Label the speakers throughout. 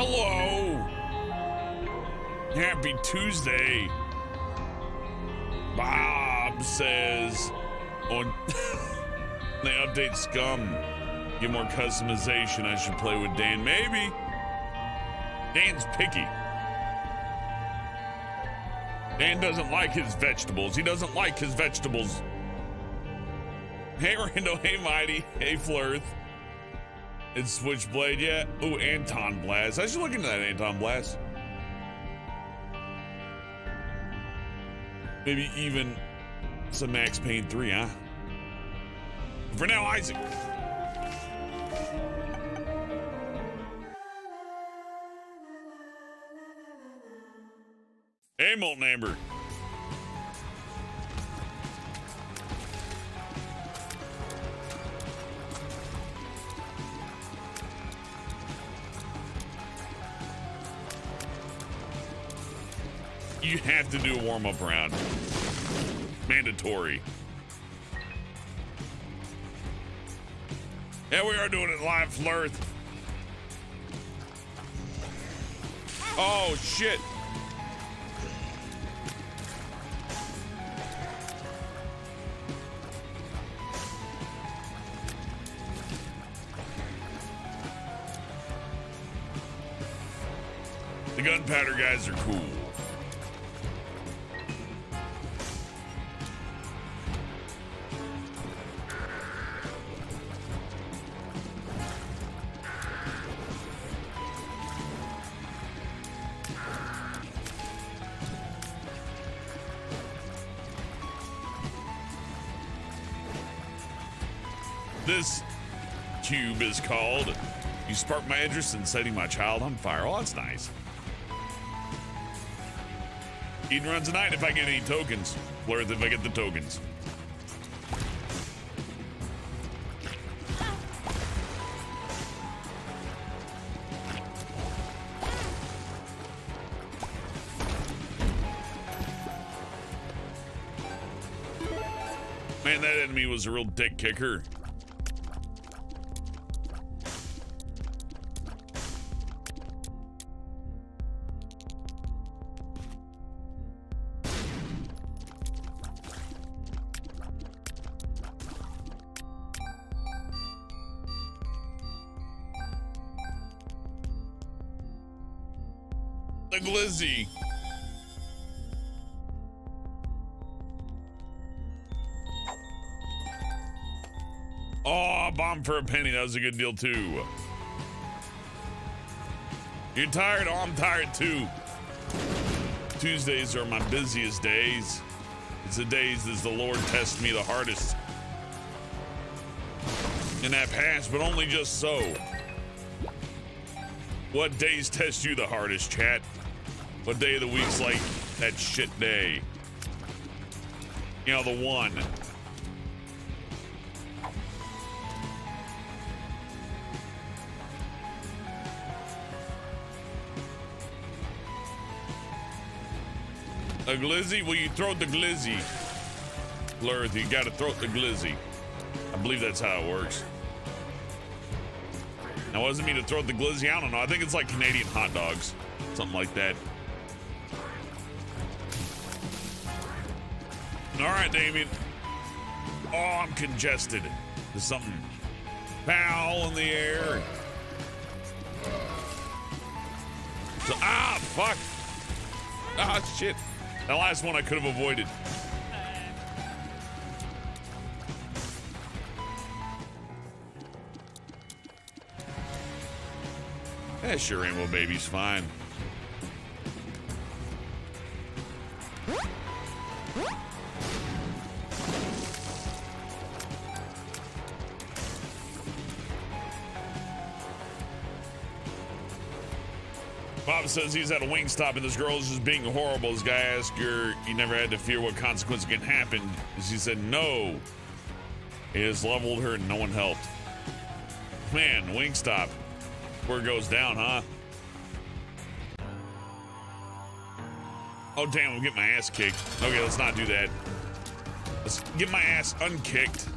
Speaker 1: Hello. Happy Tuesday. Bob says on they update Scum. Get more customization. I should play with Dan. Maybe. Dan's picky. Dan doesn't like his vegetables. He doesn't like his vegetables. Hey Rando, hey Mighty, hey Flirth. It's Switchblade, yeah. Ooh, Anton Blast. I should look into that Anton Blast. Maybe even some Max Payne 3, huh? For now, Isaac. Hey, Molten Amber. You have to do a warm-up round. Mandatory. Yeah, we are doing it live, Flirth. Oh, shit. The gunpowder guys are cool. This cube is called You Sparked My Interest in Setting My Child on Fire. Oh, that's nice. Eden runs tonight if I get any tokens. Flirth if I get the tokens. Man, that enemy was a real dick kicker. The glizzy. Oh, bomb for a penny. That was a good deal too. You tired? Oh, I'm tired too. Tuesdays are my busiest days. It's the days as the Lord tests me the hardest. In that past, but only just so. What days test you the hardest, chat? What day of the week's like that shit day? You know, the one. A glizzy? Well, you throw the glizzy. Flirth, you gotta throw the glizzy. I believe that's how it works. Now, wasn't me to throw the glizzy? I don't know. I think it's like Canadian hot dogs. Something like that. All right, Damien. Oh, I'm congested. There's something foul in the air. So, fuck. Shit. That last one I could have avoided. Yeah, sure, Rainbow Baby's fine. Bob says he's at a Wingstop and this girl is just being horrible. This guy asked her, you never had to fear what consequence can happen. And she said, no. He has leveled her and no one helped. Man, Wingstop. Where it goes down, huh? Oh, damn, I'm getting my ass kicked. Okay, let's not do that. Let's get my ass unkicked.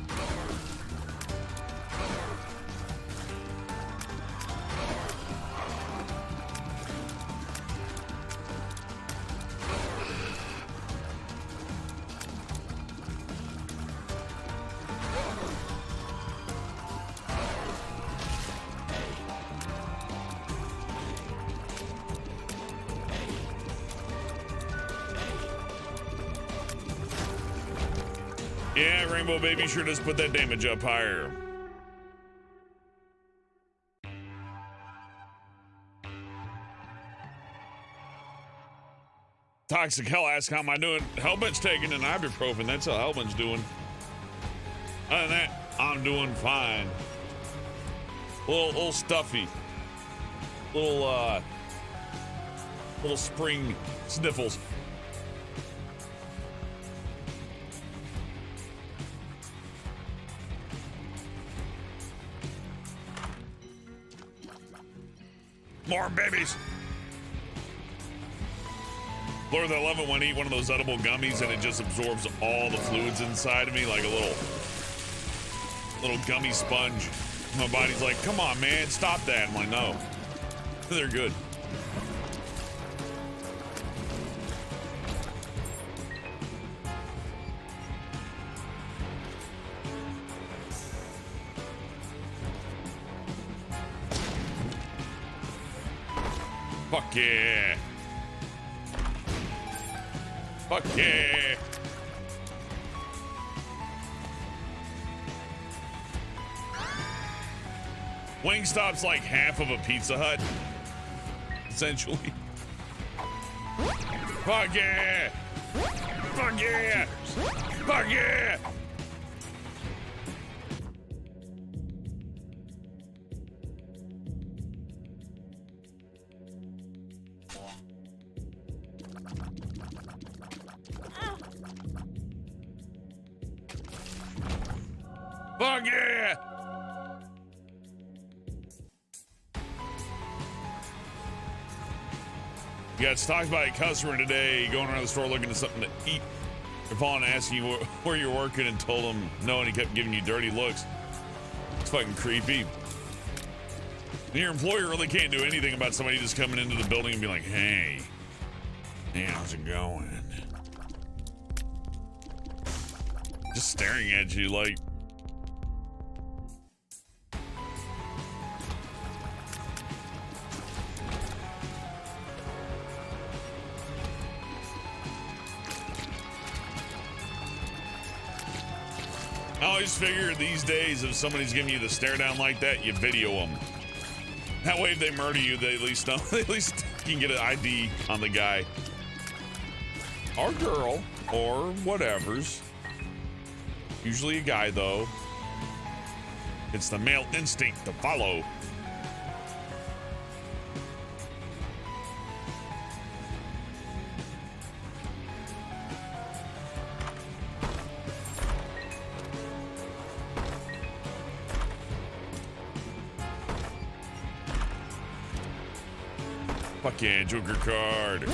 Speaker 1: Yeah, Rainbow Baby sure does put that damage up higher. Toxic Hell asks, how am I doing? Hellbent's taking an ibuprofen. That's how Hellbent's doing. Other than that, I'm doing fine. Little stuffy. Little spring sniffles. More babies. Lord, I love it when I eat one of those edible gummies and it just absorbs all the fluids inside of me like a little gummy sponge. My body's like, come on, man, stop that. I'm like, no, they're good. Fuck yeah. Fuck yeah. Wingstop's like half of a Pizza Hut, essentially. Fuck yeah. Fuck yeah. Fuck yeah. Fuck yeah! You got stalked by a customer today going around the store looking for something to eat. They're calling and asking you where you're working and told them no, and he kept giving you dirty looks. It's fucking creepy. And your employer really can't do anything about somebody just coming into the building and be like, hey, how's it going? Just staring at you like, I always figure these days if somebody's giving you the stare down like that, you video them. That way if they murder you, they at least can get an ID on the guy. Or girl, or whatever's. Usually a guy though. It's the male instinct to follow. Fuck yeah, Joker card.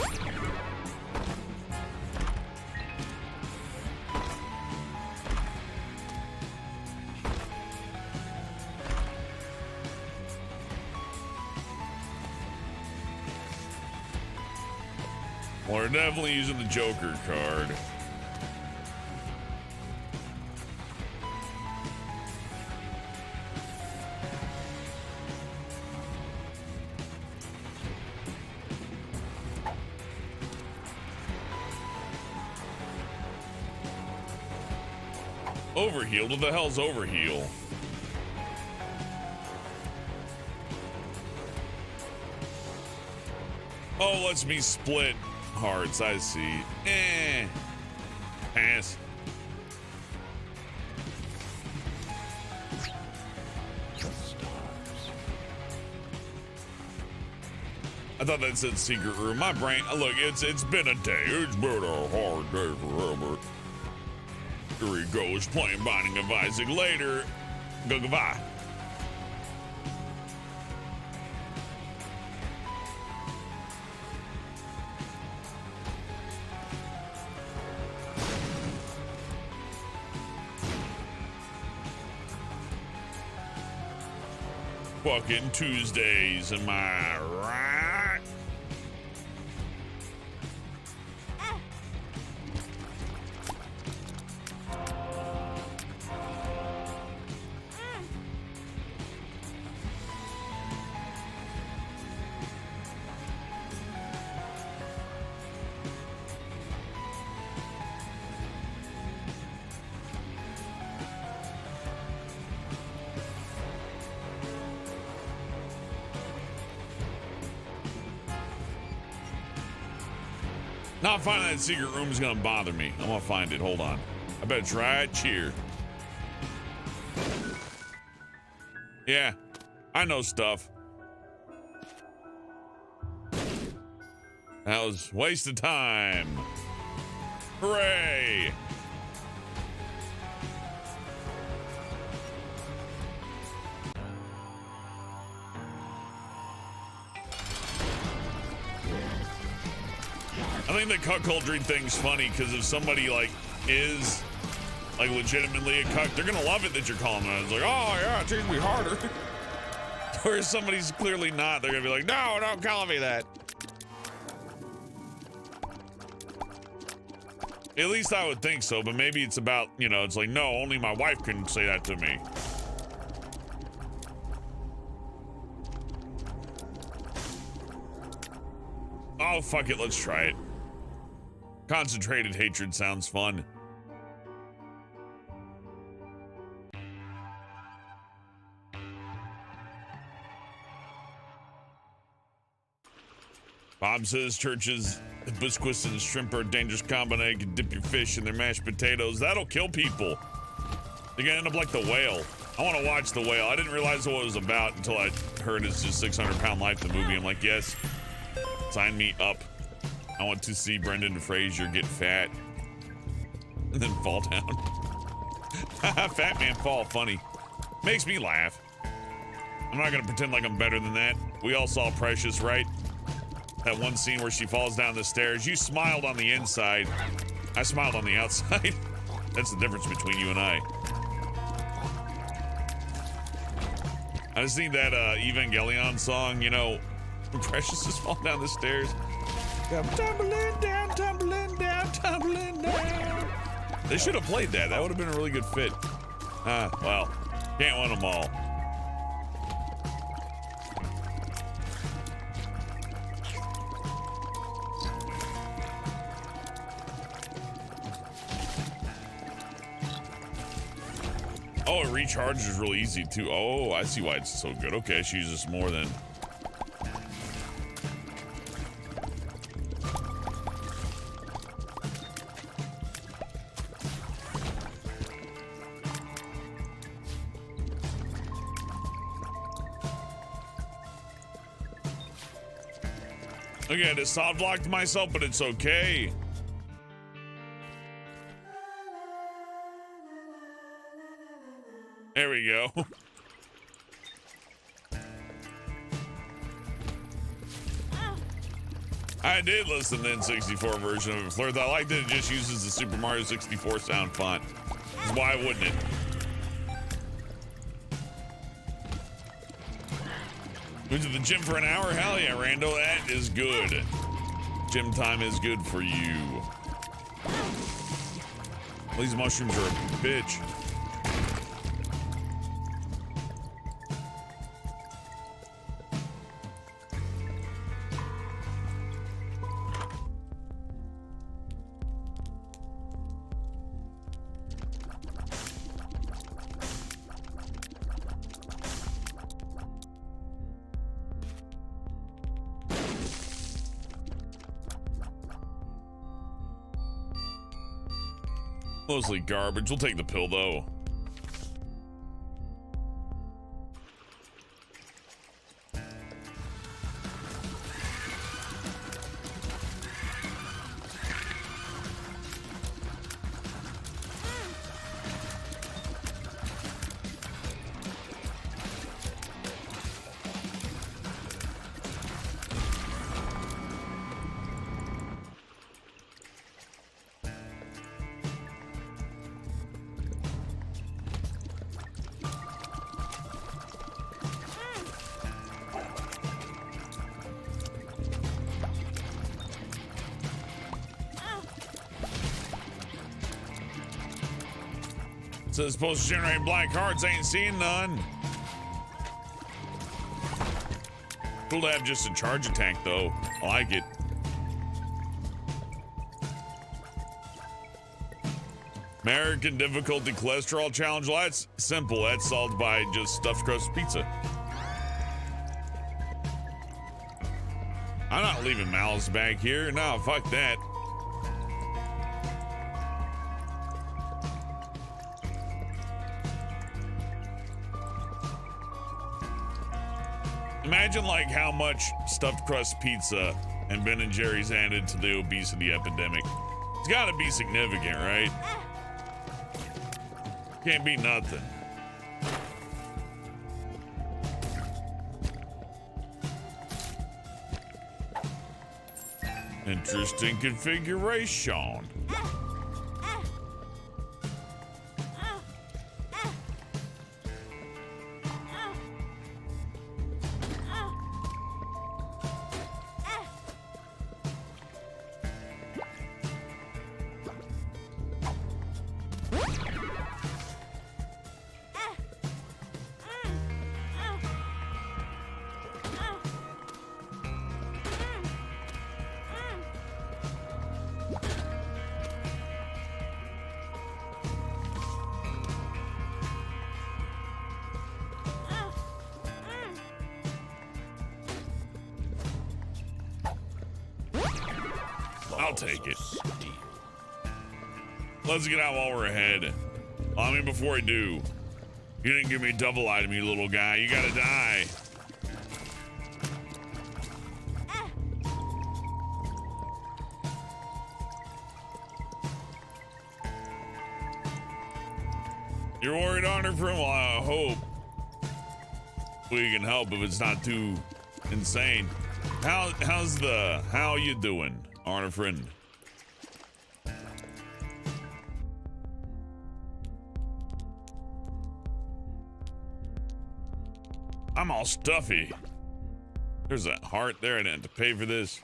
Speaker 1: Well, we're definitely using the Joker card. Overheal? What the hell's overheal? Oh, lets me split hearts. I see. Pass. I thought that said secret room. My brain. Look, it's been a day. It's been a hard day forever. Here he goes, playing Binding of Isaac later. Go goodbye. Fucking Tuesdays, am I right? Not finding that secret room is gonna bother me. I'm gonna find it. Hold on. I bet it's right here. Yeah, I know stuff. That was waste of time. Hooray! I think the cuckoldry thing's funny because if somebody like is like legitimately a cuck, they're gonna love it that you're calling them. It's like, oh yeah, teach me harder. Whereas somebody's clearly not, they're gonna be like, no, don't call me that. At least I would think so, but maybe it's about, you know, it's like, no, only my wife can say that to me. Oh, fuck it, let's try it. Concentrated hatred sounds fun. Bob says churches, hibiscus and shrimp are a dangerous combo. You can dip your fish in their mashed potatoes. That'll kill people. They're gonna end up like the whale. I want to watch the whale. I didn't realize what it was about until I heard it's just 600-pound life, the movie. I'm like, yes, sign me up. I want to see Brendan Fraser get fat and then fall down. Fat man fall, funny. Makes me laugh. I'm not gonna pretend like I'm better than that. We all saw Precious, right? That one scene where she falls down the stairs. You smiled on the inside. I smiled on the outside. That's the difference between you and I. I just need that Evangelion song, you know, when Precious just falling down the stairs. I'm tumbling down, tumbling down, tumbling down. They should have played that. That would have been a really good fit. Well, can't win them all. Oh, it recharges really easy too. Oh, I see why it's so good. Okay, she uses more than. Okay, I just soft locked myself, but it's okay. There we go. I did listen to the N64 version of it, Flirt. I like that it just uses the Super Mario 64 sound font. Why wouldn't it? Went to the gym for an hour? Hell yeah, Rando, that is good. Gym time is good for you. These mushrooms are a bitch. Mostly garbage. We'll take the pill though. So it's supposed to generate black hearts. Ain't seeing none. Cool to have just a charge attack though. I like it. American difficulty cholesterol challenge. Well, that's simple. That's solved by just stuffed crust pizza. I'm not leaving malice back here. No, fuck that. Imagine like how much stuffed crust pizza and Ben and Jerry's added to the obesity epidemic. It's got to be significant, right? Can't be nothing. Interesting configuration. I'll take it. Let's get out while we're ahead. I mean, before I do, you didn't give me a double item, you little guy. You gotta die. You're worried, Honor Friend? Well, I hope we can help if it's not too insane. How you doing, Honor Friend? I'm all stuffy. There's a heart there. I didn't have to pay for this.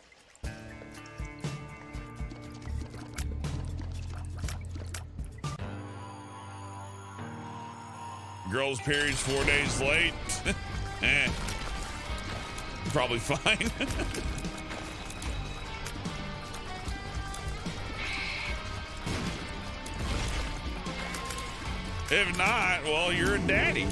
Speaker 1: Girl's period's 4 days late. Probably fine. If not, well, you're a daddy.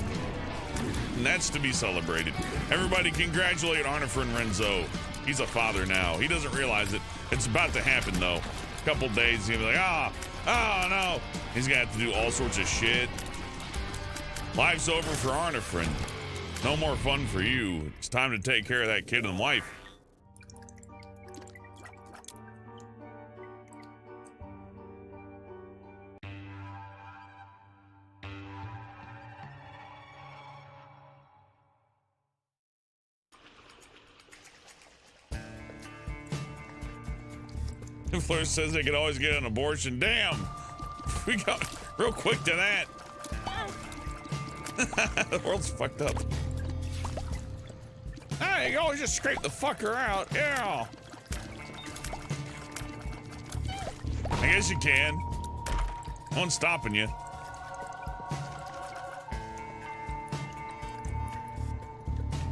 Speaker 1: And that's to be celebrated. Everybody congratulate Arnifer and Renzo. He's a father now. He doesn't realize it. It's about to happen, though. A couple days, he'll be like, oh, no. He's going to have to do all sorts of shit. Life's over for Arnifer. No more fun for you. It's time to take care of that kid and wife. Fleur says they could always get an abortion. Damn, we got real quick to that. The world's fucked up. Hey, you always just scrape the fucker out. Yeah. I guess you can. No one's stopping you.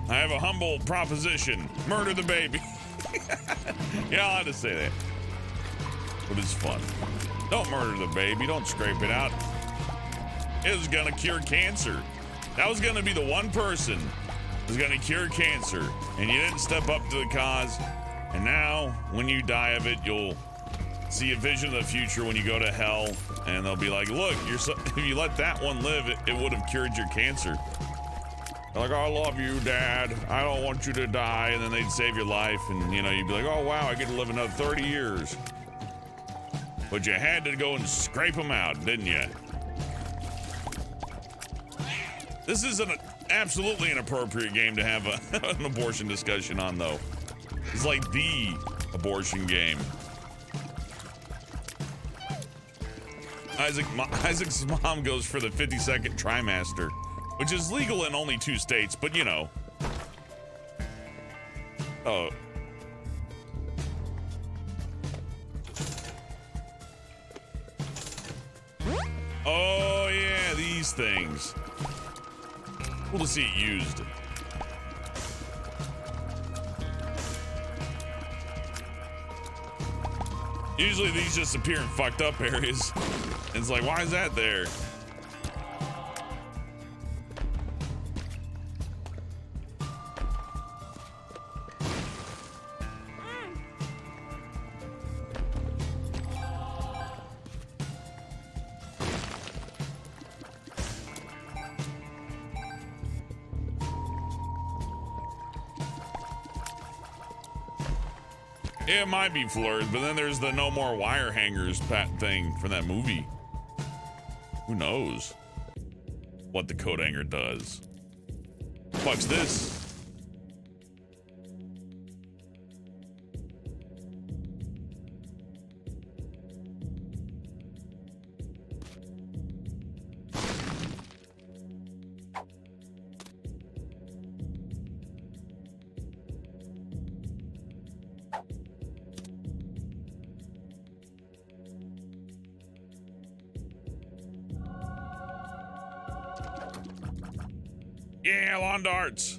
Speaker 1: I have a humble proposition. Murder the baby. Yeah, I'll have to say that. But it's fun. Don't murder the baby. Don't scrape it out. It was gonna cure cancer. That was gonna be the one person who's gonna cure cancer, and you didn't step up to the cause. And now, when you die of it, you'll see a vision of the future when you go to hell, and they'll be like, "Look, if you let that one live, it would have cured your cancer." They're like, "I love you, Dad. I don't want you to die," and then they'd save your life, and you'd be like, "Oh wow, I get to live another 30 years." But you had to go and scrape them out, didn't you? This is an absolutely inappropriate game to have an abortion discussion on, though. It's like the abortion game. Isaac's mom goes for the 52nd trimester, which is legal in only 2 states, but Oh. Oh, yeah, these things. Cool to see it used. Usually these just appear in fucked up areas. And it's like, why is that there? It might be Fleurs, but then there's the no more wire hangers thing from that movie. Who knows what the coat hanger does? Fuck's this? Yeah, lawn darts.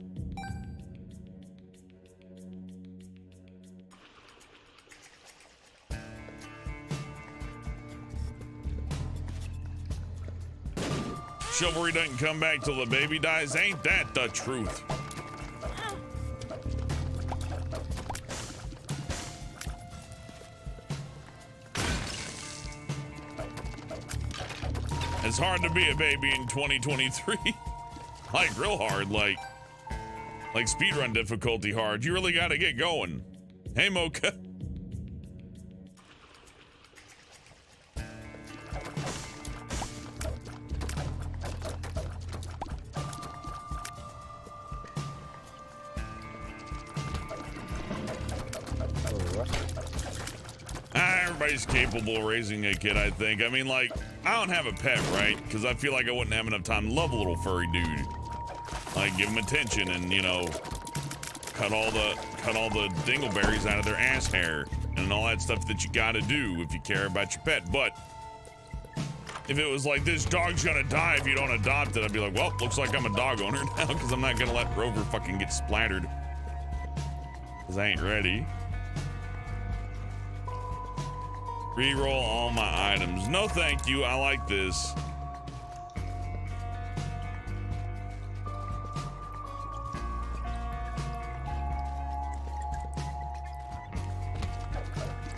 Speaker 1: Chivalry doesn't come back till the baby dies. Ain't that the truth? It's hard to be a baby in 2023. Like real hard, like speedrun difficulty hard. You really gotta get going. Hey, Mocha. Everybody's capable of raising a kid, I think. I mean, like, I don't have a pet, right? Because I feel like I wouldn't have enough time to love a little furry dude. Like, give him attention and, you know, cut all the dingleberries out of their ass hair and all that stuff that you gotta do if you care about your pet. But if it was like, this dog's gonna die if you don't adopt it, I'd be like, well, looks like I'm a dog owner now because I'm not gonna let Rover fucking get splattered. Because I ain't ready. Reroll all my items. No, thank you. I like this.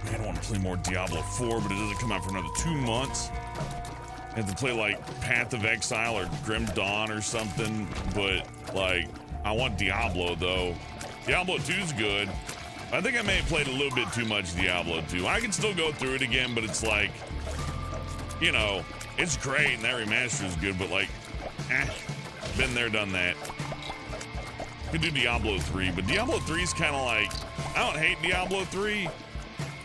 Speaker 1: I don't want to play more Diablo 4, but it doesn't come out for another 2 months. I have to play like Path of Exile or Grim Dawn or something, but like, I want Diablo though. Diablo 2's good. I think I may have played a little bit too much Diablo 2. I can still go through it again, but it's like, you know, it's great and that remaster is good, but like, been there, done that. Could do Diablo 3, but Diablo 3 is kind of like, I don't hate Diablo 3.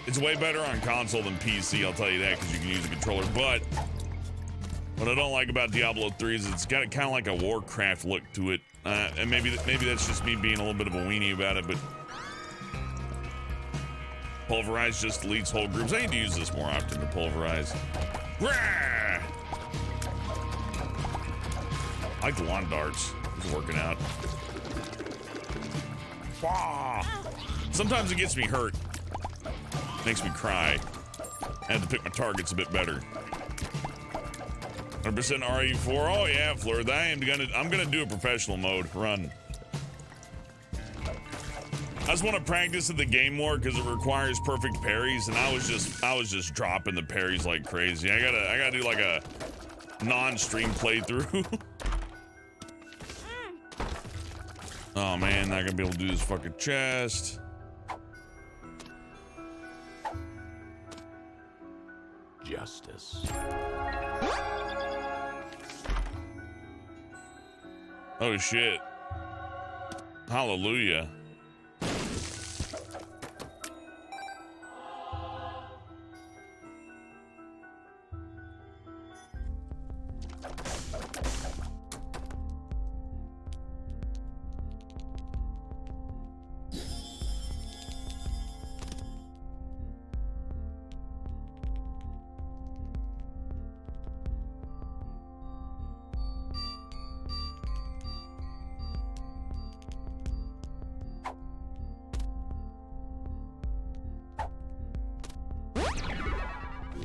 Speaker 1: It's way better on console than PC, I'll tell you that, because you can use a controller. But what I don't like about Diablo 3 is it's got kind of like a Warcraft look to it. And maybe that's just me being a little bit of a weenie about it, but pulverize just deletes whole groups. I need to use this more often to pulverize. Rah! I like the lawn darts. It's working out. Wah! Sometimes it gets me hurt. Makes me cry. I had to pick my targets a bit better. 100% RE4. Oh yeah, Fleur. I'm gonna do a professional mode run. I just want to practice at the game more because it requires perfect parries, and I was just dropping the parries like crazy. I gotta do like a non-stream playthrough. Oh man, not gonna be able to do this fucking chest.
Speaker 2: Justice.
Speaker 1: Oh shit. Hallelujah.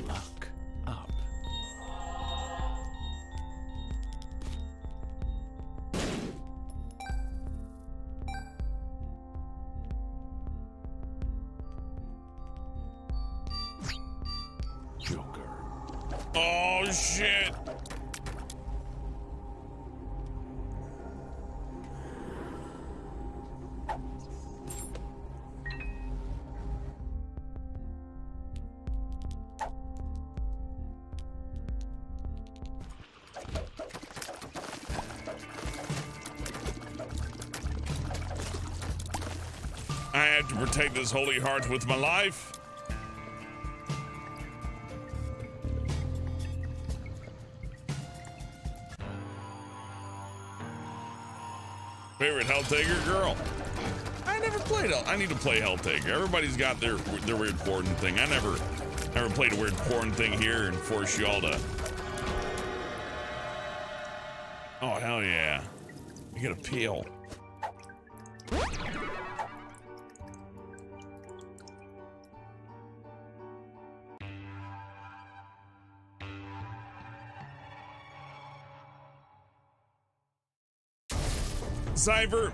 Speaker 2: Luck up. Joker.
Speaker 1: Oh shit. I have to protect this holy heart with my life. Favorite Helltaker girl? I never played I need to play Helltaker. Everybody's got their weird porn thing. I never played a weird porn thing here and force y'all to. Oh hell yeah. You get a peel. Cypher,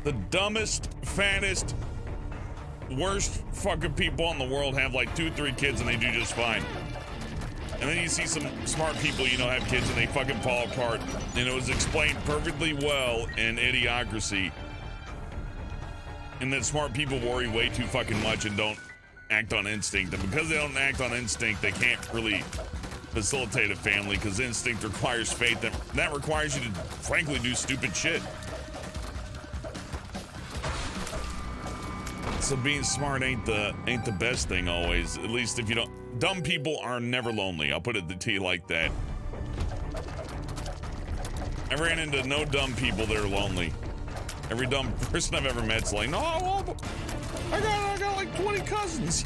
Speaker 1: the dumbest, fattest, worst fucking people in the world have like 2-3 kids and they do just fine. And then you see some smart people, you know, have kids and they fucking fall apart. And it was explained perfectly well in Idiocracy. And that smart people worry way too fucking much and don't act on instinct. And because they don't act on instinct, they can't really facilitate a family, because instinct requires faith, that requires you to frankly do stupid shit. So being smart ain't the best thing always. At least if you don't. Dumb people are never lonely. I'll put it to you like that. I ran into no dumb people that are lonely. Every dumb person I've ever met's like, no, well, I got like 20 cousins.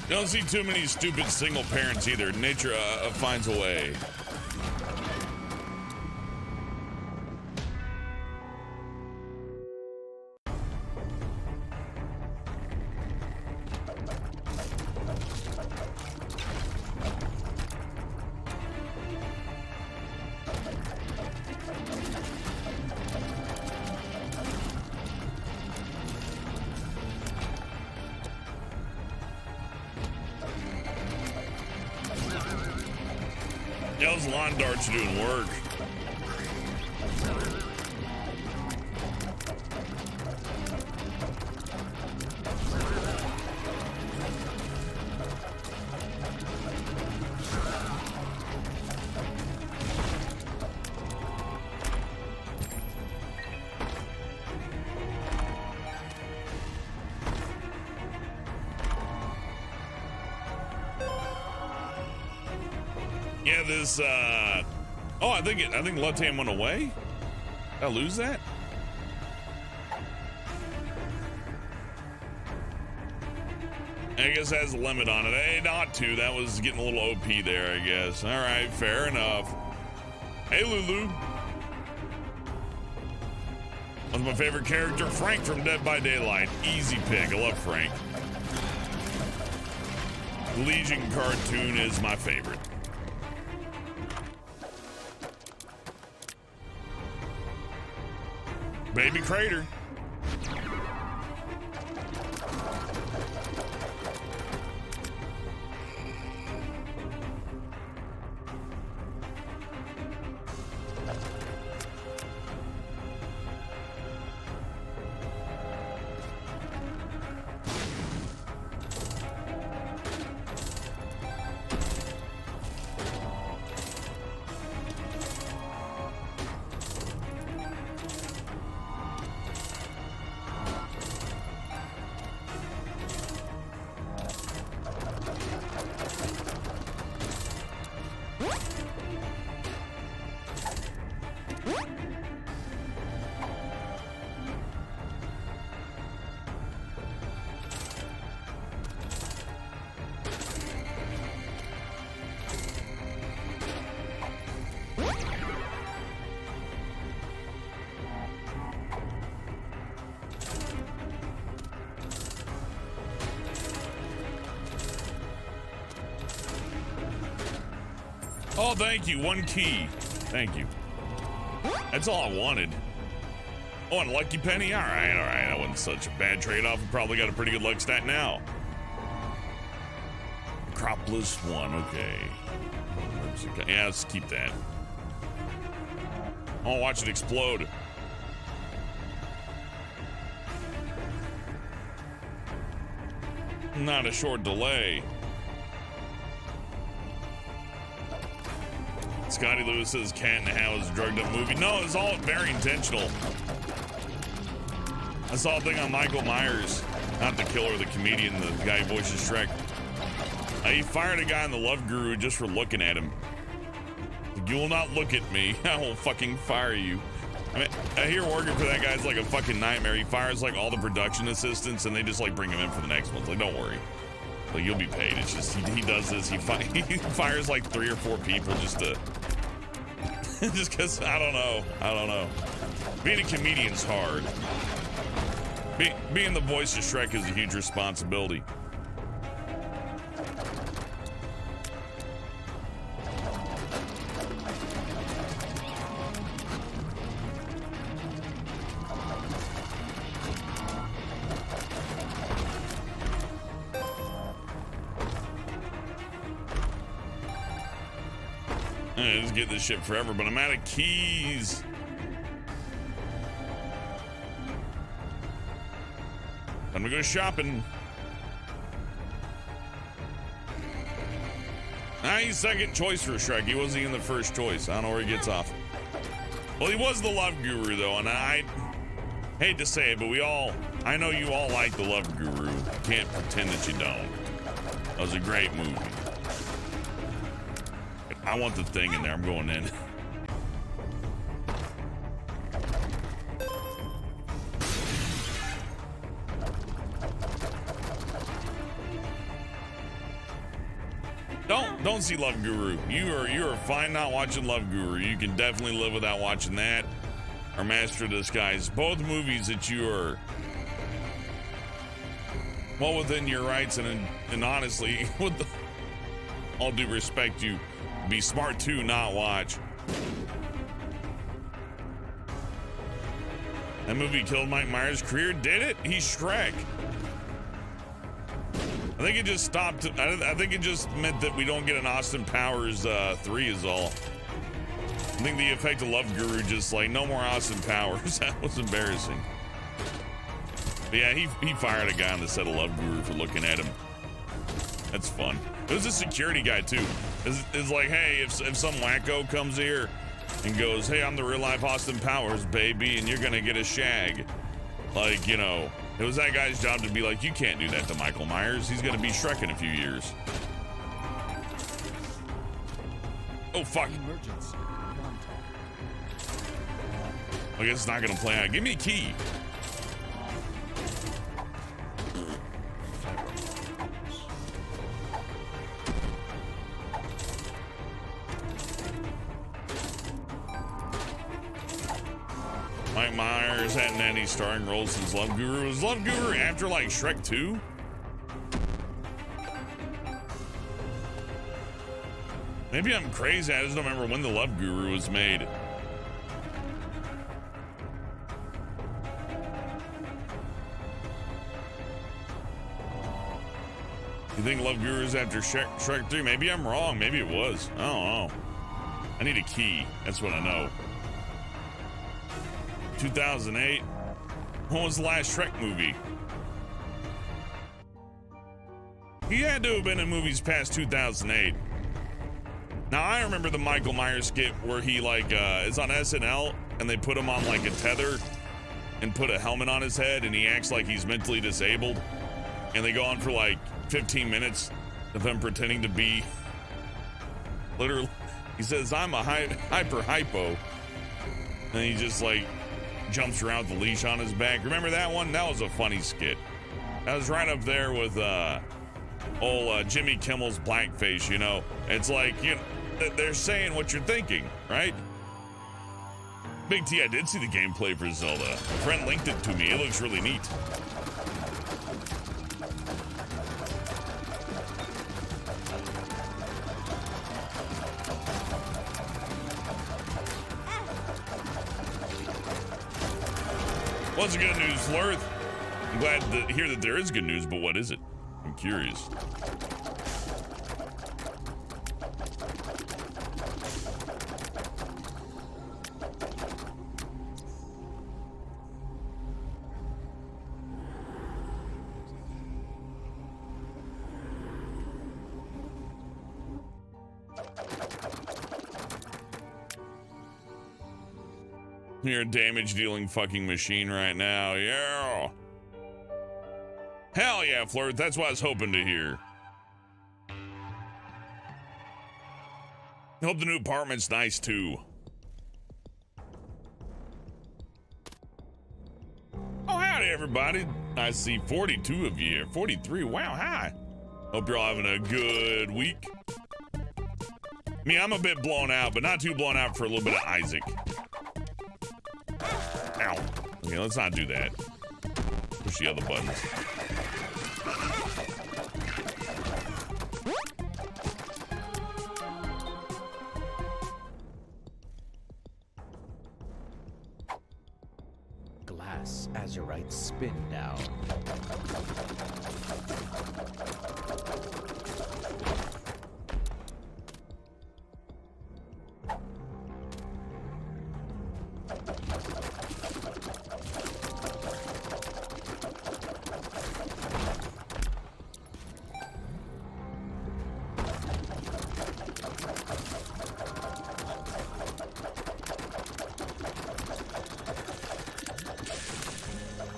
Speaker 1: You don't see too many stupid single parents either. Nature finds a way. Those lawn darts are doing work. Yeah, this, oh, I think Lutan went away. Did I lose that? I guess it has a limit on it. Hey, not to. That was getting a little OP there, I guess. All right, fair enough. Hey, Lulu. What's my favorite character? Frank from Dead by Daylight. Easy pick. I love Frank. The Legion cartoon is my favorite. Baby Crater. Oh, thank you. 1 key. Thank you. That's all I wanted. Oh, and lucky penny. All right. That wasn't such a bad trade-off. We probably got a pretty good luck stat now. Cropless 1. Okay. Yeah, let's keep that. Oh, watch it explode. Not a short delay. Scotty Lewis says Cat in the Hat was a drugged up movie. No, it's all very intentional. I saw a thing on Michael Myers, not the killer, the comedian, the guy who voices Shrek. He fired a guy in the Love Guru just for looking at him. You will not look at me. I will fucking fire you. I mean, I hear working for that guy's like a fucking nightmare. He fires like all the production assistants and they just like bring him in for the next one. It's like, don't worry. Like, you'll be paid. It's just, he does this. He fires like 3 or 4 people just to, just because, I don't know. Being a comedian's hard. Being the voice of Shrek is a huge responsibility. I just get this shit forever, but I'm out of keys. Time to go shopping. He's second choice for Shrek. He wasn't even the first choice. I don't know where he gets off. Well, he was the Love Guru, though, and I hate to say it, but I know you all like the Love Guru. Can't pretend that you don't. That was a great movie. I want the thing in there. I'm going in. Don't see Love Guru. You are fine not watching Love Guru. You can definitely live without watching that. Or Master of Disguise. Both movies that you are well within your rights and honestly, with all due respect, you be smart to not watch. That movie killed Mike Myers' career. Did it? He's Shrek. I think it just stopped. I think it just meant that we don't get an Austin Powers 3 is all. I think the effect of Love Guru just like no more Austin Powers. That was embarrassing. But yeah, he fired a guy on the set of Love Guru for looking at him. That's fun. It was a security guy too. It's like, hey, if some wacko comes here and goes, hey, I'm the real life Austin Powers, baby, and you're gonna get a shag. Like, you know, it was that guy's job to be like, you can't do that to Michael Myers. He's gonna be Shrek in a few years. Oh, fuck. Emergency contact. I guess it's not gonna play out. Give me a key. Mike Myers hadn't had any starring roles since Love Guru. Was Love Guru after like Shrek 2? Maybe I'm crazy. I just don't remember when the Love Guru was made. You think Love Guru is after Shrek 3? Maybe I'm wrong. Maybe it was. I don't know. I need a key. That's what I know. 2008. When was the last Shrek movie? He had to have been in movies past 2008. Now I remember the Michael Myers skit where he like is on SNL and they put him on like a tether and put a helmet on his head and he acts like he's mentally disabled and they go on for like 15 minutes of him pretending to be literally, he says, I'm a hyper hypo, and he just like jumps around with the leash on his back. Remember that one? That was a funny skit. That was right up there with old Jimmy Kimmel's blackface, you know. It's like, you know, they're saying what you're thinking, right? Big T, I did see the gameplay for Zelda. A friend linked it to me. It looks really neat. What's the good news, Flirth? I'm glad to hear that there is good news, but what is it? I'm curious. You're a damage-dealing fucking machine right now, yeah. Hell yeah, Flirt, that's what I was hoping to hear. Hope the new apartment's nice, too. Oh, howdy, everybody. I see 42 of you here. 43, wow, hi. Hope you're all having a good week. I mean, I'm a bit blown out, but not too blown out for a little bit of Isaac. Ow. Okay, let's not do that. Push the other buttons.
Speaker 2: Glass azurite spin down.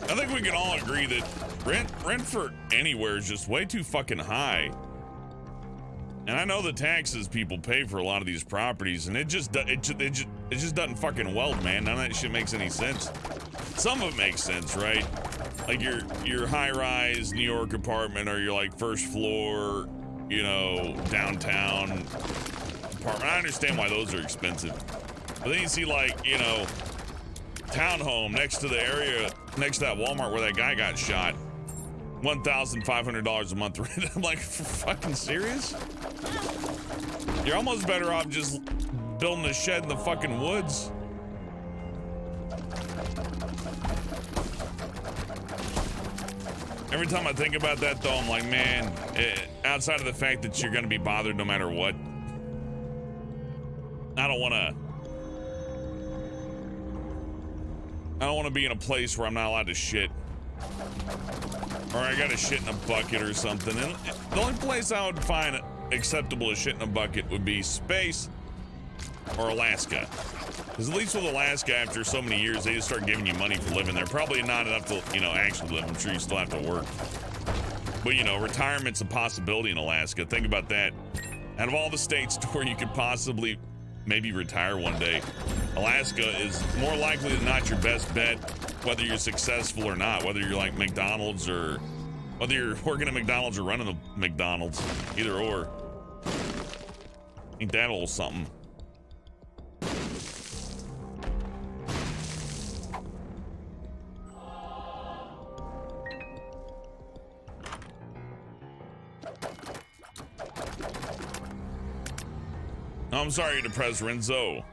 Speaker 1: I think we can all agree that rent for anywhere is just way too fucking high. And I know the taxes people pay for a lot of these properties, and it just doesn't fucking weld, man. None of that shit makes any sense. Some of it makes sense, right? Like your high-rise New York apartment, or your like first floor, you know, downtown apartment. I understand why those are expensive. But then you see, like, you know, townhome next to the area, next to that Walmart where that guy got shot. $1,500 a month rent. I'm like, for fucking serious? You're almost better off just building a shed in the fucking woods. Every time I think about that, though, I'm like, man, outside of the fact that you're gonna be bothered no matter what, I don't wanna be in a place where I'm not allowed to shit. Or I gotta shit in a bucket or something. And the only place I would find acceptable to shit in a bucket would be space or Alaska. Because at least with Alaska, after so many years, they just start giving you money for living there. Probably not enough to, you know, actually live. I'm sure you still have to work. But, you know, retirement's a possibility in Alaska. Think about that. Out of all the states where you could possibly maybe retire one day, Alaska is more likely than not your best bet, whether you're successful or not, whether you're like McDonald's or whether you're working at McDonald's or running a McDonald's, either or. Ain't that old something? I'm sorry you're depressed, Renzo.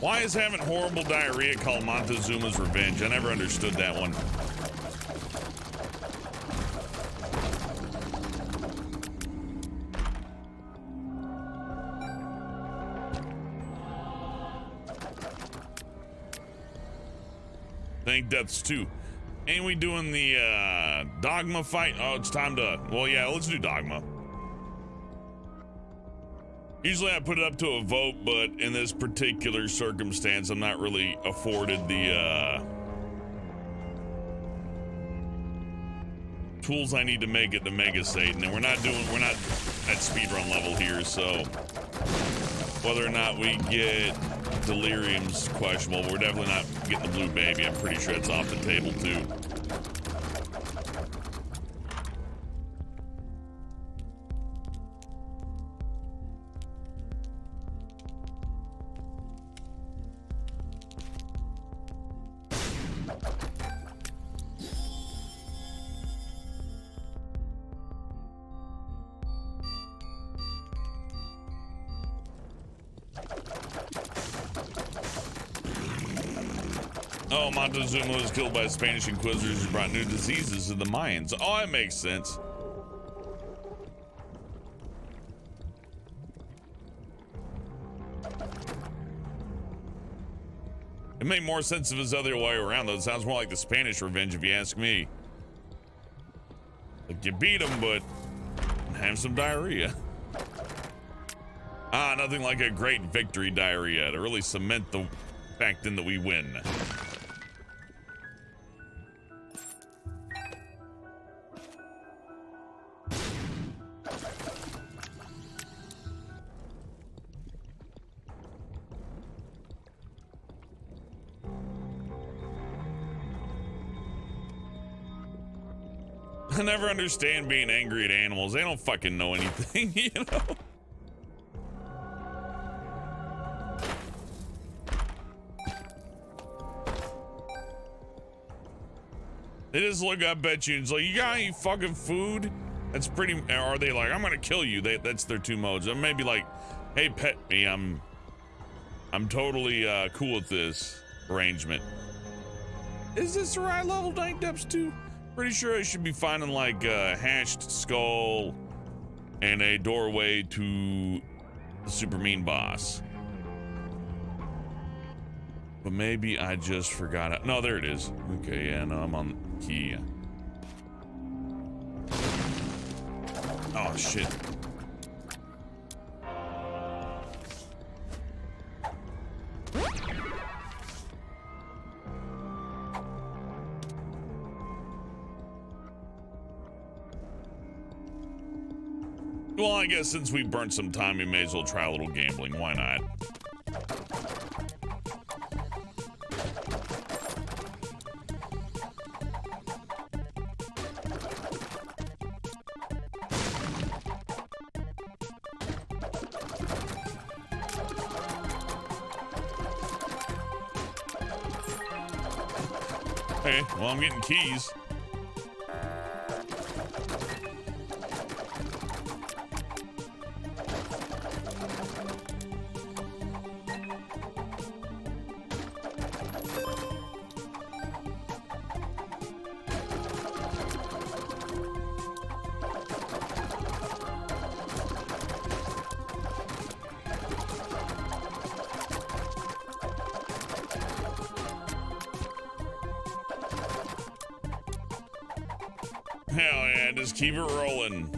Speaker 1: Why is having horrible diarrhea called Montezuma's Revenge? I never understood that one. Thank Deaths too. Ain't we doing the Dogma fight? Oh, it's time to, well, yeah, let's do Dogma. Usually I put it up to a vote, but in this particular circumstance, I'm not really afforded the tools I need to make it to Mega Satan. And we're not at speedrun level here, so whether or not we get Delirium's questionable. We're definitely not getting the blue baby. I'm pretty sure it's off the table too. Oh, Montezuma was killed by Spanish inquisitors who brought new diseases to the Mayans. Oh, that makes sense. It made more sense if it was the other way around, though. It sounds more like the Spanish revenge, if you ask me. Like, you beat them, but have some diarrhea. Ah, nothing like a great victory diarrhea to really cement the fact then that we win. I never understand being angry at animals. They don't fucking know anything, you know? They just look up at you and it's like, you got any fucking food? That's pretty, or are they like, I'm gonna kill you? That's their two modes. Or maybe like, hey, pet me, I'm totally cool with this arrangement. Is this the right level, Night Depths 2? Pretty sure I should be finding like a hatched skull and a doorway to the super mean boss. But maybe I just forgot it. No, there it is. Okay, yeah, no, I'm on the key. Oh, shit. Well, I guess since we burnt some time, we may as well try a little gambling. Why not? Okay, well, I'm getting keys. Hell yeah, just keep it rolling.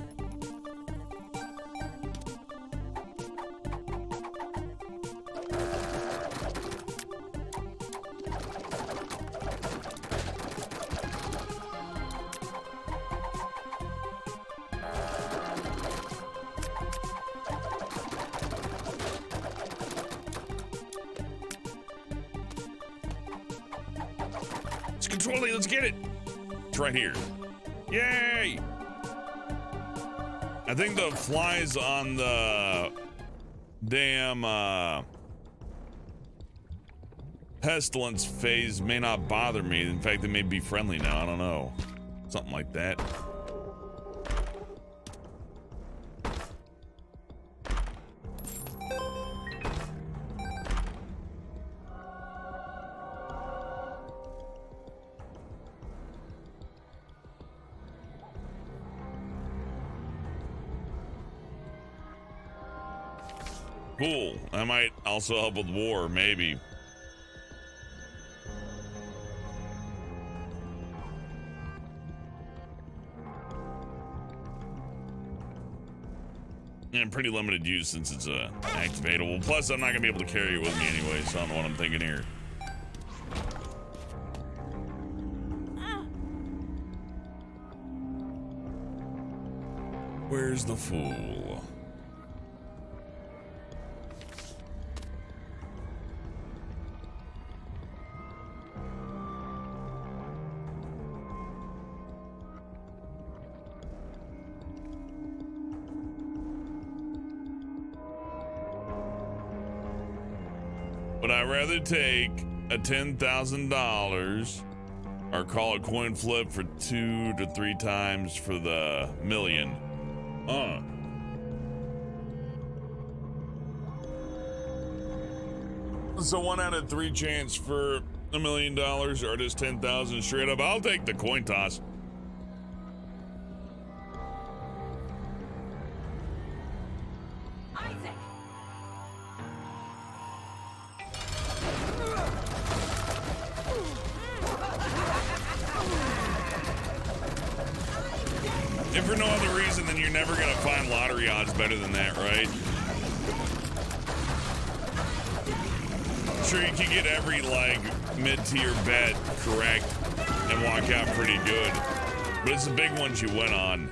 Speaker 1: It's controlling, let's get it. It's right here. Yay! I think the flies on the damn pestilence phase may not bother me. In fact, they may be friendly now. I don't know. Something like that. Cool. That might also help with war, maybe. And pretty limited use since it's activatable. Plus, I'm not gonna be able to carry it with me anyway, so I don't know what I'm thinking here. Where's the fool? Would I rather take a $10,000 or call a coin flip for 2 to 3 times for the million? So 1 out of 3 chance for $1 million or just 10,000 straight up. I'll take the coin toss. If for no other reason, then you're never gonna find lottery odds better than that, right? Sure, you can get every like mid-tier bet correct and walk out pretty good, but it's the big ones you win on.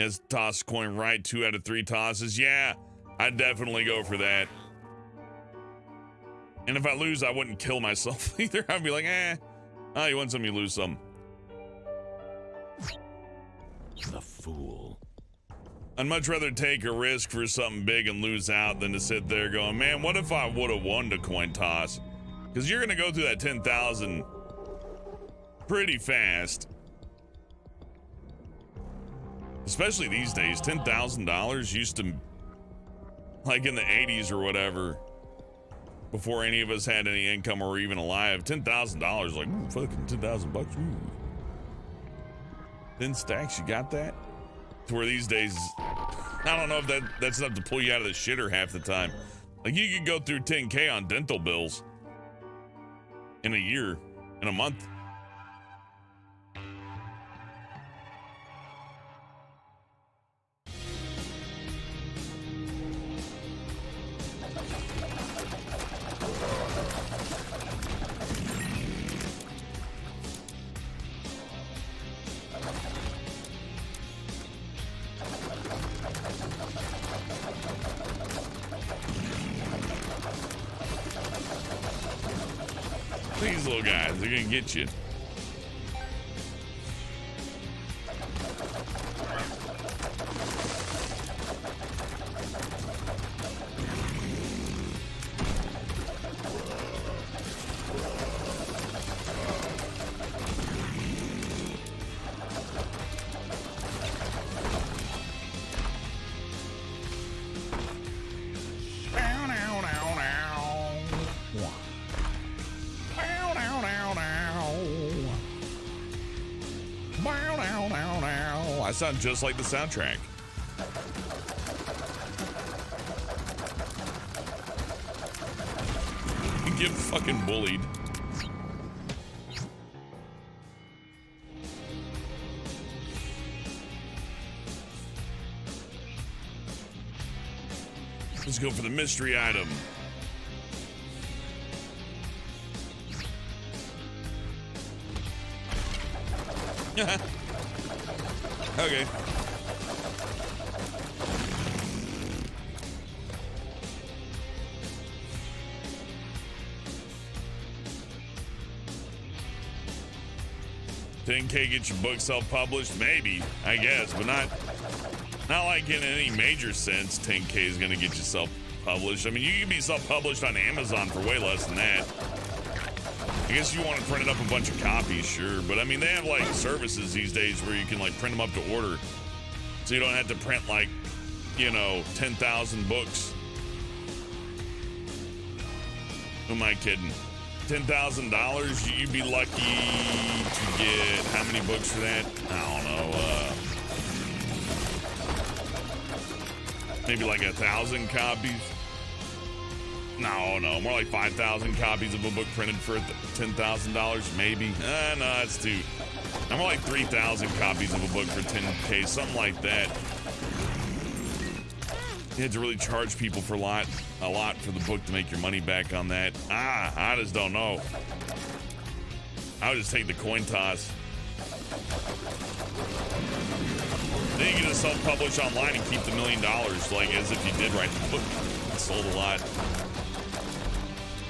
Speaker 1: As toss coin right, 2 out of 3 tosses. Yeah, I'd definitely go for that. And if I lose, I wouldn't kill myself either. I'd be like, oh, you win some, you lose some.
Speaker 2: The fool.
Speaker 1: I'd much rather take a risk for something big and lose out than to sit there going, man, what if I would have won the coin toss? Because you're going to go through that 10,000 pretty fast. Especially these days, $10,000 used to, like in the 80s or whatever, before any of us had any income or were even alive, $10,000, like, ooh, fucking 10,000 bucks, ooh. 10 stacks, you got that? To where these days, I don't know if that's enough to pull you out of the shitter half the time. Like, you could go through 10K on dental bills in a year, in a month. These little guys, they're gonna get you. I sound just like the soundtrack. You get fucking bullied. Let's go for the mystery item. Okay. $10K get your book self-published? Maybe, I guess, but not like in any major sense. $10K is gonna get you self-published. I mean, you can be self-published on Amazon for way less than that. I guess you want to print up a bunch of copies, sure. But I mean, they have like services these days where you can like print them up to order. So you don't have to print like, 10,000 books. Who am I kidding? $10,000, you'd be lucky to get how many books for that? I don't know. Maybe like 1,000 copies. No, more like 5,000 copies of a book printed for $10,000, maybe. No, that's too. I'm more like 3,000 copies of a book for 10K, something like that. You had to really charge people for a lot for the book to make your money back on that. I just don't know. I would just take the coin toss. Then you can just self-publish online and keep the $1 million, like as if you did write the book. It sold a lot.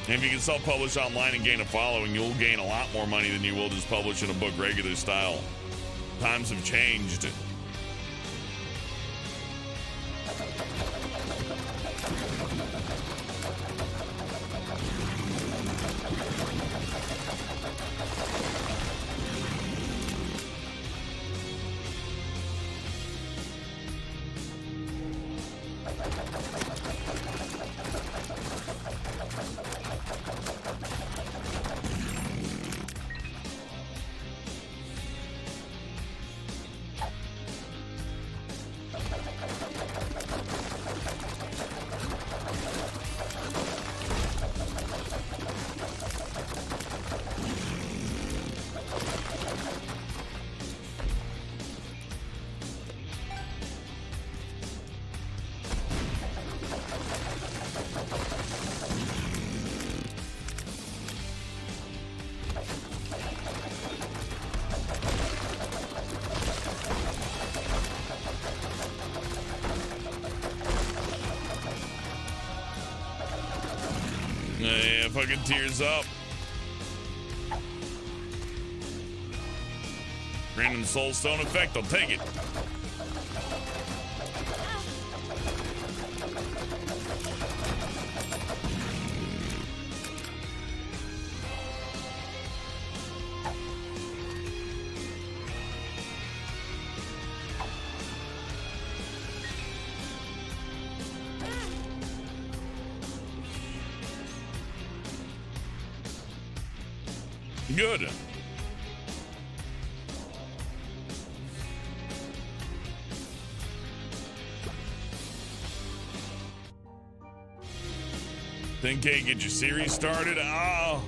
Speaker 1: And if you can self-publish online and gain a following, you'll gain a lot more money than you will just publishing a book regular style. Times have changed. Yeah, fucking tears up. Random soul stone effect, I'll take it. Good. $10K get your series started. Oh,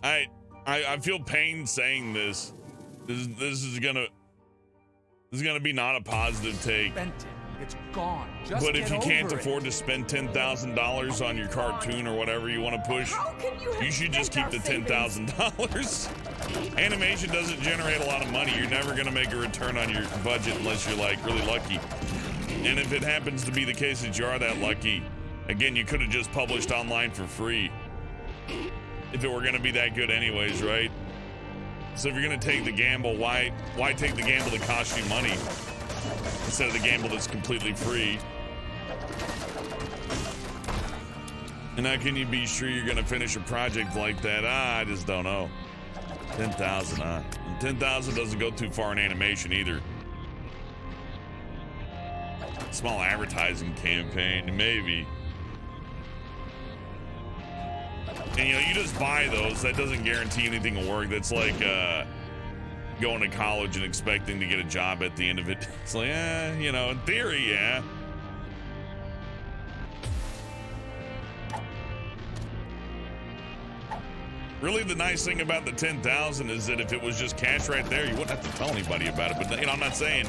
Speaker 1: I feel pain saying this. This is gonna be not a positive take.
Speaker 3: It's gone. Just
Speaker 1: but if you can't
Speaker 3: over
Speaker 1: afford to spend $10,000 on your cartoon or whatever you want to push, you should just keep the $10,000. Animation doesn't generate a lot of money. You're never gonna make a return on your budget unless you're like really lucky. And if it happens to be the case that you are that lucky, again, you could have just published online for free if it were gonna be that good anyways, right? So if you're gonna take the gamble, why take the gamble that costs you money instead of the gamble that's completely free? And how can you be sure you're gonna finish a project like that? I just don't know. 10,000, huh? 10,000 doesn't go too far in animation either. Small advertising campaign, maybe. And you know, you just buy those. That doesn't guarantee anything will work. That's like going to college and expecting to get a job at the end of it. It's like, you know, in theory, yeah. Really, the nice thing about the 10,000 is that if it was just cash right there, you wouldn't have to tell anybody about it. But you know, I'm not saying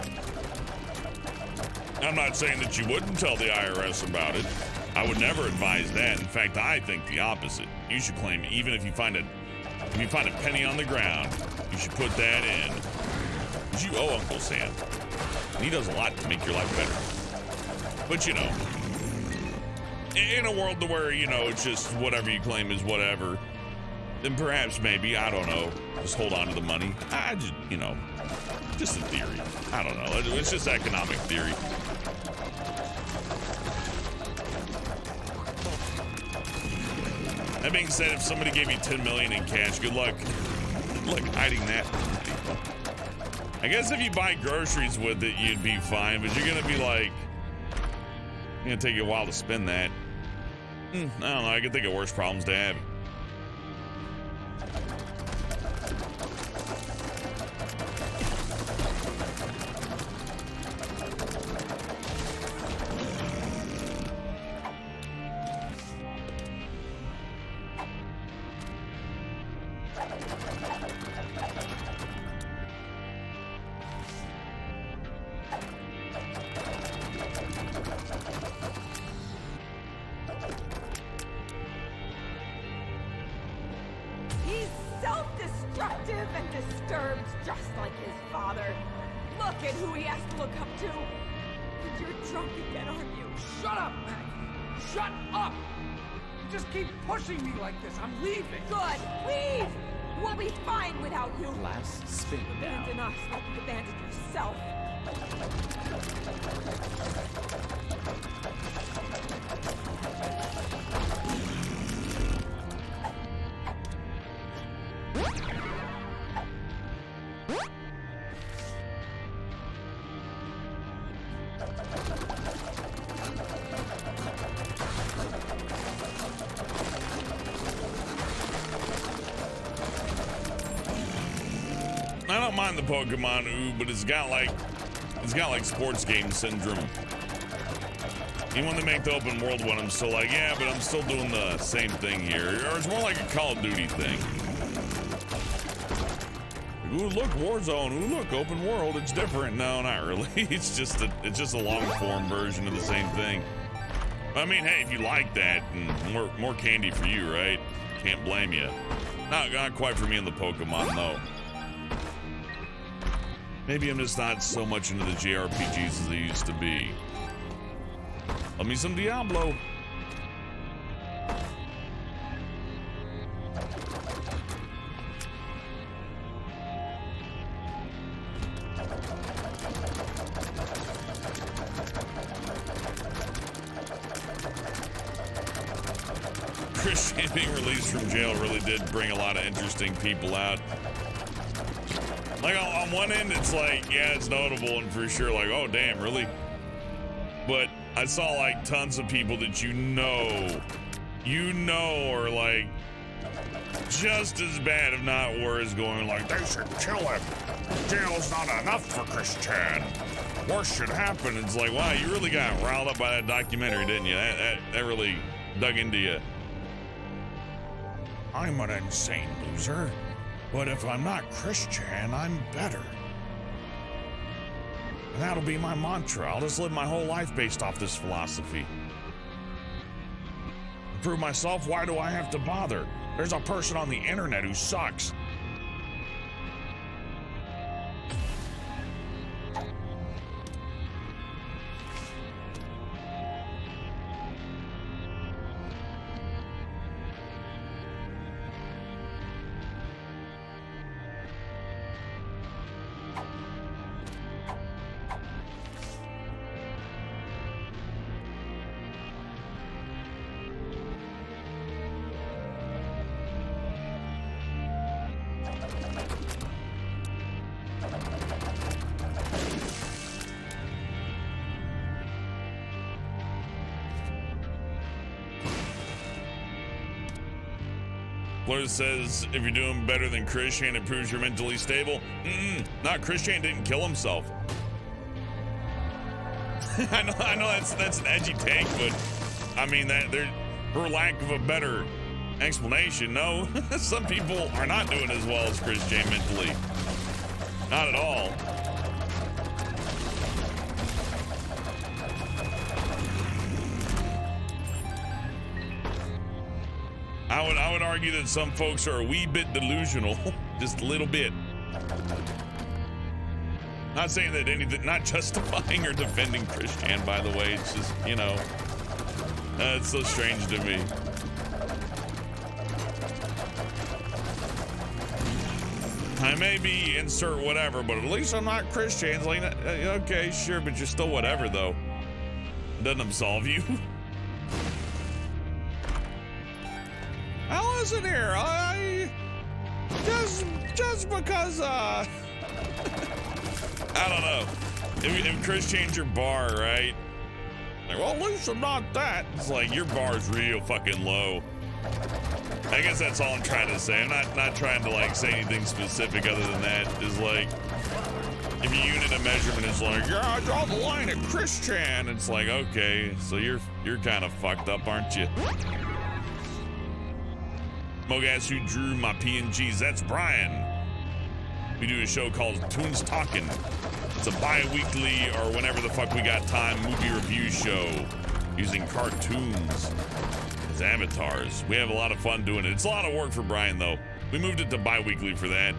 Speaker 1: that you wouldn't tell the IRS about it. I would never advise that. In fact, I think the opposite. You should claim, even if you find a penny on the ground, you should put that in. Because you owe Uncle Sam. And he does a lot to make your life better. But you know, in a world where, you know, it's just whatever you claim is whatever, then perhaps maybe, I don't know, just hold on to the money. I just, you know, just in theory. I don't know. It's just economic theory. That being said, if somebody gave you 10 million in cash, good luck. Good luck hiding that. I guess if you buy groceries with it, you'd be fine, but you're gonna be like, it's gonna take you a while to spend that. I don't know, I can think of worse problems to have. I don't mind the Pokemon ooh, but it's got like sports game syndrome. Even when they make the open world one, I'm still like, yeah, but I'm still doing the same thing here. Or it's more like a Call of Duty thing. Ooh, look, Warzone. Ooh, look, open world. It's different. No, not really. It's just a long form version of the same thing. I mean, hey, if you like that, more candy for you, right? Can't blame you. Not quite for me in the Pokemon though. Maybe I'm just not so much into the JRPGs as they used to be. Love me some Diablo. Christian being released from jail really did bring a lot of interesting people out. Like on one end, it's like, yeah, it's notable and for sure, like, oh damn, really? But I saw like tons of people that you know are like just as bad, if not worse, going like, they should kill him. Jail's not enough for Christian. Worse should happen. It's like, wow, you really got riled up by that documentary, didn't you? That really dug into you.
Speaker 3: I'm an insane loser, but if I'm not Christian, I'm better. And that'll be my mantra. I'll just live my whole life based off this philosophy. To prove myself, why do I have to bother? There's a person on the internet who sucks.
Speaker 1: Fleur says, if you're doing better than Christian, it proves you're mentally stable. Not Christian didn't kill himself. I know that's an edgy take, but I mean that for lack of a better explanation, no. Some people are not doing as well as Christian mentally. Not at all. I would argue that some folks are a wee bit delusional, just a little bit. Not saying that anything, not justifying or defending Christian, by the way. It's just, you know, it's so strange to me. I may be insert whatever, but at least I'm not Christian. It's like, okay, sure, but you're still whatever, though. It doesn't absolve you. I listen here. I just because I don't know. If Christian's your bar, right? Like, well, at least I'm not that. It's like your bar's real fucking low. I guess that's all I'm trying to say. I'm not trying to like say anything specific other than that. Is like, if your unit of measurement is like, yeah, I draw the line at Christian. It's like, okay, so you're kind of fucked up, aren't you? Mogas who drew my PNGs, that's Brian. We do a show called Toons Talkin'. It's a bi-weekly or whenever the fuck we got time movie review show using cartoons as avatars. We have a lot of fun doing it. It's a lot of work for Brian though. We moved it to bi-weekly for that.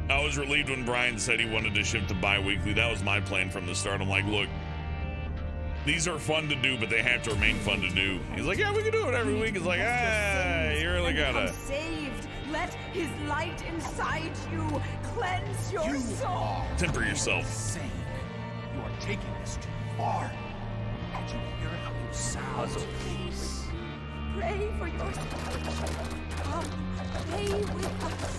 Speaker 1: I was relieved when Brian said he wanted to shift to bi-weekly. That was my plan from the start. I'm like, look, these are fun to do, but they have to remain fun to do. He's like, yeah, we can do it every week. It's like, you really gotta.
Speaker 4: Saved. Let his light inside you cleanse your soul.
Speaker 1: Temper yourself.
Speaker 3: Insane. You are taking this too far. Did you hear how you sound?
Speaker 4: Please, pray for your salvation. Come, pray with us.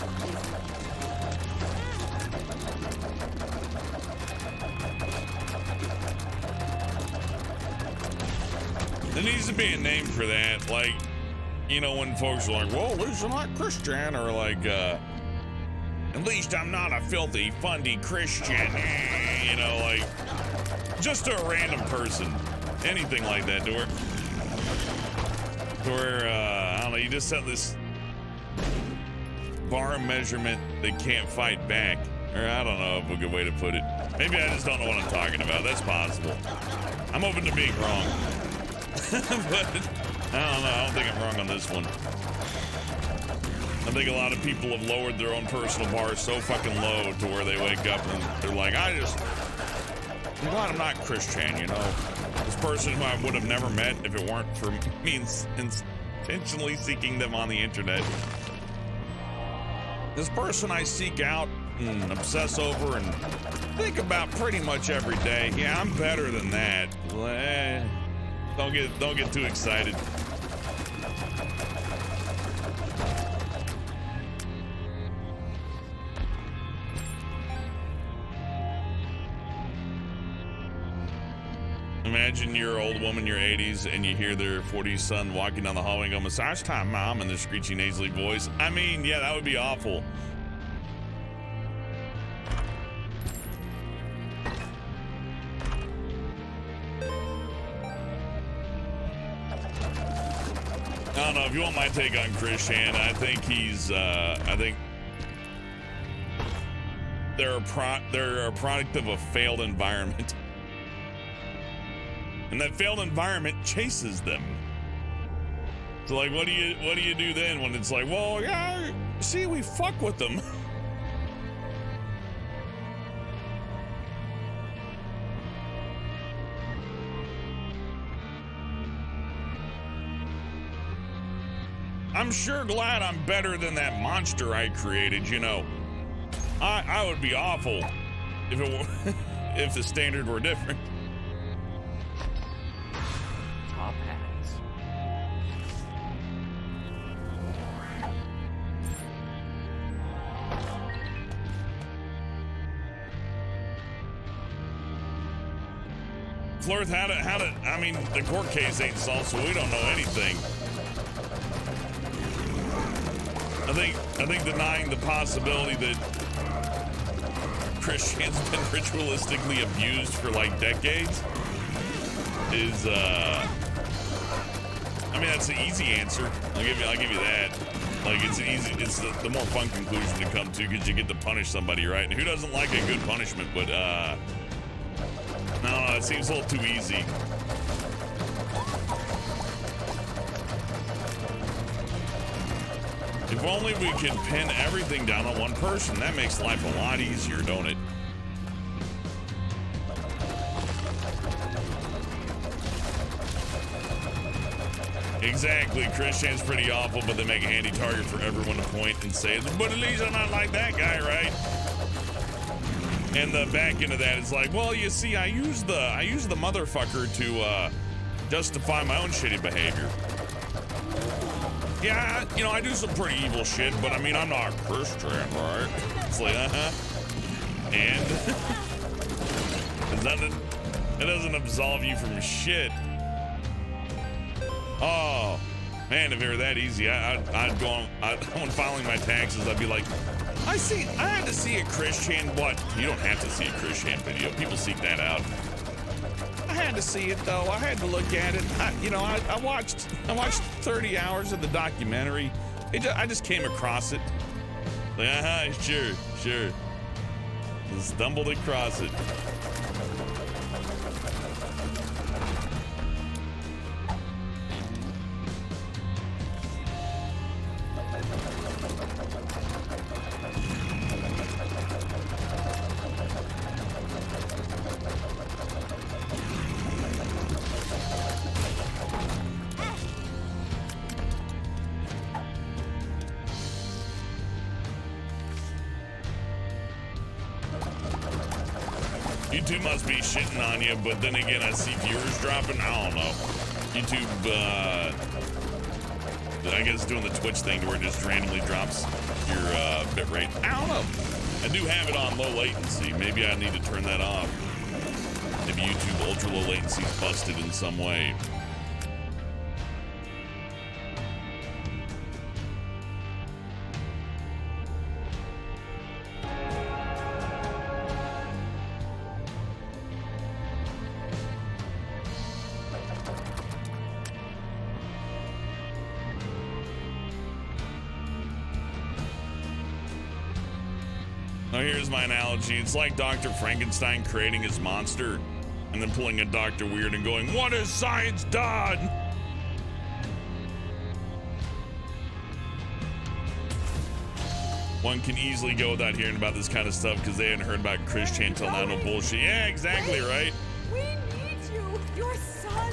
Speaker 1: There needs to be a name for that. Like, you know, when folks are like, well, at least I'm not Christian, or like, at least I'm not a filthy, fundy Christian. You know, like, just to a random person. Anything like that, to where, I don't know, you just set this bar measurement that can't fight back. Or I don't know a good way to put it. Maybe I just don't know what I'm talking about. That's possible. I'm open to being wrong. But I don't know. I don't think I'm wrong on this one. I think a lot of people have lowered their own personal bars so fucking low to where they wake up and they're like, I'm glad I'm not Christian, you know. This person who I would have never met if it weren't for me intentionally seeking them on the internet. This person I seek out and obsess over and think about pretty much every day. Yeah, I'm better than that. Don't get too excited. Imagine you're an old woman in your 80s and you hear their 40s son walking down the hallway and go, "Massage time, Mom," in their screechy, nasally voice. I mean, yeah, that would be awful. I don't know if you want my take on Christian. I think they're a product of a failed environment. And that failed environment chases them. So like, what do you do then when it's like, well, yeah, see, we fuck with them. I'm sure glad I'm better than that monster I created, you know. I would be awful if it were, if the standard were different.
Speaker 2: Top hats.
Speaker 1: Flirth, how to, I mean, the court case ain't solved, so we don't know anything. I think denying the possibility that Christian's been ritualistically abused for like decades is, I mean, that's the easy answer. I'll give you that. Like, it's the more fun conclusion to come to because you get to punish somebody, right? And who doesn't like a good punishment? But no, it seems a little too easy. If only we could pin everything down on one person. That makes life a lot easier, don't it? Exactly. Christian's pretty awful, but they make a handy target for everyone to point and say, but at least I'm not like that guy, right? And the back end of that is like, well, you see, I use the motherfucker to justify my own shitty behavior. Yeah, you know, I do some pretty evil shit, but I mean, I'm not a Christian, right? It's like, and it doesn't absolve you from shit. Oh, man, if it were that easy, I'd go on, when filing my taxes, I'd be like, I had to see a Christian, what? You don't have to see a Christian video. People seek that out. I had to see it though. I had to look at it. I watched 30 hours of the documentary. I just came across it. Like, sure. Stumbled across it. YouTube must be shitting on you, but then again, I see viewers dropping. I don't know. YouTube, I guess doing the Twitch thing where it just randomly drops your bitrate. I don't know. I do have it on low latency. Maybe I need to turn that off. Maybe YouTube ultra low latency is busted in some way. Now here's my analogy. It's like Dr. Frankenstein creating his monster and then pulling a Dr. Weird and going, "What has science done?" One can easily go without hearing about this kind of stuff because they hadn't heard about Christian until now. No bullshit. Yeah, exactly, right?
Speaker 4: We need you. Your son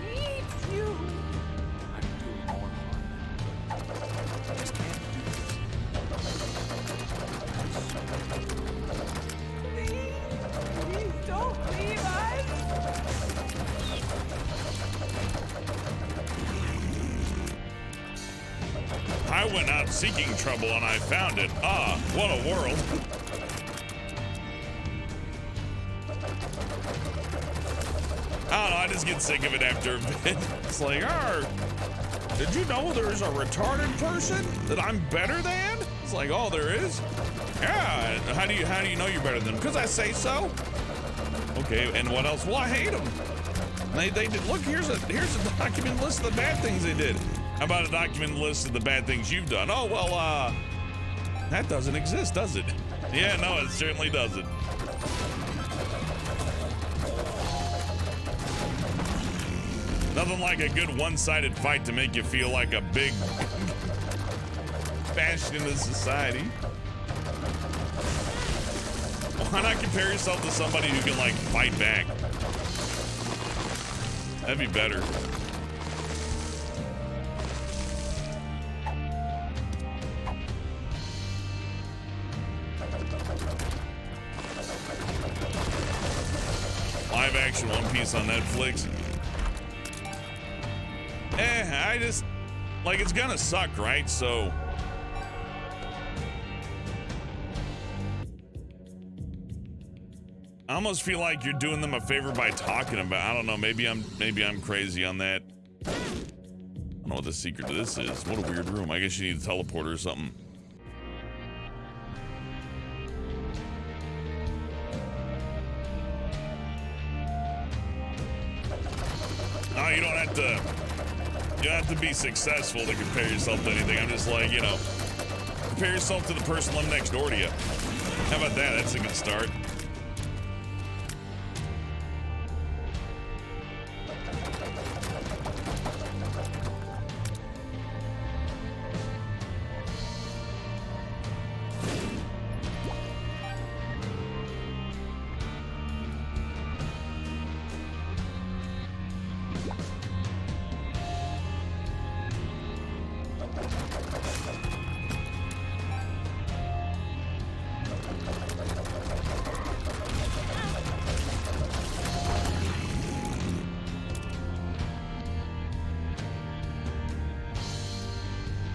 Speaker 4: needs you.
Speaker 3: I'm doing more
Speaker 1: I went out seeking trouble and I found it. Ah, what a world. I don't know, I just get sick of it after a bit. It's like, did you know there's a retarded person that I'm better than? It's like, oh, there is? Yeah, how do you know you're better than them? Because I say so. Okay, and what else? Well, I hate them. They did, look, here's a documented list of the bad things they did. How about a documented list of the bad things you've done? Oh, well, that doesn't exist, does it? Yeah, no, it certainly doesn't. Nothing like a good one-sided fight to make you feel like a big bastion in society. Why not compare yourself to somebody who can, like, fight back? That'd be better. Live action One Piece on Netflix. I just, like, it's gonna suck, right? So I almost feel like you're doing them a favor by talking about. I don't know. Maybe I'm crazy on that. I don't know what the secret to this is. What a weird room. I guess you need a teleporter or something. No, you don't have to. You don't have to be successful to compare yourself to anything. I'm just like, you know, compare yourself to the person living next door to you. How about that? That's a good start.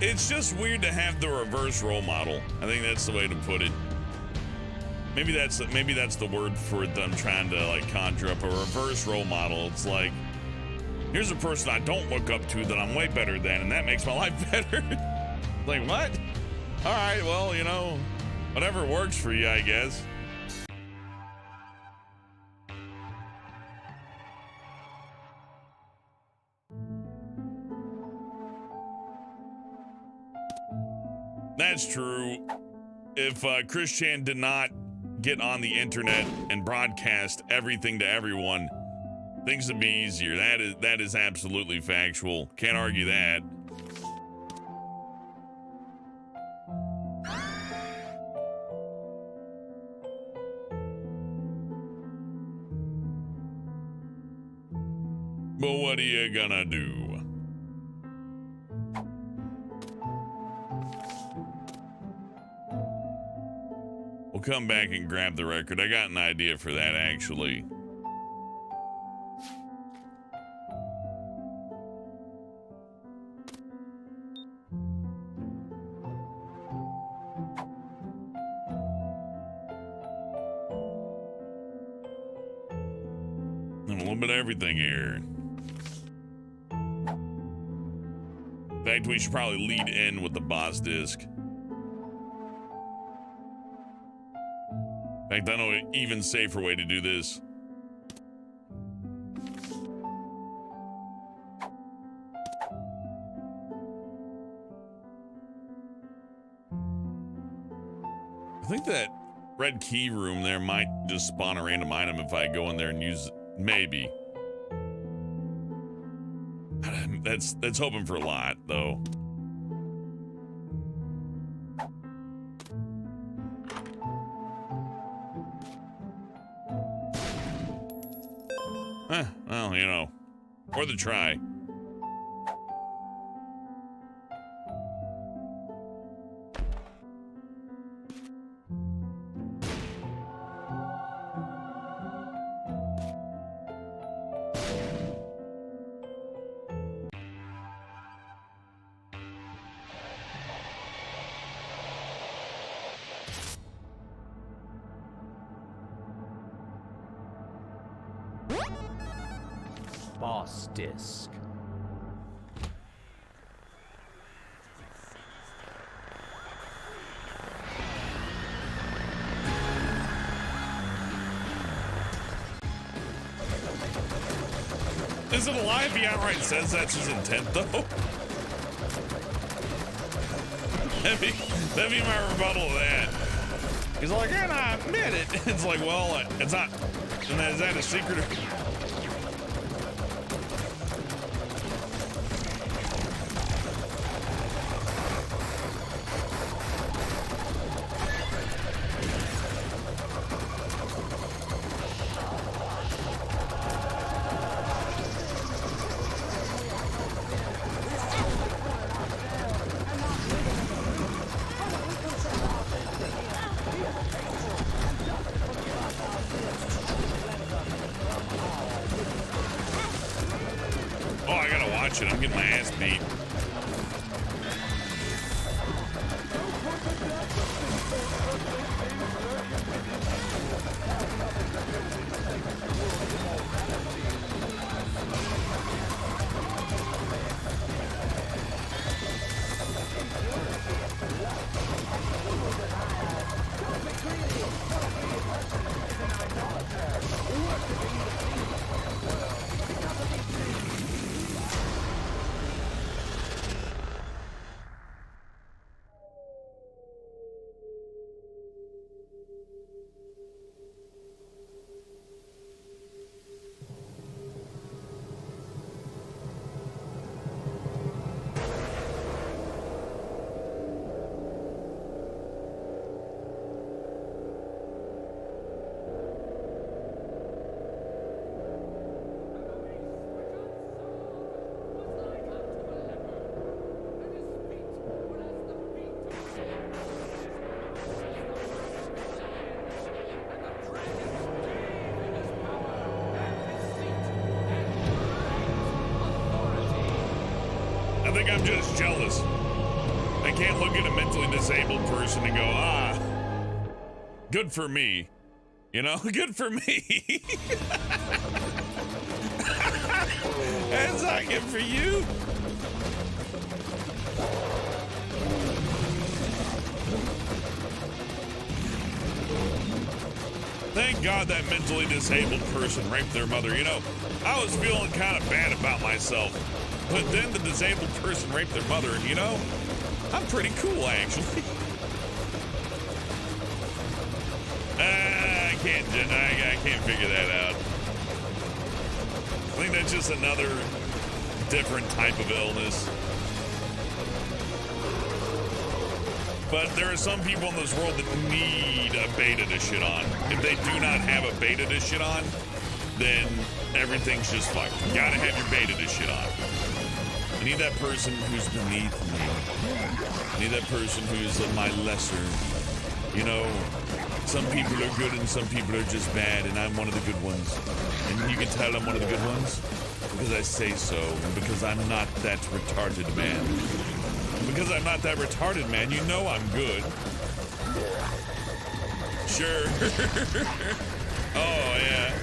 Speaker 1: It's just weird to have the reverse role model. I think that's the way to put it. Maybe that's the word for them trying to, like, conjure up a reverse role model. It's like, here's a person I don't look up to that I'm way better than, and that makes my life better. Like, what? All right, well, you know, whatever works for you, I guess. That's true. If Chris Chan did not get on the internet and broadcast everything to everyone, things would be easier. That is absolutely factual. Can't argue that. But what are you gonna do? We'll come back and grab the record. I got an idea for that, actually. And a little bit of everything here. In fact, we should probably lead in with the boss disc. In fact, I know an even safer way to do this. I think that red key room there might just spawn a random item if I go in there and use it. Maybe. That's hoping for a lot, though. Well, you know, worth a try.
Speaker 2: DOS disk.
Speaker 1: Is it a lie if he outright says that's his intent, though? That'd be my rebuttal to that. He's like, and I admit it. It's like, well, it's not. And is that a secret? Oh, I gotta watch it. I'm getting my ass beat. I think I'm just jealous. I can't look at a mentally disabled person and go, ah, good for me. You know, good for me. That's not good for you. Thank God that mentally disabled person raped their mother. You know, I was feeling kind of bad about myself. But then the disabled person raped their mother, and you know, I'm pretty cool, actually. I can't figure that out. I think that's just another different type of illness. But there are some people in this world that need a beta to shit on. If they do not have a beta to shit on, then everything's just fucked. You gotta have your beta to shit on. I need that person who's beneath me. I need that person who's my lesser. You know, some people are good and some people are just bad, and I'm one of the good ones. And you can tell I'm one of the good ones because I say so, and because I'm not that retarded man. And because I'm not that retarded man, you know I'm good. Sure. Oh, yeah.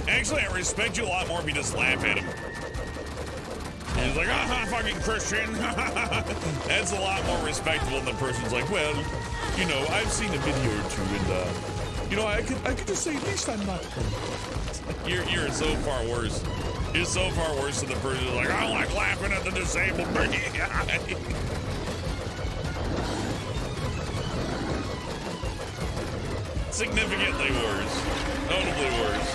Speaker 1: Actually, I respect you a lot more if you just laugh at him. And he's like, fucking Christian. That's a lot more respectable than the person's like, well, you know, I've seen a video or two, and, you know, I could just say, at least I'm not. You're so far worse. You're so far worse than the person who's like, I don't like laughing at the disabled guy. Significantly worse. Notably worse.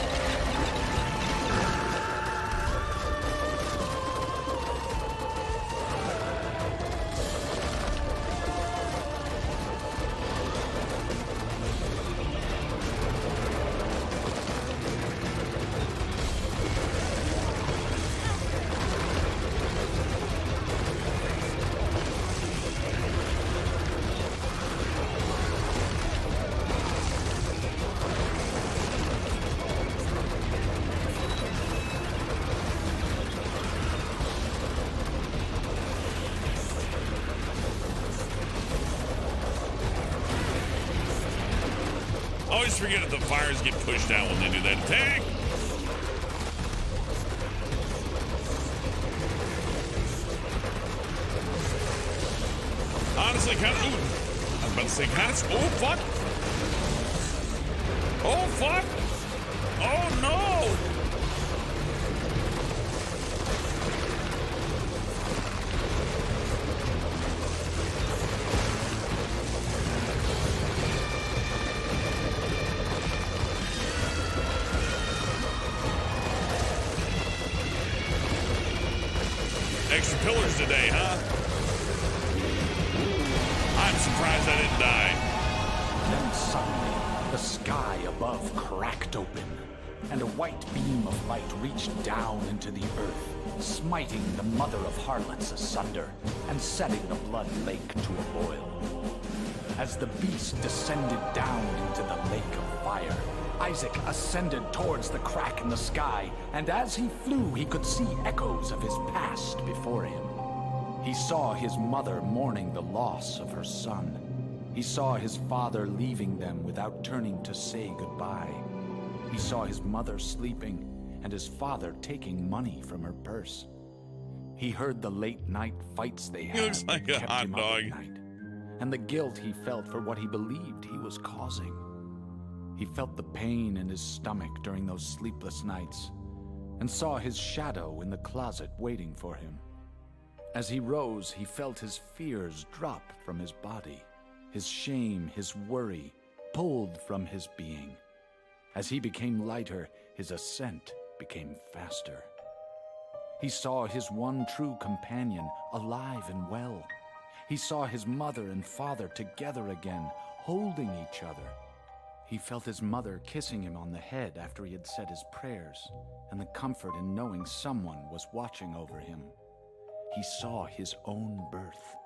Speaker 1: always forget that the fires get pushed out when they do that attack. Honestly, kind of. I was about to say, kind of. Oh, fuck. Oh, fuck. Oh, no. Extra pillars today, huh? I'm surprised I didn't die.
Speaker 3: Then suddenly, the sky above cracked open, and a white beam of light reached down into the earth, smiting the mother of harlots asunder, and setting the blood lake to a boil. As the beast descended down into the lake of fire, Isaac ascended towards the crack in the sky, and as he flew, he could see echoes of his past before him. He saw his mother mourning the loss of her son. He saw his father leaving them without turning to say goodbye. He saw his mother sleeping, and his father taking money from her purse. He heard the late night fights they had.
Speaker 1: He looks like
Speaker 3: that
Speaker 1: a
Speaker 3: kept
Speaker 1: hot
Speaker 3: him up
Speaker 1: dog.
Speaker 3: at night, and the guilt he felt for what he believed he was causing. He felt the pain in his stomach during those sleepless nights, and saw his shadow in the closet waiting for him. As he rose, he felt his fears drop from his body, his shame, his worry pulled from his being. As he became lighter, his ascent became faster. He saw his one true companion alive and well. He saw his mother and father together again, holding each other. He felt his mother kissing him on the head after he had said his prayers, and the comfort in knowing someone was watching over him. He saw his own birth,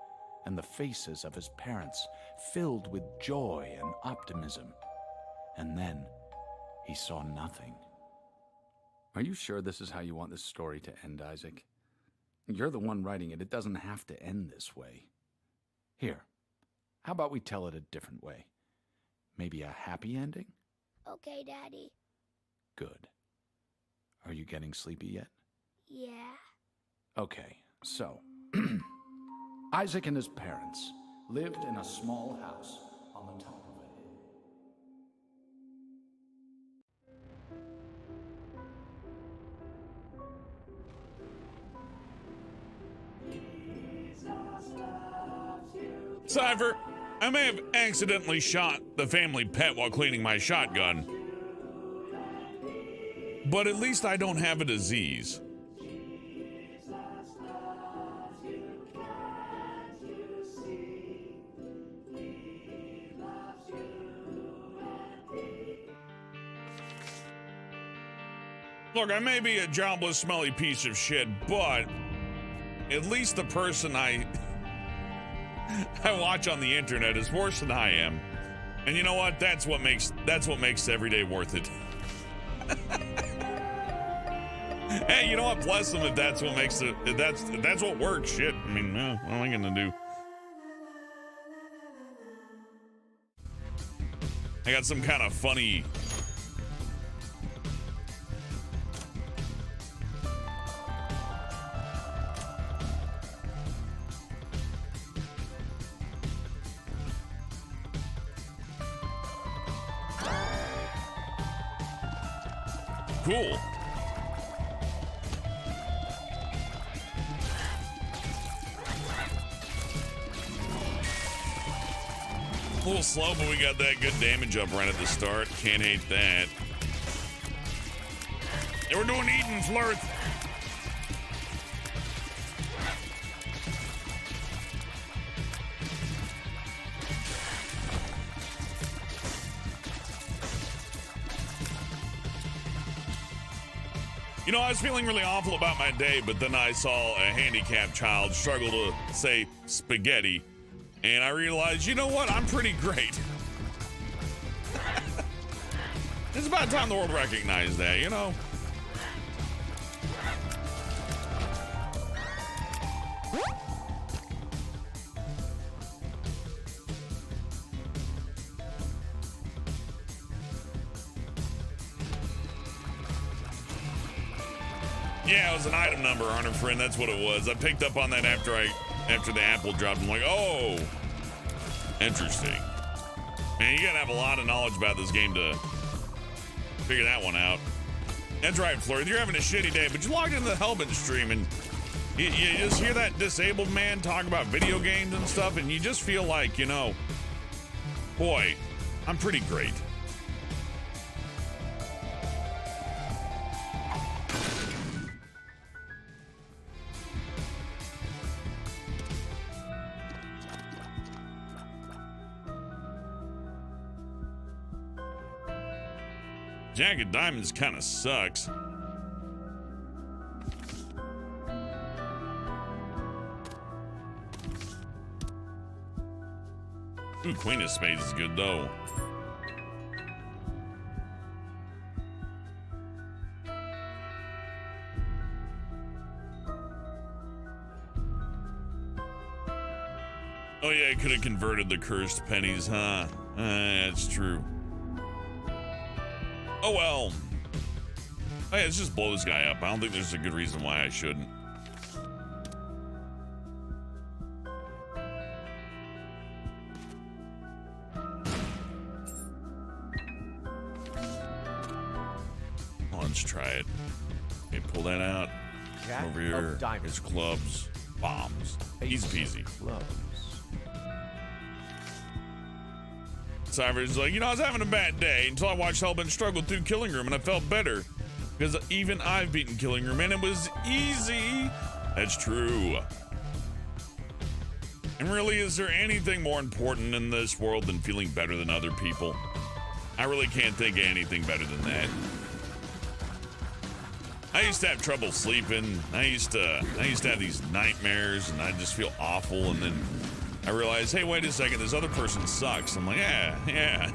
Speaker 3: and the faces of his parents filled with joy and optimism. And then he saw nothing. Are you sure this is how you want this story to end, Isaac? You're the one writing it. It doesn't have to end this way. Here, how about we tell it a different way? Maybe a happy ending?
Speaker 5: Okay, Daddy.
Speaker 3: Good. Are you getting sleepy yet?
Speaker 5: Yeah.
Speaker 3: Okay, so Isaac and his parents lived in a small house on the top of a hill.
Speaker 1: Cypher, I may have accidentally shot the family pet while cleaning my shotgun, but at least I don't have a disease. Look, I may be a jobless, smelly piece of shit, but at least the person I watch on the internet is worse than I am. And you know what? That's what makes every day worth it. Hey, you know what? Bless them if that's what makes it. If that's what works. Shit. I mean, what am I gonna do? I got some kind of funny. Cool. A little slow, but we got that good damage up right at the start. Can't hate that. And we're doing Eden Flirth. You know, I was feeling really awful about my day, but then I saw a handicapped child struggle to say spaghetti, and I realized, you know what? I'm pretty great. It's about time the world recognized that, you know? Yeah, it was an item number, Honor Friend. That's what it was. I picked up on that after the apple dropped. I'm like, oh, interesting. Man, you gotta have a lot of knowledge about this game to figure that one out. That's right, Fleur. You're having a shitty day, but you logged into the Hellbent stream and you just hear that disabled man talk about video games and stuff, and you just feel like, you know, boy, I'm pretty great. Jagged Diamonds kind of sucks. Ooh, Queen of Spades is good though. Oh yeah, I could have converted the cursed pennies, huh? That's true. Oh well. Oh yeah, let's just blow this guy up. I don't think there's a good reason why I shouldn't. Let's try it. Okay, pull that out.
Speaker 2: Jack
Speaker 1: Over here.
Speaker 2: of diamonds.
Speaker 1: It's clubs, bombs. Easy peasy.
Speaker 2: Clubs.
Speaker 1: Cyber's like, you know, I was having a bad day until I watched Hellbent struggle through Killing Room and I felt better. Because even I've beaten Killing Room and it was easy. That's true. And really, is there anything more important in this world than feeling better than other people? I really can't think of anything better than that. I used to have trouble sleeping. I used to have these nightmares and I'd just feel awful, and then I realized, hey, wait a second, this other person sucks. I'm like, yeah.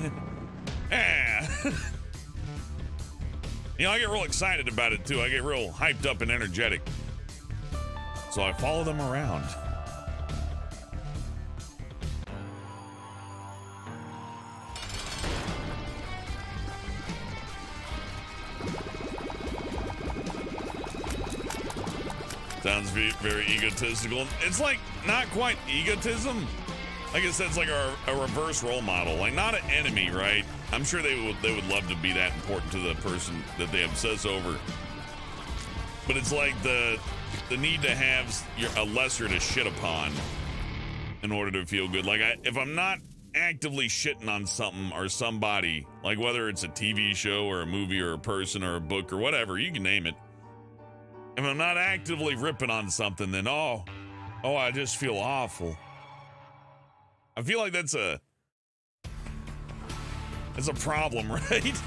Speaker 1: You know, I get real excited about it too. I get real hyped up and energetic. So I follow them around. Sounds very egotistical. It's like not quite egotism. Like I said, it's like a reverse role model. Like not an enemy, right? I'm sure they would love to be that important to the person that they obsess over. But it's like the need to have a lesser to shit upon in order to feel good. Like if I'm not actively shitting on something or somebody, like whether it's a TV show or a movie or a person or a book or whatever, you can name it. If I'm not actively ripping on something, then oh, I just feel awful. I feel like that's a problem, right?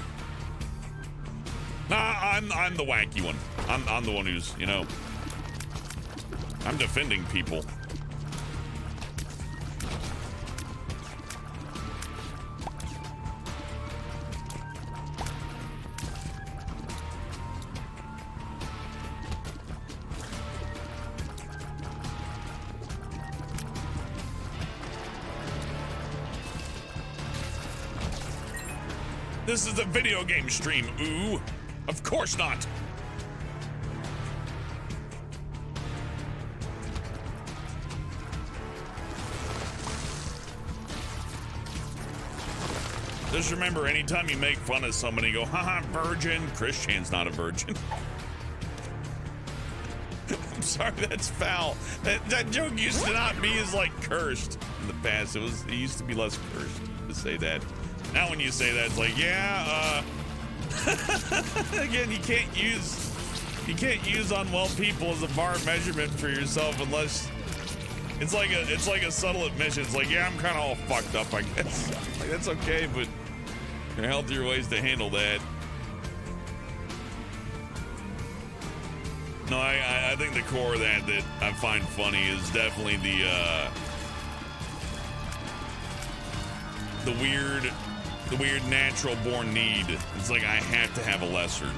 Speaker 1: Nah, I'm the wacky one. I'm the one who's, you know, I'm defending people. This is a video game stream, ooh. Of course not. Just remember, anytime you make fun of somebody, go, haha, virgin. Christian's not a virgin. I'm sorry, that's foul. That joke used to not be as, like, cursed in the past. It used to be less cursed to say that. Now when you say that, it's like, yeah, again, you can't use unwell people as a bar of measurement for yourself unless it's like a subtle admission. It's like, yeah, I'm kind of all fucked up, I guess. Like, that's okay, but there are healthier ways to handle that. No, I think the core of that I find funny is definitely the weird natural born need. It's like, I have to have a lesser.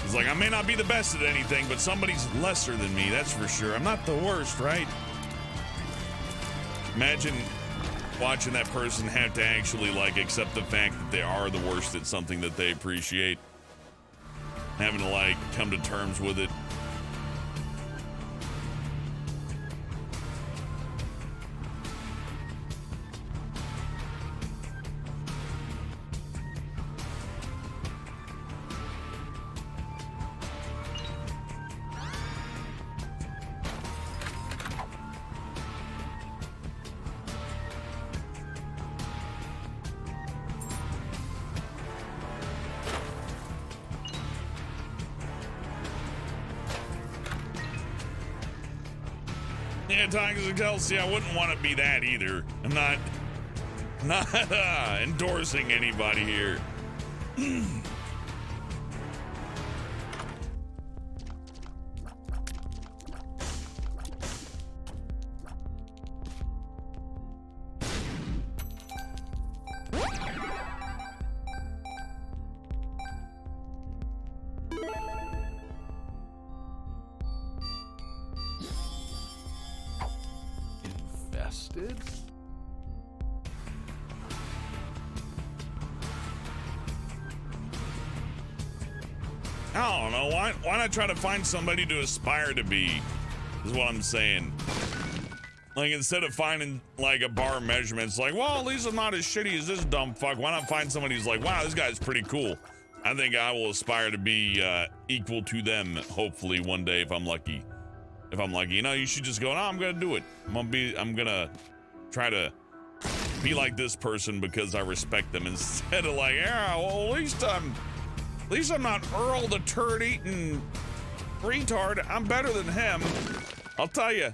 Speaker 1: It's like, I may not be the best at anything, but somebody's lesser than me, that's for sure. I'm not the worst, right? Imagine watching that person have to actually, like, accept the fact that they are the worst at something that they appreciate. having to like come to terms with it. Yeah, Toxic Kelsey, I wouldn't want to be that either. I'm not endorsing anybody here.
Speaker 3: Infested?
Speaker 1: I don't know. Why not try to find somebody to aspire to be? Is what I'm saying. Like, instead of finding like a bar measurement, it's like, well, at least I'm not as shitty as this dumb fuck. Why not find somebody who's like, wow, this guy's pretty cool. I think I will aspire to be equal to them, hopefully one day if I'm lucky. If I'm lucky, you know, you should just go, no, I'm gonna do it. I'm gonna try to be like this person because I respect them, instead of like, yeah, well, at least I'm not Earl the turd eating retard. I'm better than him. I'll tell you.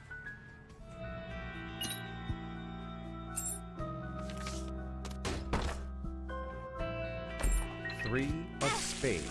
Speaker 2: Three of spades.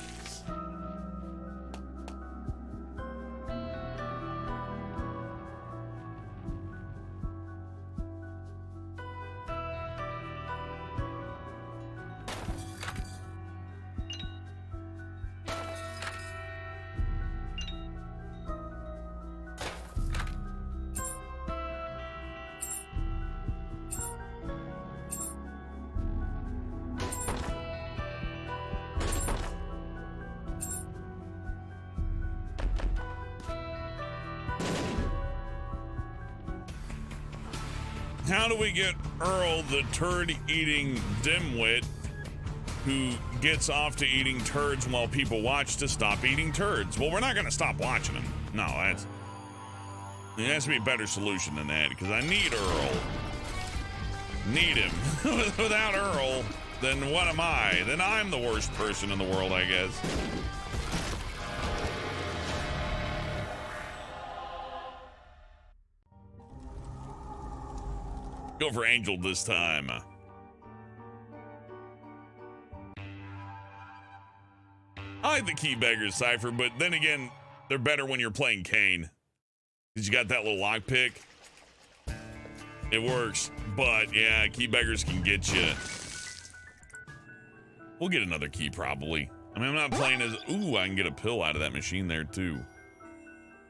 Speaker 1: How do we get Earl, the turd-eating dimwit, who gets off to eating turds while people watch, to stop eating turds? Well, we're not going to stop watching him. No, there has to be a better solution than that, because I need Earl. Need him. Without Earl, then what am I? Then I'm the worst person in the world, I guess. Go for Angel this time. I like the key beggars, Cypher, but then again, they're better when you're playing Kane. Because you got that little lockpick. It works, but yeah, key beggars can get you. We'll get another key probably. I mean, I'm not playing as, ooh, I can get a pill out of that machine there too.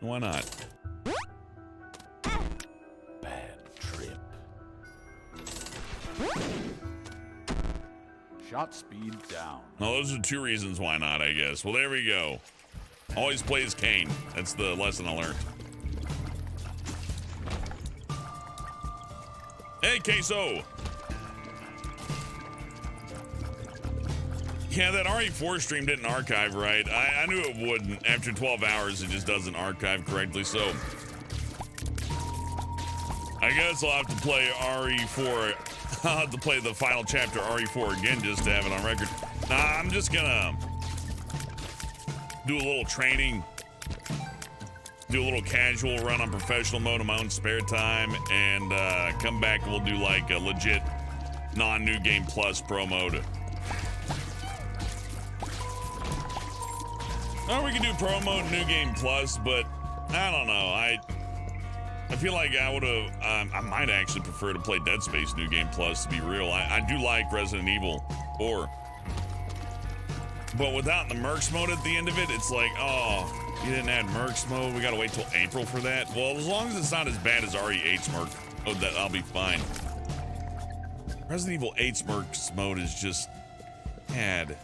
Speaker 1: Why not?
Speaker 3: Bad trip. Shot speed down.
Speaker 1: No, those are two reasons why not, I guess. Well, there we go. Always play as Kane. That's the lesson I learned. Hey, Queso. Yeah, that RE4 stream didn't archive right. I knew it wouldn't. After 12 hours, it just doesn't archive correctly, so I guess I'll have to play RE4. I'll have to play the final chapter RE4 again just to have it on record. Nah, I'm just gonna do a little training, do a little casual run on professional mode in my own spare time, and come back and we'll do like a legit non-New Game Plus pro mode. Or we can do pro mode New Game Plus, but I don't know. I feel like I would have, I might actually prefer to play Dead Space New Game Plus, to be real. I do like Resident Evil 4. But without the Mercs mode at the end of it, it's like, oh, you didn't add Mercs mode? We gotta wait till April for that? Well, as long as it's not as bad as RE8's Merc mode, that I'll be fine. Resident Evil 8's Mercs mode is just bad.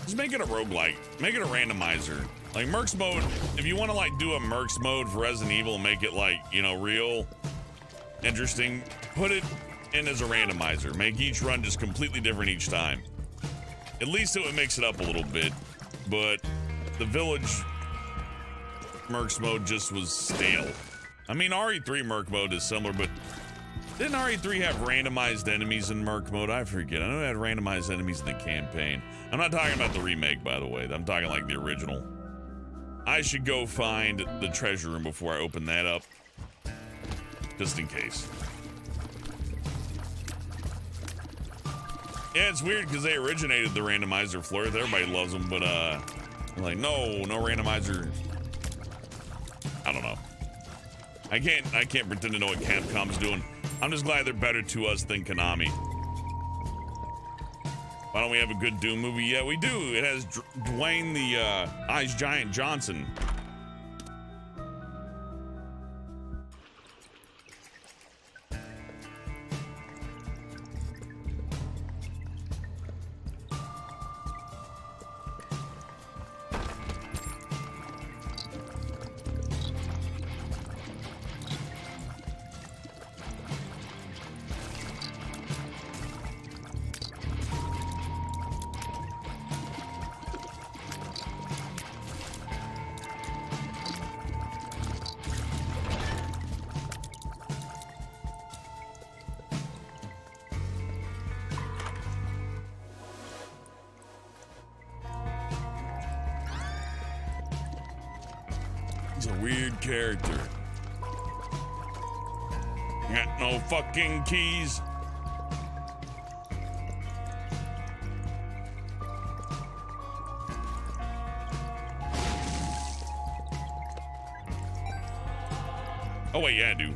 Speaker 1: Just make it a roguelike. Make it a randomizer. Like Mercs mode, if you want to like do a Mercs mode for Resident Evil and make it like, you know, real interesting, put it in as a randomizer. Make each run just completely different each time. At least it would mix it up a little bit. But the Village Mercs mode just was stale. I mean, RE3 Merc mode is similar, but didn't RE3 have randomized enemies in Merc mode? I forget. I know it had randomized enemies in the campaign. I'm not talking about the remake, by the way. I'm talking like the original. I should go find the treasure room before I open that up. Just in case. Yeah, it's weird because they originated the randomizer Flurth. Everybody loves them, but like, no randomizer. I don't know. I can't pretend to know what Capcom's doing. I'm just glad they're better to us than Konami. Why don't we have a good Doom movie? Yeah, we do. It has Dwayne the Ice Giant Johnson. He's a weird character. Got no fucking keys. Oh wait, yeah, I do.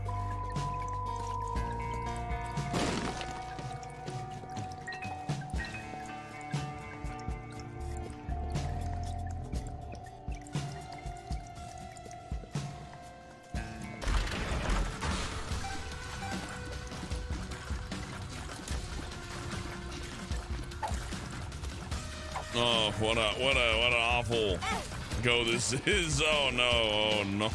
Speaker 1: Oh, what an awful go this is. Oh no, oh no.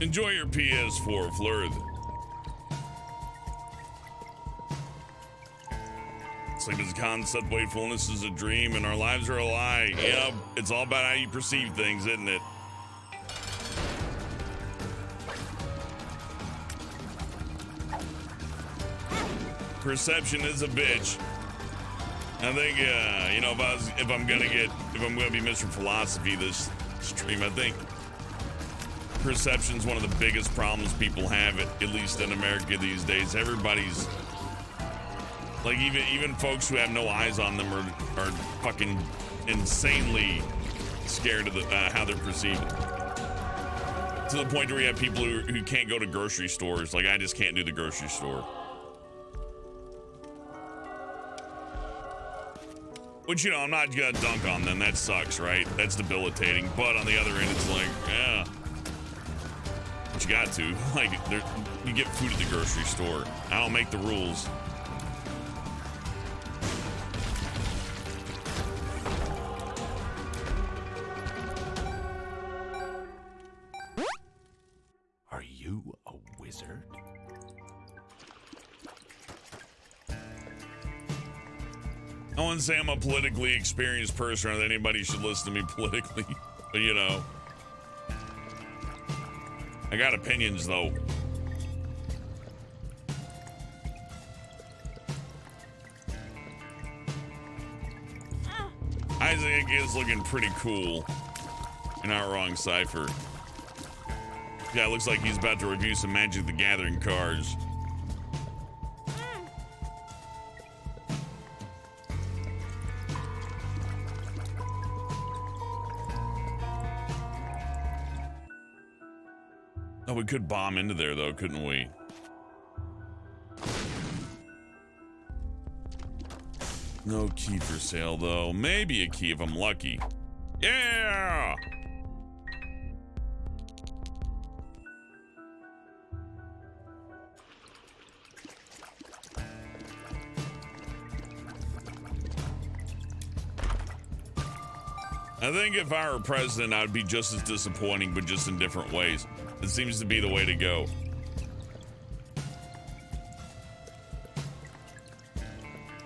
Speaker 1: Enjoy your PS4, Flurth. Sleep is a concept, wakefulness is a dream, and our lives are a lie. Yep, it's all about how you perceive things, isn't it? Perception is a bitch. I think, you know, if I'm gonna be Mr. Philosophy this stream, I think perception's one of the biggest problems people have, at least in America these days. Everybody's like, even folks who have no eyes on them are fucking insanely scared of how they're perceived. To the point where you have people who can't go to grocery stores. Like, I just can't do the grocery store. Which, you know, I'm not gonna dunk on them. That sucks, right? That's debilitating. But on the other end, it's like, yeah. But you got to. Like, you get food at the grocery store. I don't make the rules.
Speaker 3: Are you a wizard?
Speaker 1: I wouldn't say I'm a politically experienced person or that anybody should listen to me politically. But, you know, I got opinions, though. Isaac is looking pretty cool. You're not wrong, Cypher. Yeah, it looks like he's about to review some Magic the Gathering cards. Oh, we could bomb into there, though, couldn't we? No key for sale, though. Maybe a key if I'm lucky. Yeah! I think if I were president, I'd be just as disappointing, but just in different ways. It seems to be the way to go.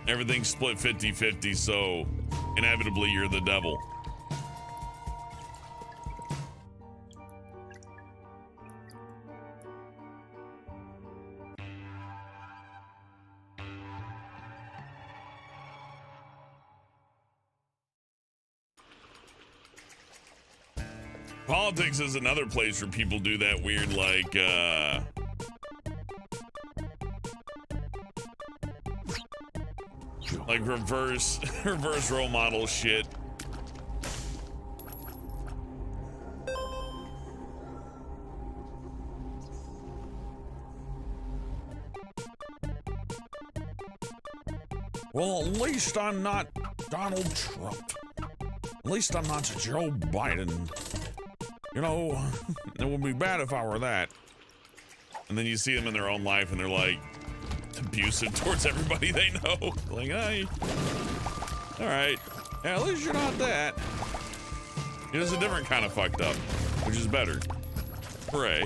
Speaker 1: Everything's split 50-50, so inevitably you're the devil. Politics is another place where people do that weird, like reverse role model shit. Well, at least I'm not Donald Trump. At least I'm not Joe Biden. You know, it would be bad if I were that. And then you see them in their own life and they're like abusive towards everybody they know. Like, hey, all right, yeah, at least you're not that. It is a different kind of fucked up, which is better. Hooray.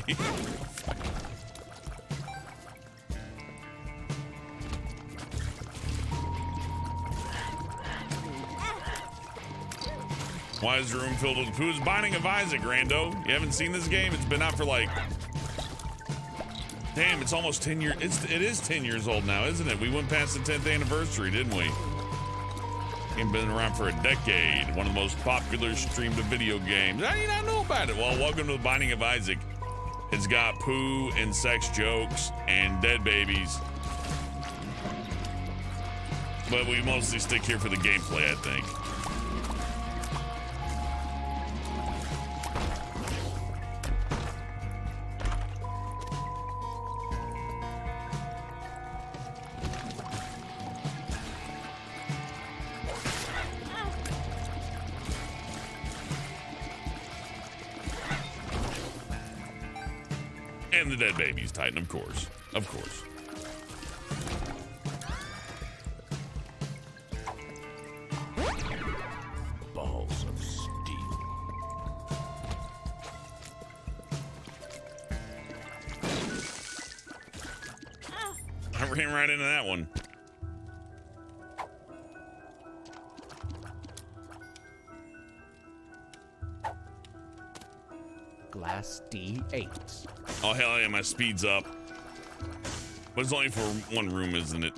Speaker 1: Why is the room filled with poo? It's Binding of Isaac, Rando. You haven't seen this game? It's been out for like... Damn, it's almost 10 years. It is 10 years old now, isn't it? We went past the 10th anniversary, didn't we? It's been around for a decade. One of the most popular streamed video games. How do you not know about it? Well, welcome to the Binding of Isaac. It's got poo and sex jokes and dead babies. But we mostly stick here for the gameplay, I think. And the dead babies, Titan, of course. Of course.
Speaker 2: Balls of steel.
Speaker 1: I ran right into that one.
Speaker 2: Glass D8.
Speaker 1: Oh, hell yeah, my speed's up. But it's only for one room, isn't it?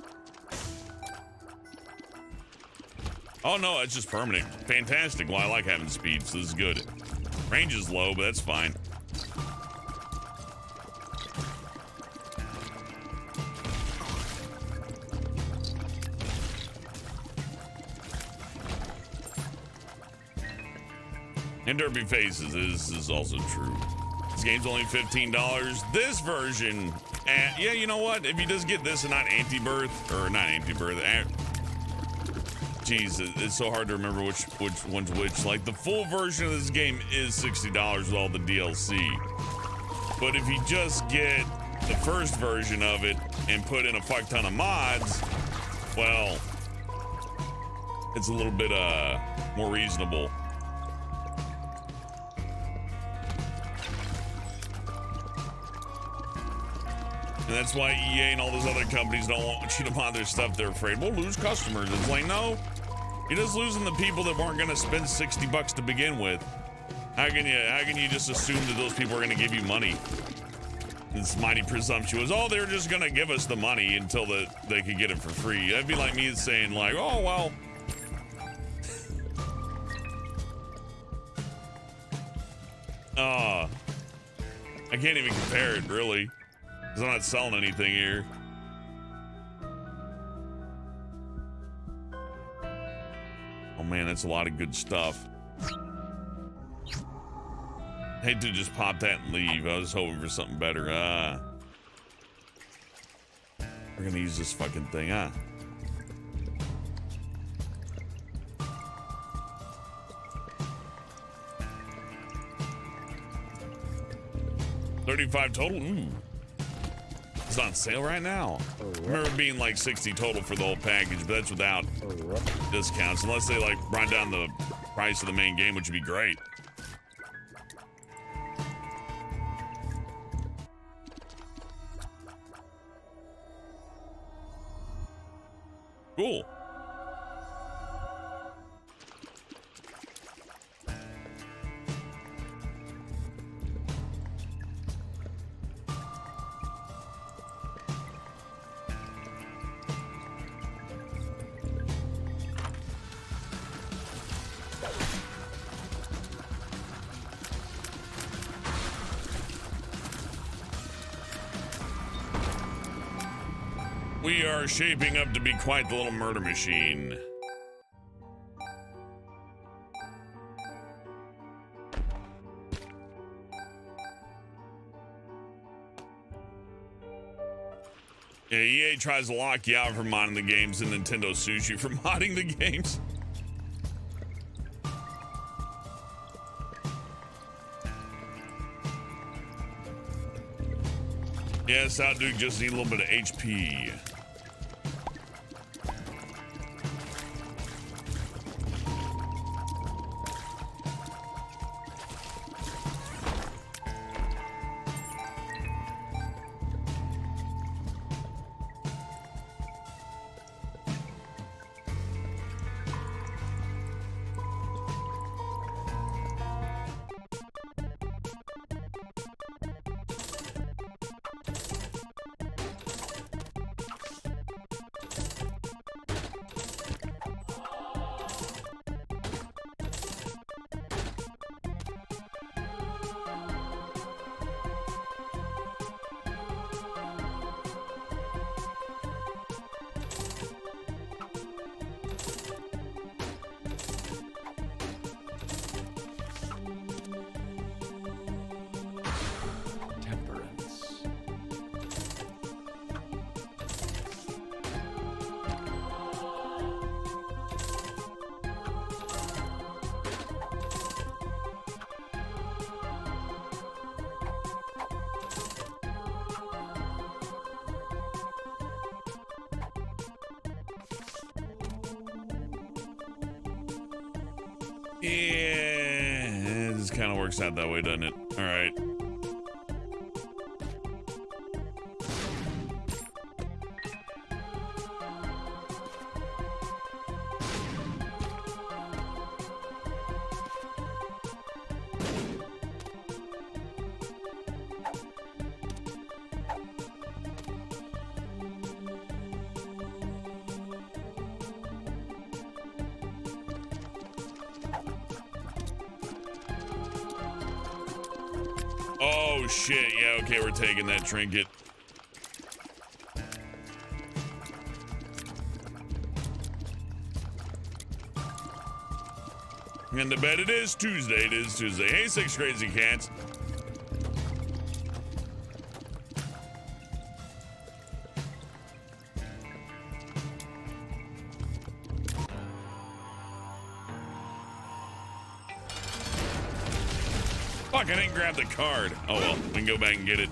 Speaker 1: Oh, no, it's just permanent. Fantastic. Well, I like having speed, so this is good. Range is low, but that's fine. And derpy faces. This is also true. This game's only $15. This version, yeah, you know what? If you just get this and not anti-birth, or not anti-birth, geez, it's so hard to remember which one's which. Like, the full version of this game is $60 with all the DLC. But if you just get the first version of it and put in a fuck ton of mods, well, it's a little bit more reasonable. And that's why EA and all those other companies don't want you to mod their stuff. They're afraid we'll lose customers. It's like, no, you're just losing the people that weren't going to spend $60 to begin with. How can you just assume that those people are going to give you money? It's mighty presumptuous. Oh, they're just going to give us the money until they could get it for free. That'd be like me saying, like, oh, well. I can't even compare it, really. Because I'm not selling anything here. Oh man, that's a lot of good stuff. Hate to just pop that and leave. I was hoping for something better. We're gonna use this fucking thing, huh? $35 total? Ooh. It's on sale right now. I remember it being like 60 total for the whole package, but that's without discounts. Unless they like run down the price of the main game, which would be great. Cool. We are shaping up to be quite the little murder machine. Yeah, EA tries to lock you out for modding the games, and Nintendo sues you for modding the games. Yes, that dude just need a little bit of HP.
Speaker 3: Temperance.
Speaker 1: Yeah, this kind of works out that way, doesn't it? All right. Oh shit, yeah, okay, we're taking that trinket. And to bet it is Tuesday, it is Tuesday. Hey, 6 crazy cats. Fuck, I didn't grab the card. Oh well, we can go back and get it.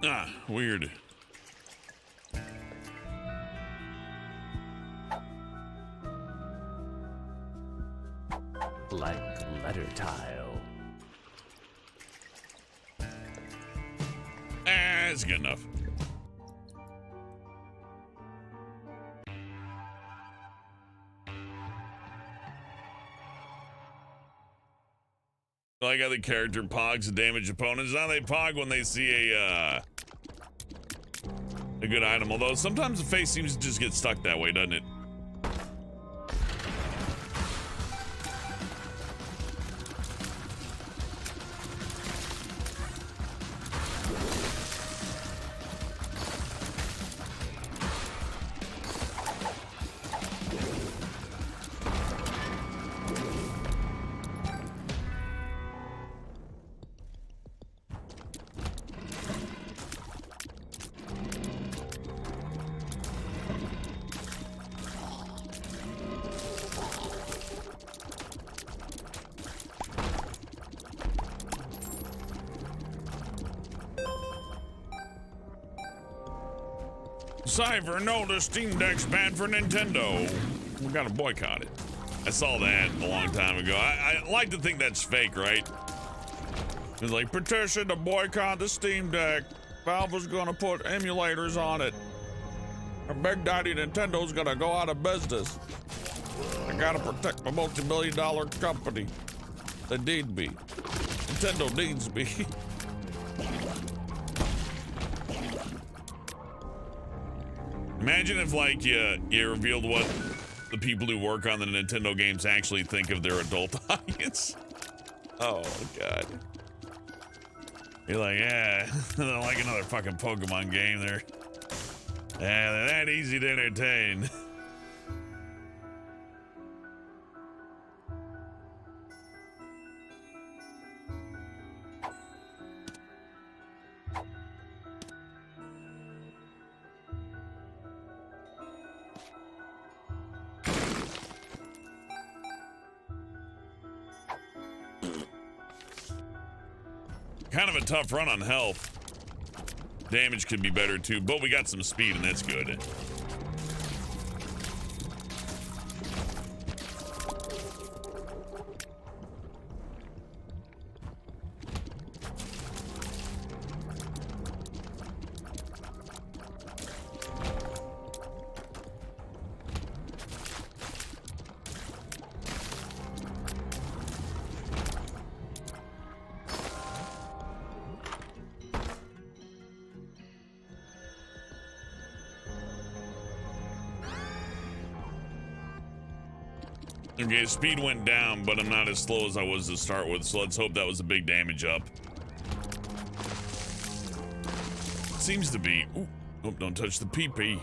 Speaker 1: Ah, weird.
Speaker 2: Blank letter tile.
Speaker 1: That's good enough. I got the character pogs to damage opponents. Now they pog when they see a good item. Although sometimes the face seems to just get stuck that way, doesn't it? Cypher, no, the Steam Deck's bad for Nintendo. We gotta boycott it. I saw that a long time ago. I like to think that's fake, right? It's like, petition to boycott the Steam Deck. Valve is gonna put emulators on it. Our Big Daddy Nintendo's gonna go out of business. I gotta protect my multi-million-dollar company. They need me. Nintendo needs me. Imagine if, like, you revealed what the people who work on the Nintendo games actually think of their adult audience. Oh, God. You're like, yeah, they're like another fucking Pokemon game. They're that easy to entertain. Kind of a tough run on health. Damage could be better too, but we got some speed and that's good. Okay, speed went down, but I'm not as slow as I was to start with, so let's hope that was a big damage up. Seems to be. Ooh, oh, don't touch the pee-pee.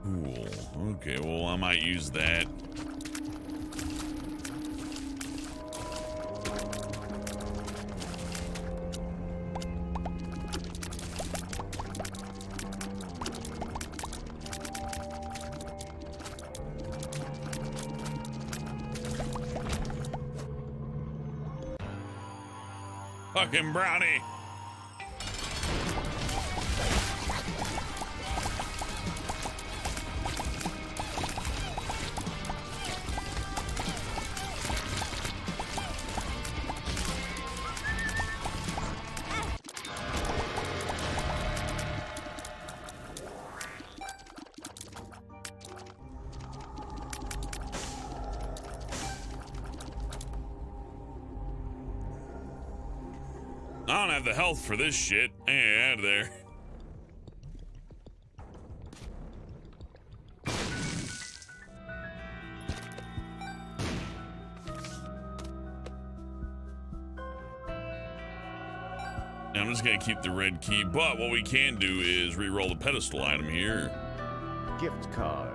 Speaker 1: Cool. Okay, well, I might use that. Fucking brownie. I don't have the health for this shit. Hey, out of there. Now I'm just gonna keep the red key, but what we can do is re-roll the pedestal item here.
Speaker 2: Gift card.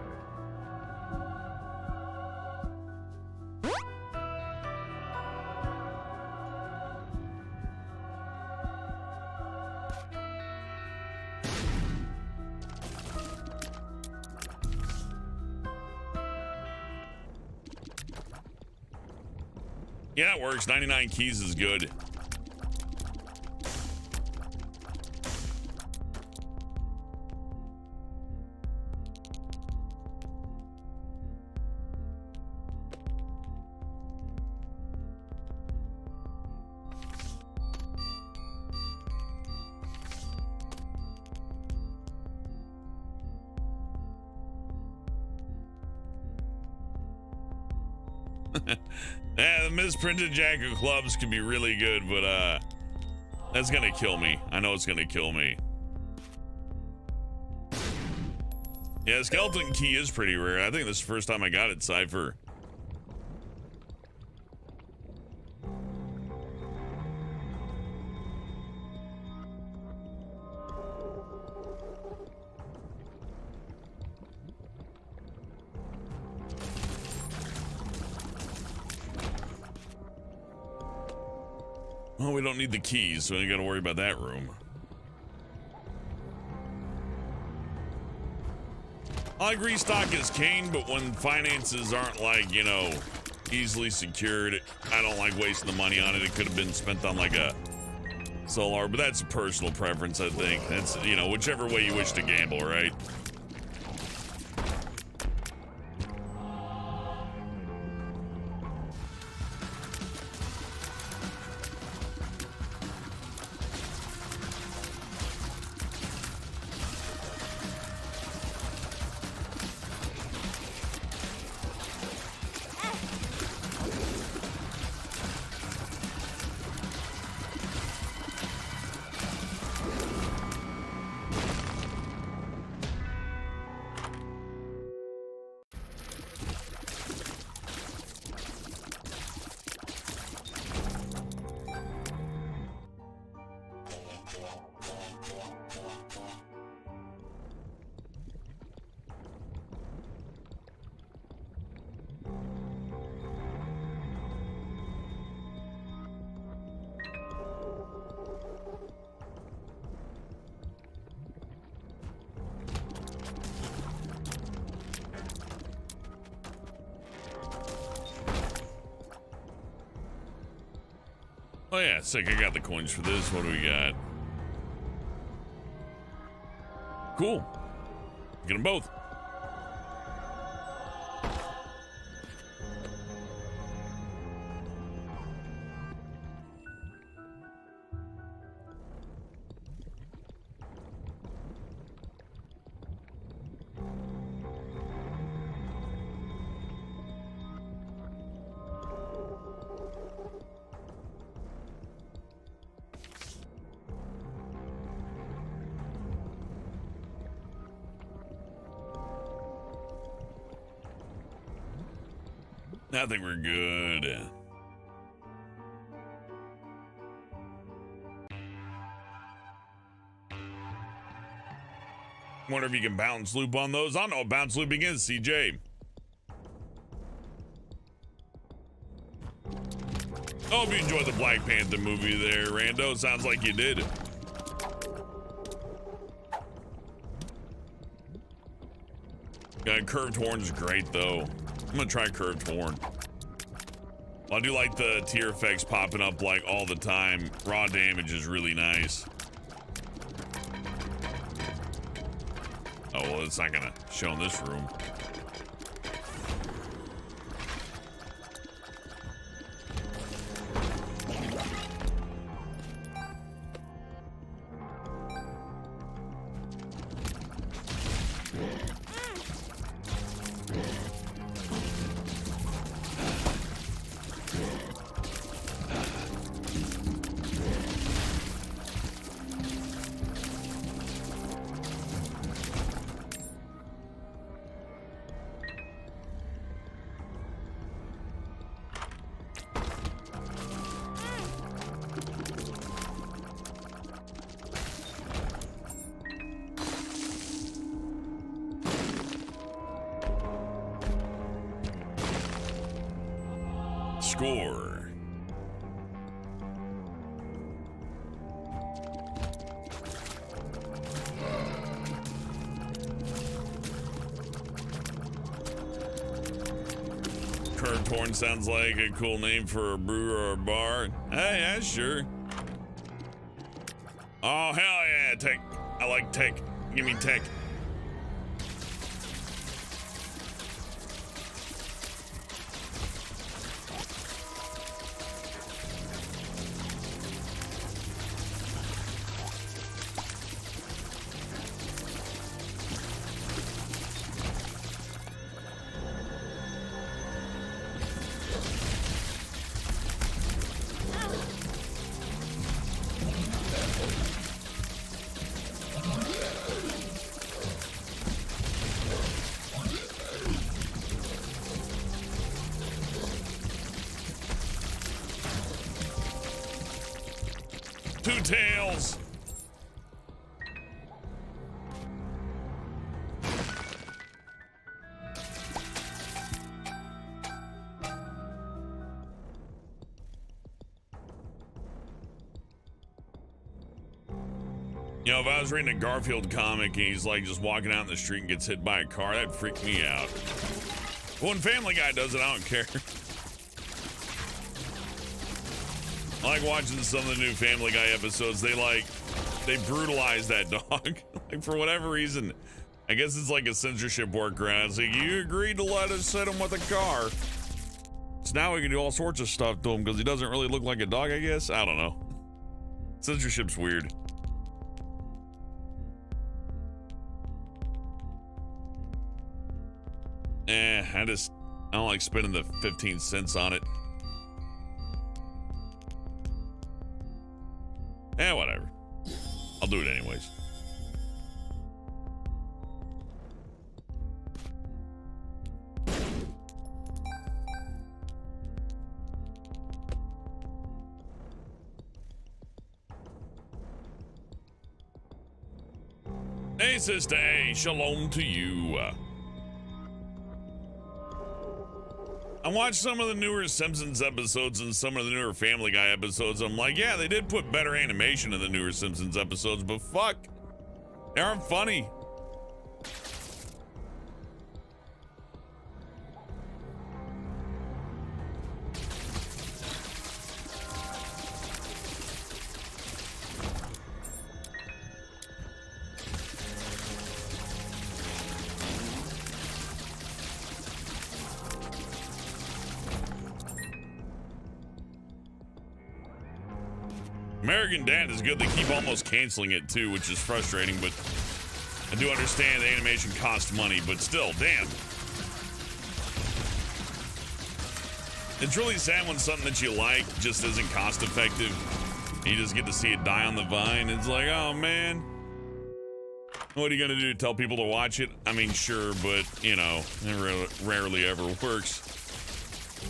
Speaker 1: Yeah, it works. 99 keys is good. Yeah, the misprinted Jack of Clubs can be really good, but that's gonna kill me. I know it's gonna kill me. Yeah, skeleton key is pretty rare. I think this is the first time I got it, Cypher. Oh, we don't need the keys, so we ain't gotta worry about that room. I agree stock is king, but when finances aren't like, you know, easily secured, I don't like wasting the money on it. It could have been spent on like a solar, but that's a personal preference, I think. That's, you know, whichever way you wish to gamble, right? Oh yeah, sick, I got the coins for this. What do we got? Cool. Get them both. I think we're good. Wonder if you can bounce loop on those. I don't know, bounce loop against CJ. I hope you enjoyed the Black Panther movie there, Rando. Sounds like you did. Curved horn's great though. I'm gonna try curved horn. I do like the tier effects popping up like all the time. Raw damage is really nice. Oh, well, it's not gonna show in this room. Score. Curved Torn sounds like a cool name for a brew or a bar. Hey, yeah, sure. Oh, hell yeah, tech. I like tech. Give me tech. Two tails. You know, if I was reading a Garfield comic and he's like just walking out in the street and gets hit by a car, that'd freak me out. But when Family Guy does it, I don't care. I like watching some of the new Family Guy episodes. They brutalize that dog. Like, for whatever reason. I guess it's like a censorship workaround. It's like, you agreed to let us hit him with a car. So now we can do all sorts of stuff to him because he doesn't really look like a dog, I guess. I don't know. Censorship's weird. I don't like spending the 15 cents on it. Whatever. I'll do it anyways. Hey, sister. Hey, shalom to you. I watched some of the newer Simpsons episodes and some of the newer Family Guy episodes. I'm like, yeah, they did put better animation in the newer Simpsons episodes, but fuck, they aren't funny. American Dad is good. They keep almost canceling it too, which is frustrating, but I do understand the animation costs money, but still, damn. It's really sad when something that you like just isn't cost effective. You just get to see it die on the vine. It's like, oh man. What are you gonna do? Tell people to watch it? I mean, sure, but you know, it rarely ever works.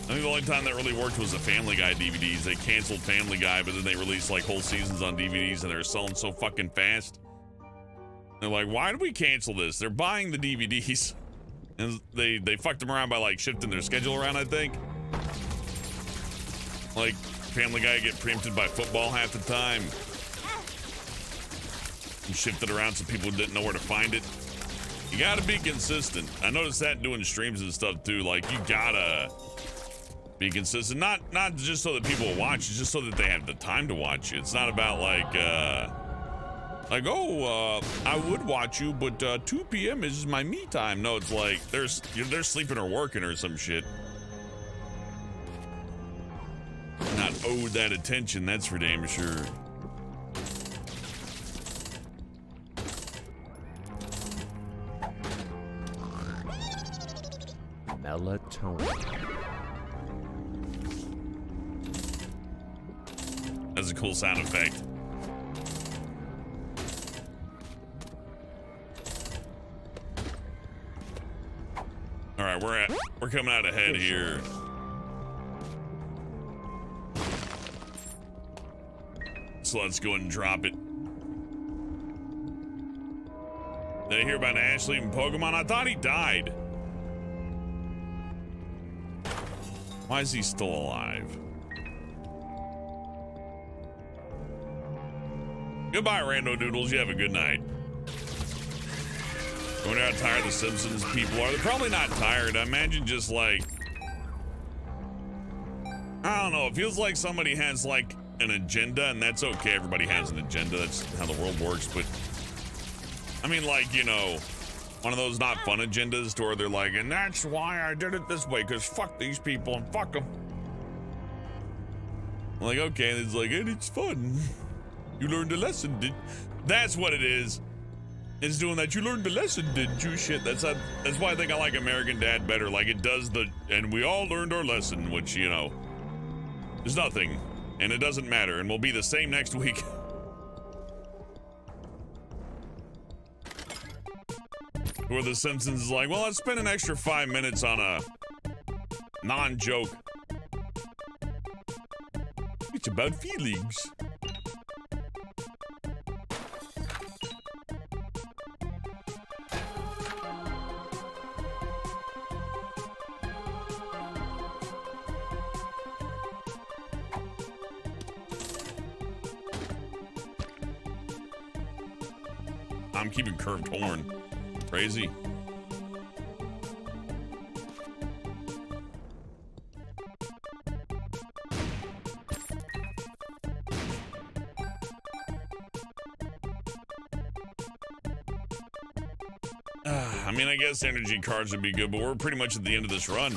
Speaker 1: I think the only time that really worked was the Family Guy DVDs. They canceled Family Guy, but then they released like whole seasons on DVDs and they're selling so fucking fast. They're like, why did we cancel this? They're buying the DVDs. And they fucked them around by like shifting their schedule around, I think. Like Family Guy get preempted by football half the time. And shifted around so people didn't know where to find it. You gotta be consistent. I noticed that doing streams and stuff too. Like you gotta be consistent, not just so that people will watch, it's just so that they have the time to watch it. It's not about like I would watch you, but 2 p.m. is my me time. No, it's like they're sleeping or working or some shit. Not owed that attention, that's for damn sure.
Speaker 2: Melatonin.
Speaker 1: That's a cool sound effect. All right, we're coming out ahead here. So let's go ahead and drop it. Did I hear about Ashley and Pokemon? I thought he died. Why is he still alive? Goodbye, Rando Doodles. You have a good night. I wonder how tired the Simpsons people are. They're probably not tired. I imagine just like I don't know. It feels like somebody has like an agenda, and that's okay. Everybody has an agenda. That's how the world works. But I mean, like, you know, one of those not fun agendas to where they're like, and that's why I did it this way, because fuck these people and fuck them. Like, okay, and it's like, and it's fun. You learned a lesson, that's what it is. It's doing that. You learned the lesson, didn't you? Shit, that's why I think I like American Dad better. Like, it does and we all learned our lesson, which, you know, is nothing, and it doesn't matter, and we'll be the same next week. Where the Simpsons is like, well, let's spend an extra 5 minutes on a non-joke. It's about feelings. I'm keeping curved horn. Crazy. I mean, I guess energy cards would be good, but we're pretty much at the end of this run.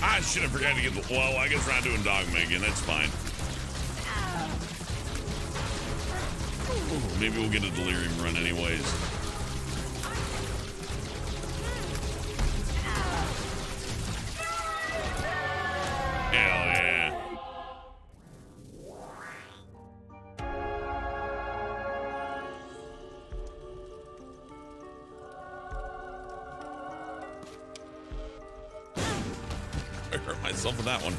Speaker 1: I should have forgot to get the, well, I guess we're not doing dog Megan, that's fine. Ooh, maybe we'll get a delirium run anyways. Hell yeah. I hurt myself with that one.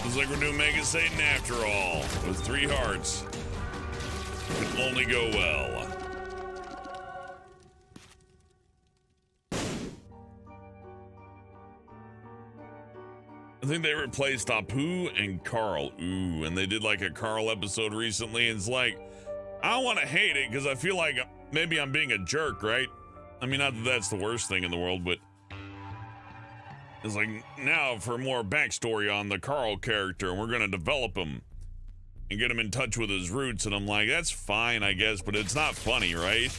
Speaker 1: Looks like we're doing Mega Satan after all, with 3 hearts. It can only go well. I think they replaced Apu and Carl. Ooh, and they did like a Carl episode recently, and it's like, I don't want to hate it because I feel like maybe I'm being a jerk, right? I mean, not that that's the worst thing in the world, but it's like, now for more backstory on the Carl character, and we're going to develop him and get him in touch with his roots, and I'm like, that's fine, I guess, but it's not funny, right?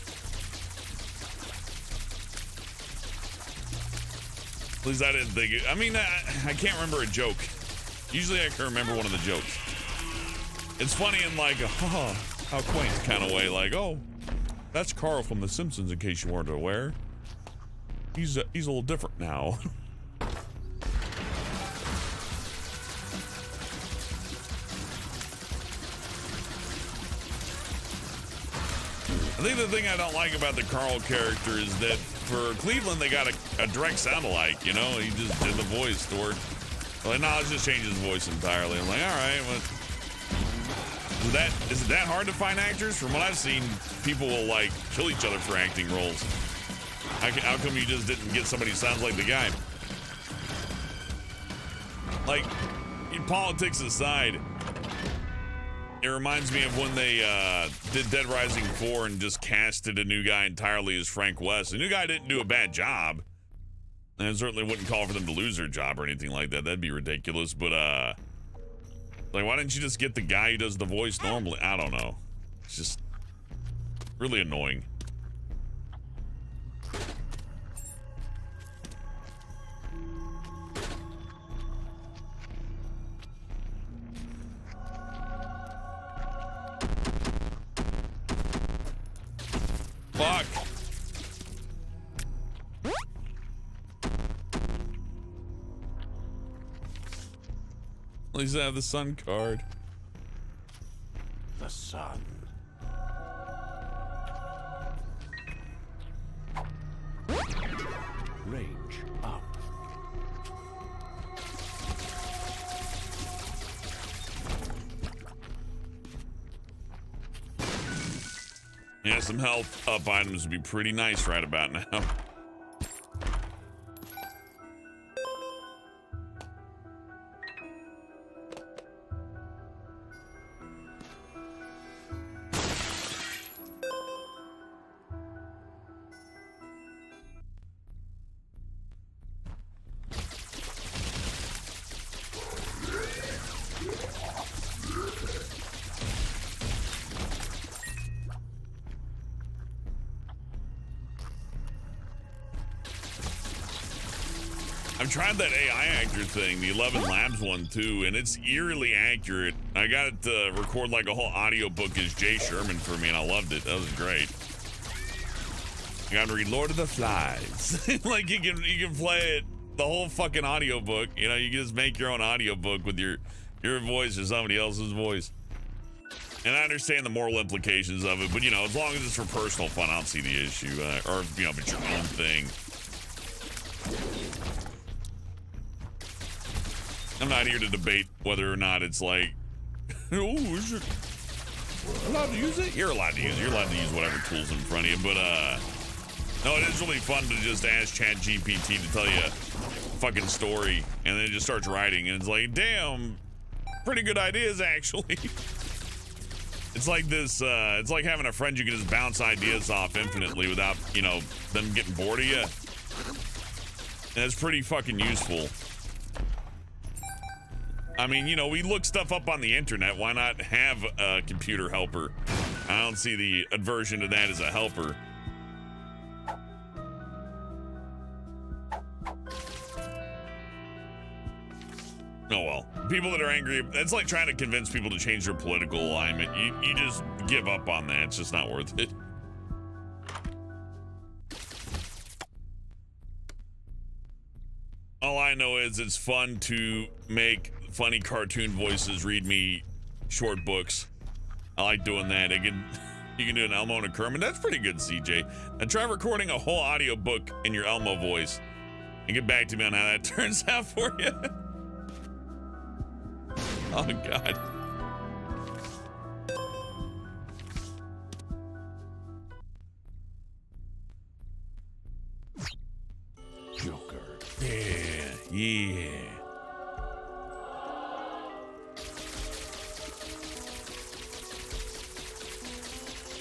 Speaker 1: At least I didn't think it. I mean, I can't remember a joke. Usually I can remember one of the jokes. It's funny in like a, how quaint kind of way, like, oh, that's Carl from The Simpsons, in case you weren't aware. He's a little different now. I think the thing I don't like about the Carl character is that for Cleveland, they got a direct sound-alike, you know? He just did the voice for it. Like, no, let's just change his voice entirely. I'm like, all right, well, is it that hard to find actors? From what I've seen, people will, like, kill each other for acting roles. How come you just didn't get somebody who sounds like the guy? Like, politics aside, it reminds me of when they did Dead Rising 4 and just casted a new guy entirely as Frank West. The new guy didn't do a bad job. And I certainly wouldn't call for them to lose their job or anything like that. That'd be ridiculous. But, like, why didn't you just get the guy who does the voice normally? I don't know. It's just really annoying. Fuck. At least I have the sun card.
Speaker 3: The sun. Range up.
Speaker 1: Yeah, some health up items would be pretty nice right about now. I've tried that AI actor thing, the 11 Labs one too, and it's eerily accurate. I got it to record like a whole audiobook as Jay Sherman for me, and I loved it. That was great. I got to read Lord of the Flies. Like you can play it, the whole fucking audiobook. You know, you can just make your own audiobook with your voice or somebody else's voice. And I understand the moral implications of it, but you know, as long as it's for personal fun, I don't see the issue. Or, you know, if it's your own thing. I'm not here to debate whether or not it's like, oh, is it allowed to use it? You're allowed to use it. You're allowed to use whatever tools in front of you. But, no, it is really fun to just ask ChatGPT to tell you a fucking story. And then it just starts writing. And it's like, damn, pretty good ideas, actually. It's like this, it's like having a friend you can just bounce ideas off infinitely without, you know, them getting bored of you. And it's pretty fucking useful. I mean, you know, we look stuff up on the internet. Why not have a computer helper? I don't see the aversion to that as a helper. Oh well. People that are angry, it's like trying to convince people to change their political alignment. You just give up on that. It's just not worth it. All I know is it's fun to make funny cartoon voices read me short books. I like doing that. You can do an Elmo and a Kermit. That's pretty good, CJ. And try recording a whole audiobook in your Elmo voice and get back to me on how that turns out for you. Oh, God.
Speaker 3: Joker.
Speaker 1: Yeah.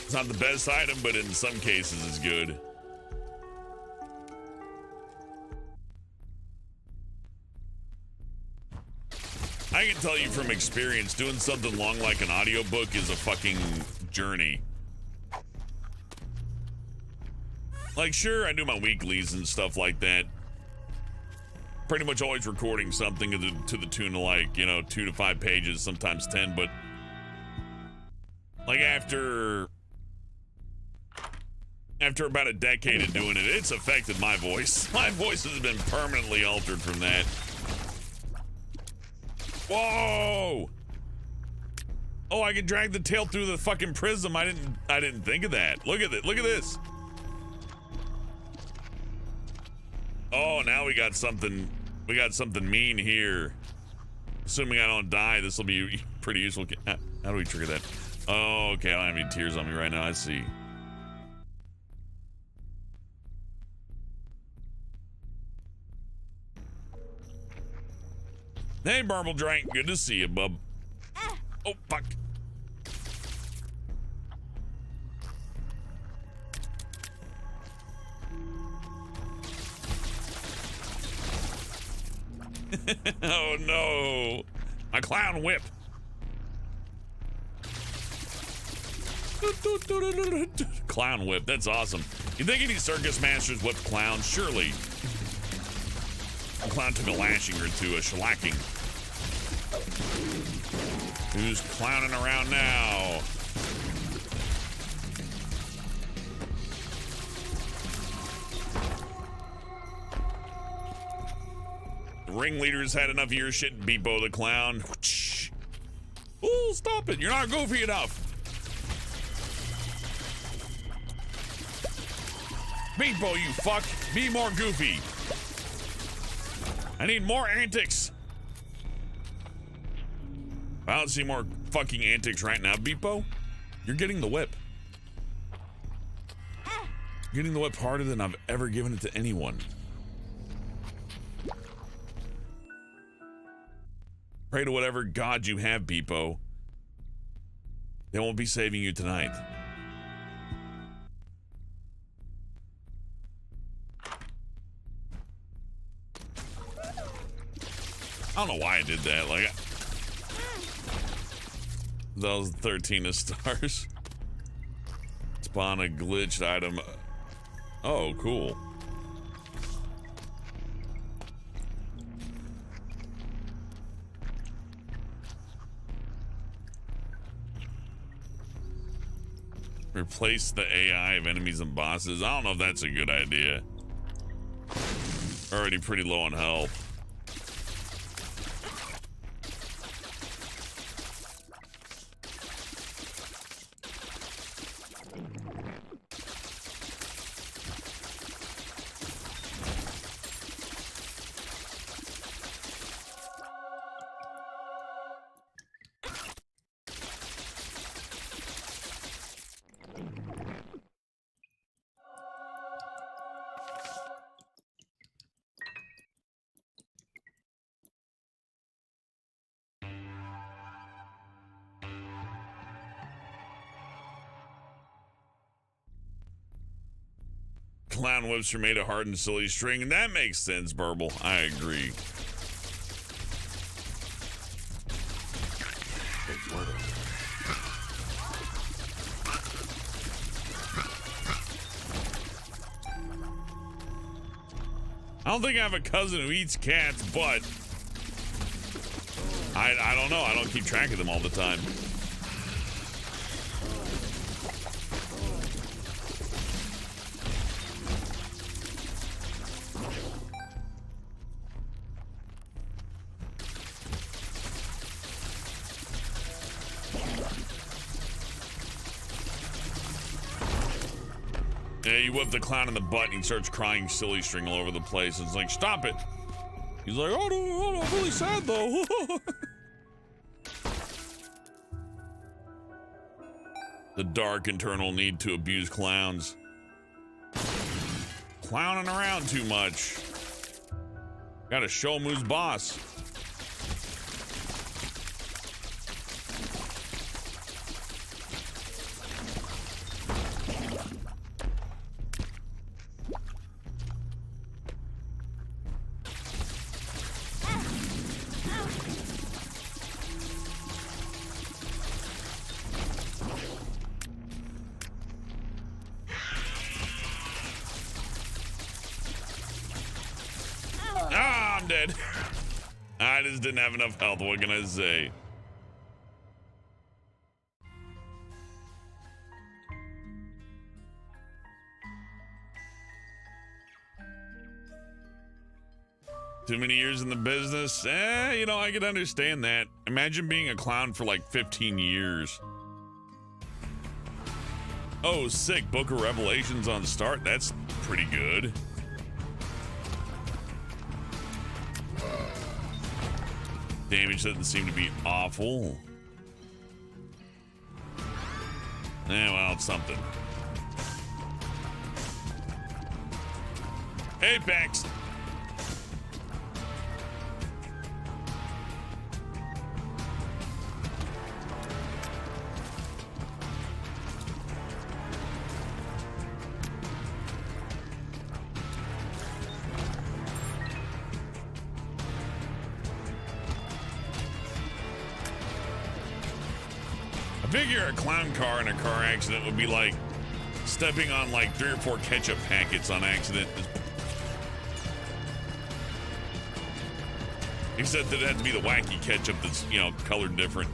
Speaker 1: It's not the best item, but in some cases it's good. I can tell you from experience, doing something long like an audiobook is a fucking journey. Like, sure, I do my weeklies and stuff like that. Pretty much always recording something to the tune of, like, you know, 2 to 5 pages, sometimes 10, but like after about a decade of doing it, it's affected my voice. My voice has been permanently altered from that. Whoa! Oh, I can drag the tail through the fucking prism. I didn't think of that. Look at it. Look at this. Oh, now we got something mean here. Assuming I don't die, this will be pretty useful. How do we trigger that? Oh, okay, I don't have any tears on me right now. I see. Hey, Marble Drank. Good to see you, bub. Oh, fuck. Oh, no. My clown whip. Clown whip. That's awesome. You think any circus masters whip clowns? Surely. A clown took a lashing or two, a shellacking. Who's clowning around now? ringleader's had enough of your shit. Beepo the clown. Oh, stop it. You're not goofy enough. Beepo, you fuck. Be more goofy. I need more antics. I don't see more fucking antics right now. Beepo, you're getting the whip. Getting the whip harder than I've ever given it to anyone. Pray to whatever god you have, Beepo. They won't be saving you tonight. I don't know why I did that. Like, that was 13 of stars. Spawn a glitched item. Oh, cool. Replace the AI of enemies and bosses. I don't know if that's a good idea. Already pretty low on health. Clown whips are made of hardened silly string, and that makes sense, Burble. I agree. I don't think I have a cousin who eats cats, but I don't know. I don't keep track of them all the time. Yeah, you whip the clown in the butt and he starts crying silly string all over the place. It's like, stop it. He's like, oh, no, I'm really sad though. The dark internal need to abuse clowns. Clowning around too much. Gotta show him who's boss. Dead. I just didn't have enough health. What can I say? Too many years in the business? You know, I could understand that. Imagine being a clown for like 15 years. Oh, sick. Book of Revelations on start. That's pretty good. Damage doesn't seem to be awful. Well, it's something. Apex! I figure a clown car in a car accident would be like stepping on like 3 or 4 ketchup packets on accident. Except that it had to be the wacky ketchup that's, you know, colored different.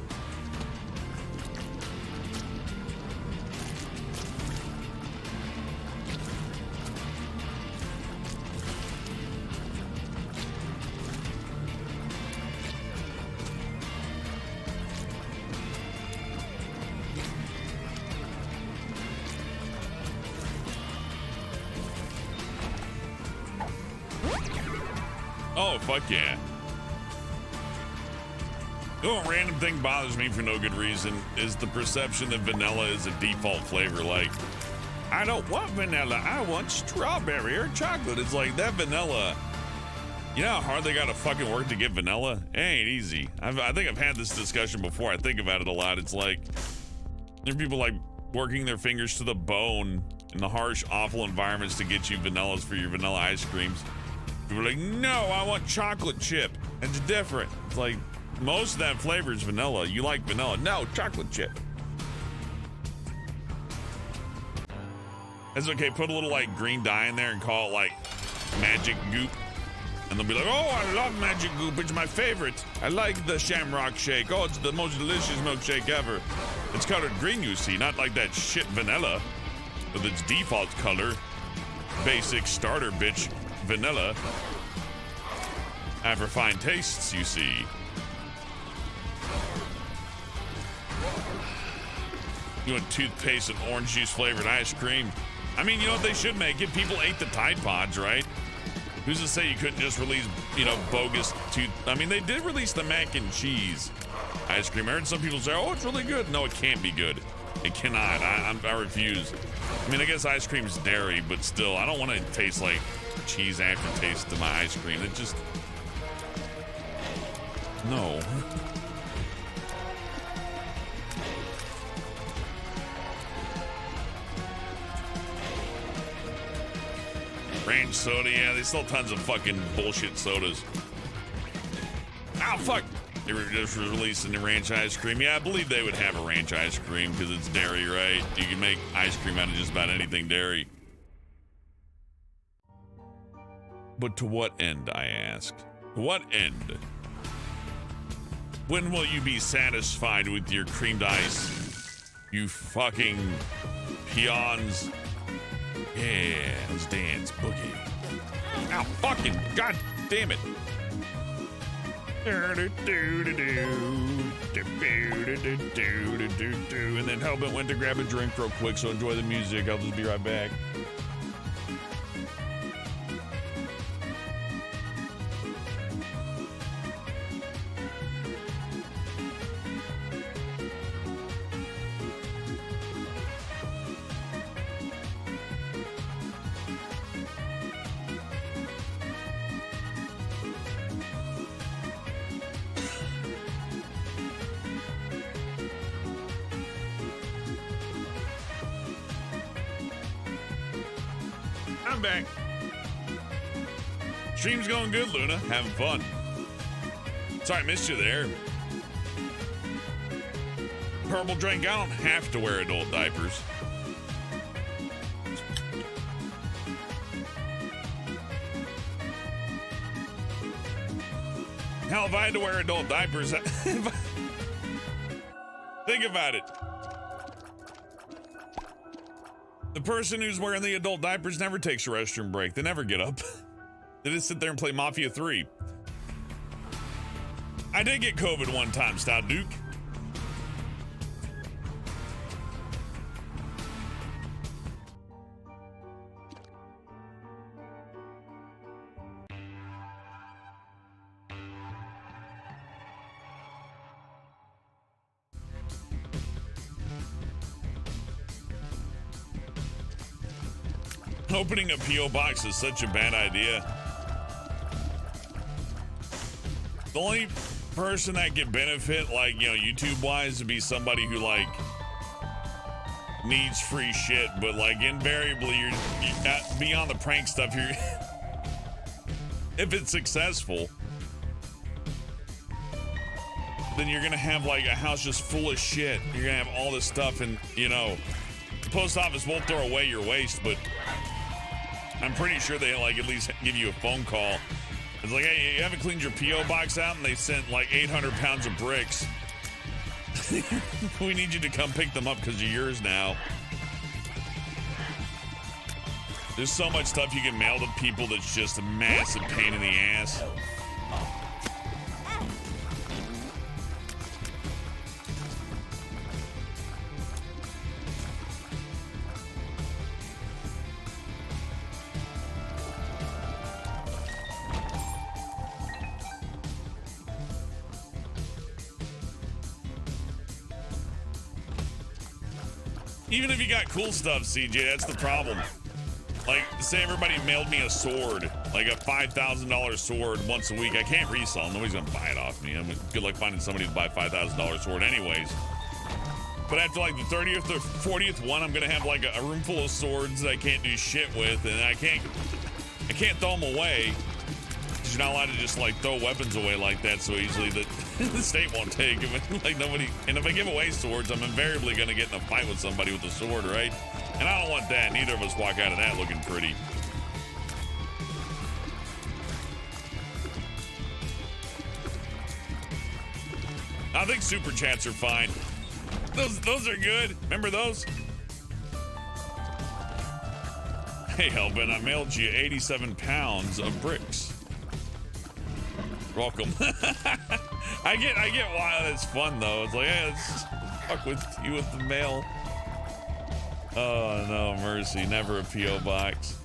Speaker 1: Oh, fuck yeah. Oh, a random thing bothers me for no good reason is the perception that vanilla is a default flavor. Like, I don't want vanilla, I want strawberry or chocolate. It's like that vanilla. You know how hard they gotta fucking work to get vanilla? It ain't easy. I think I've had this discussion before. I think about it a lot. It's like, there are people like working their fingers to the bone in the harsh, awful environments to get you vanillas for your vanilla ice creams. People are like, no, I want chocolate chip. It's different. It's like, most of that flavor is vanilla. You like vanilla. No, chocolate chip. That's okay. Put a little like green dye in there and call it like magic goop. And they'll be like, oh, I love magic goop. It's my favorite. I like the shamrock shake. Oh, it's the most delicious milkshake ever. It's colored green, you see, not like that shit vanilla with its default color. Basic starter bitch vanilla. Have refined tastes, you see. You want toothpaste and orange juice flavored ice cream? I mean, you know what they should make it? People ate the Tide Pods, right? Who's to say you couldn't just release, you know, bogus I mean, they did release the mac and cheese ice cream. I heard some people say, oh, it's really good. No, it can't be good. It cannot. I refuse. I mean, I guess ice cream's dairy, but still, I don't want to taste like cheese aftertaste to my ice cream. It just... No. Ranch soda, yeah, they sell tons of fucking bullshit sodas. Oh, fuck. They were just releasing the ranch ice cream. Yeah, I believe they would have a ranch ice cream because it's dairy, right? You can make ice cream out of just about anything dairy. But to what end, I ask? To what end? When will you be satisfied with your creamed ice? You fucking peons. Yeah, let's dance, boogie. Ow, fucking, god damn it. And then Hellbent went to grab a drink real quick, so enjoy the music. I'll just be right back. I'm back. Stream's going good, Luna. Having fun. Sorry, I missed you there. Purple drink, I don't have to wear adult diapers. Hell, if I had to wear adult diapers, think about it. The person who's wearing the adult diapers never takes a restroom break. They never get up. They just sit there and play Mafia 3. I did get COVID one time, Stout Duke. Opening a P.O. box is such a bad idea. The only person that could benefit, like, you know, YouTube-wise, would be somebody who, like, needs free shit, but, like, invariably, you're beyond the prank stuff, you're... If it's successful, then you're gonna have, like, a house just full of shit. You're gonna have all this stuff, and, you know, the post office won't throw away your waste, but... I'm pretty sure they like at least give you a phone call. It's like, hey, you haven't cleaned your P.O. box out, and they sent like 800 pounds of bricks. We need you to come pick them up because you're yours now. There's so much stuff you can mail to people that's just a massive pain in the ass. Even if you got cool stuff, CJ, that's the problem. Like, say everybody mailed me a sword, like a $5,000 sword once a week. I can't resell them. Nobody's gonna buy it off me. I mean, good luck finding somebody to buy a $5,000 sword anyways. But after like the 30th or 40th one, I'm gonna have like a room full of swords that I can't do shit with, and I can't throw them away. Because you're not allowed to just like throw weapons away like that so easily that the state won't take them. Like nobody, and if I give away swords, I'm invariably gonna get in a fight with somebody with a sword, right? And I don't want that. Neither of us walk out of that looking pretty. I think super chats are fine. Those are good. Remember those? Hey, Helvin, I mailed you 87 pounds of bricks. Welcome. I get why it's fun though. It's like, hey, let's just fuck with you with the mail. Oh no, mercy, never a P.O. box.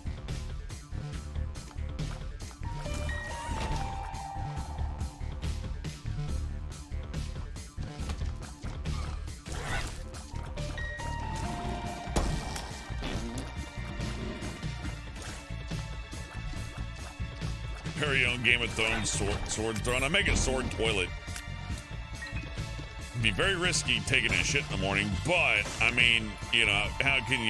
Speaker 1: Very own Game of Thrones sword throne. I make a sword toilet. It'd be very risky taking a shit in the morning, but I mean, you know, how can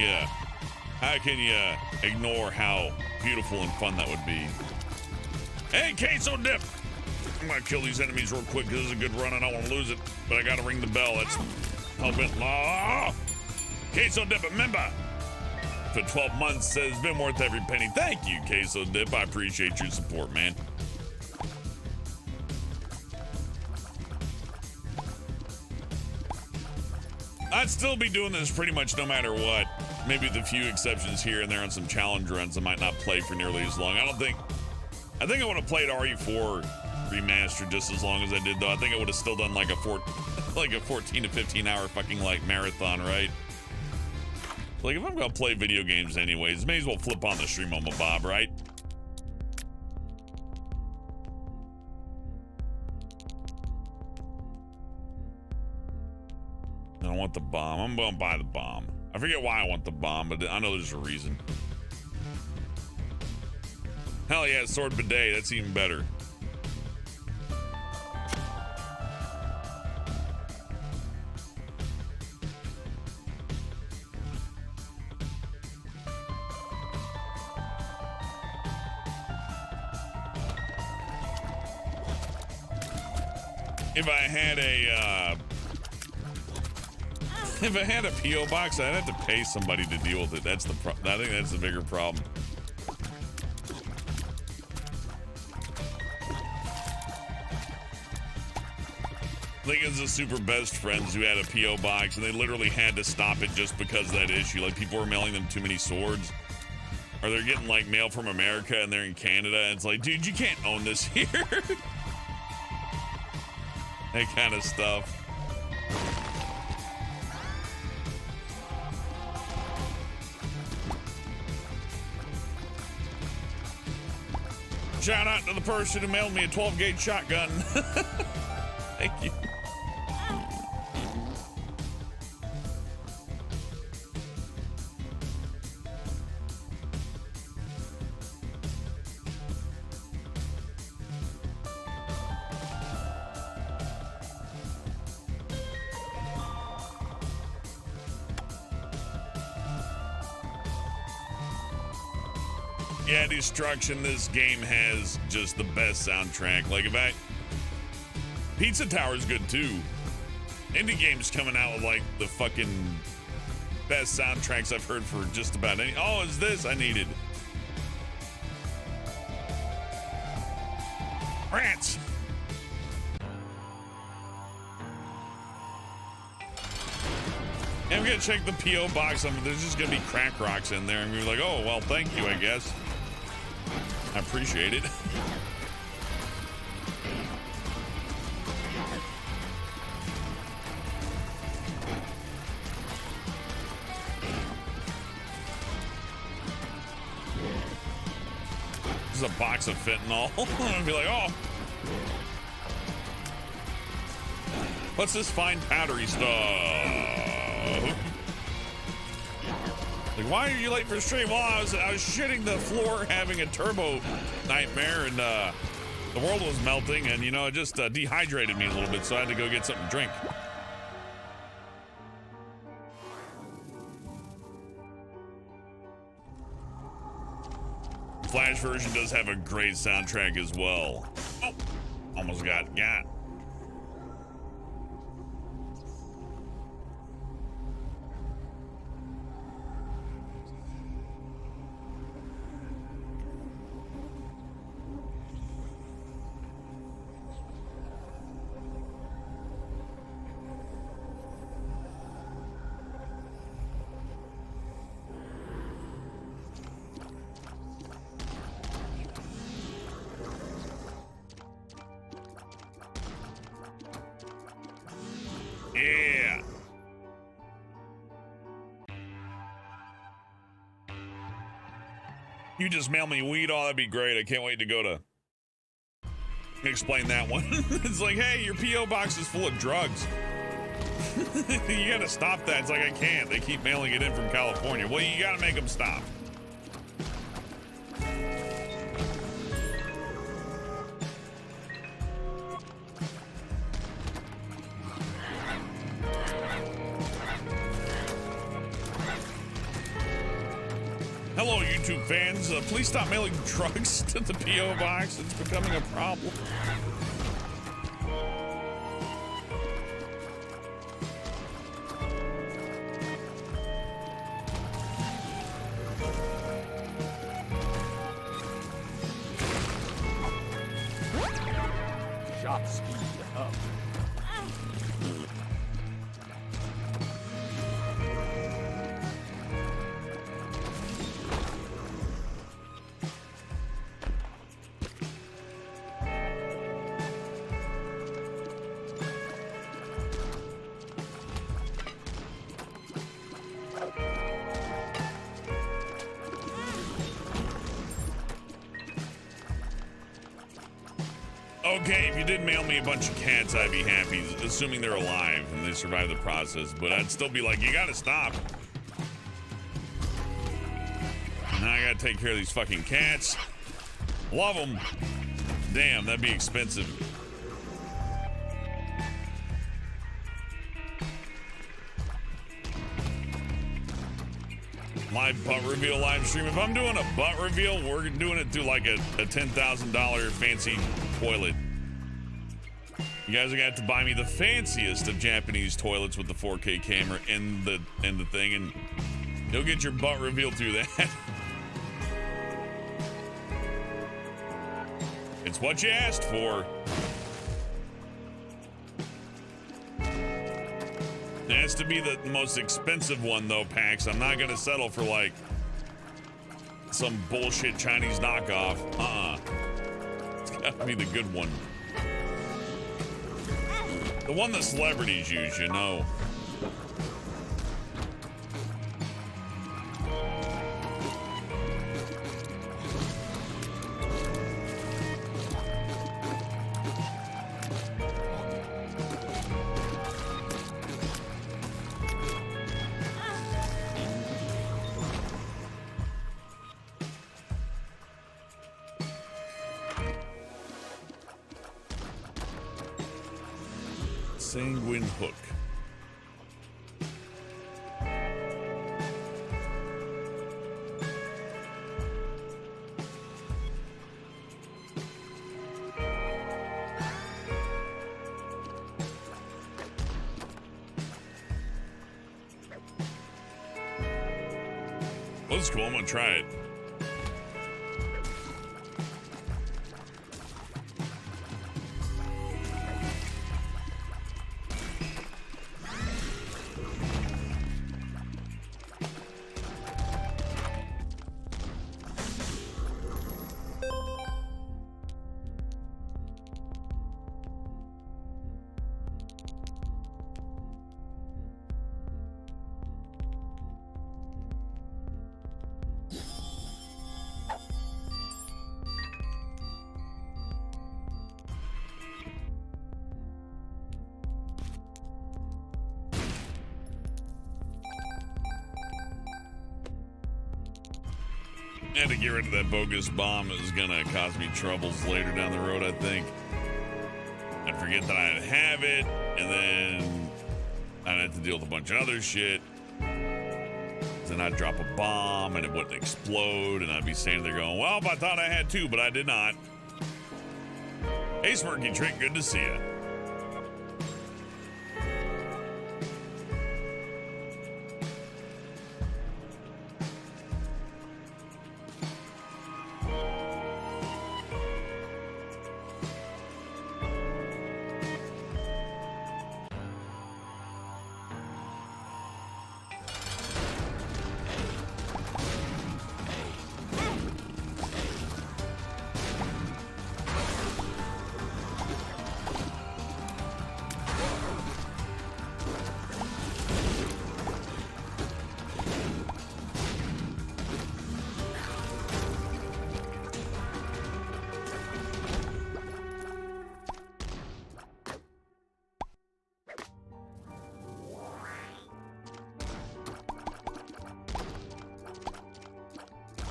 Speaker 1: you ignore how beautiful and fun that would be? Hey, queso dip! I'm gonna kill these enemies real quick because it's a good run and I don't want to lose it, but I gotta ring the bell. That's helping. Oh! Queso dip, remember? For 12 months says been worth every penny. Thank you, Queso Dip. I appreciate your support, man. I'd still be doing this pretty much no matter what. Maybe with a few exceptions here and there on some challenge runs I might not play for nearly as long. I think I would have played RE4 remastered just as long as I did though. I think I would have still done like a 14 to 15 hour fucking like marathon, right? Like, if I'm gonna play video games anyways, may as well flip on the stream on my Bob, right? I don't want the bomb. I'm gonna buy the bomb. I forget why I want the bomb, but I know there's a reason. Hell yeah, sword bidet. That's even better. If I had a P.O. box, I'd have to pay somebody to deal with it. That's the I think that's the bigger problem. Like, it's the super best friends who had a P.O. box, and they literally had to stop it just because of that issue. Like, people were mailing them too many swords. Or they're getting, like, mail from America, and they're in Canada, and it's like, dude, you can't own this here. That kind of stuff. Shout out to the person who mailed me a 12-gauge shotgun. Thank you. Yeah, Destruction, this game has just the best soundtrack. Like, Pizza Tower's good too. Indie games coming out with like the fucking best soundtracks I've heard for just about any. Oh, is this I needed? Rats. And I'm gonna check the P.O. box. There's just gonna be crack rocks in there, and you're like, oh well, thank you, I guess. I appreciate it. This is a box of fentanyl. I'd be like, oh. What's this fine powdery stuff? Like, why are you late for the stream? Well, I was shitting the floor, having a turbo nightmare, and the world was melting, and you know, it just dehydrated me a little bit, so I had to go get something to drink. Flash version does have a great soundtrack as well. Oh, almost got. Yeah. You just mail me weed. Oh, that'd be great. I can't wait to go to explain that one. It's like, hey, your P.O. box is full of drugs. You gotta stop that. It's like, I can't. They keep mailing it in from California. Well, you gotta make them stop. Hello, YouTube fans. Please stop mailing drugs to the P.O. box. It's becoming a problem.
Speaker 3: Shot speed up.
Speaker 1: Okay, if you did mail me a bunch of cats, I'd be happy, assuming they're alive and they survive the process. But I'd still be like, you gotta stop. Now I gotta take care of these fucking cats. Love them. Damn, that'd be expensive. Live butt reveal live stream. If I'm doing a butt reveal, we're doing it through like a $10,000 fancy toilet. You guys are gonna have to buy me the fanciest of Japanese toilets with the 4K camera in the thing, and you'll get your butt revealed through that. It's what you asked for. It has to be the most expensive one though, Pax. I'm not gonna settle for like some bullshit Chinese knockoff. It's gotta be the good one. The one that celebrities use, you know. Sanguine hook. Well, that's cool. I'm gonna try it. And to get rid of that bogus bomb is gonna cause me troubles later down the road, I think. I'd forget that I'd have it, and then I'd have to deal with a bunch of other shit. Then I'd drop a bomb and it wouldn't explode, and I'd be standing there going, well, I thought I had two, but I did not. Hey, Smirky Trick, good to see you.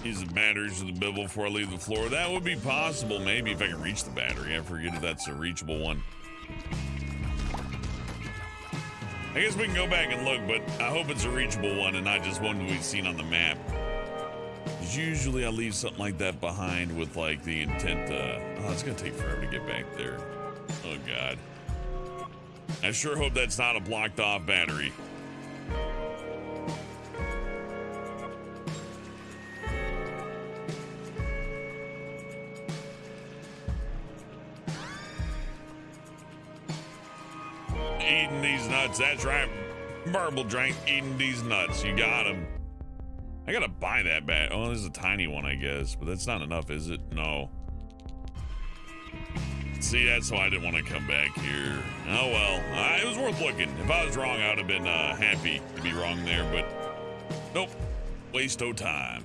Speaker 1: Use the batteries of the bibble before I leave the floor. That would be possible, maybe, if I can reach the battery. I forget if that's a reachable one. I guess we can go back and look, but I hope it's a reachable one and not just one we've seen on the map. Because usually I leave something like that behind with, like, the intent, oh, it's gonna take forever to get back there. Oh, God. I sure hope that's not a blocked off battery. Eating these nuts, that's right. Marble Drank eating these nuts. You got them. I gotta buy that bat. Oh, there's a tiny one, I guess, but that's not enough, is it? No. See, that's why I didn't want to come back here. Oh well, it was worth looking. If I was wrong, I would have been happy to be wrong there, but nope. Waste of time.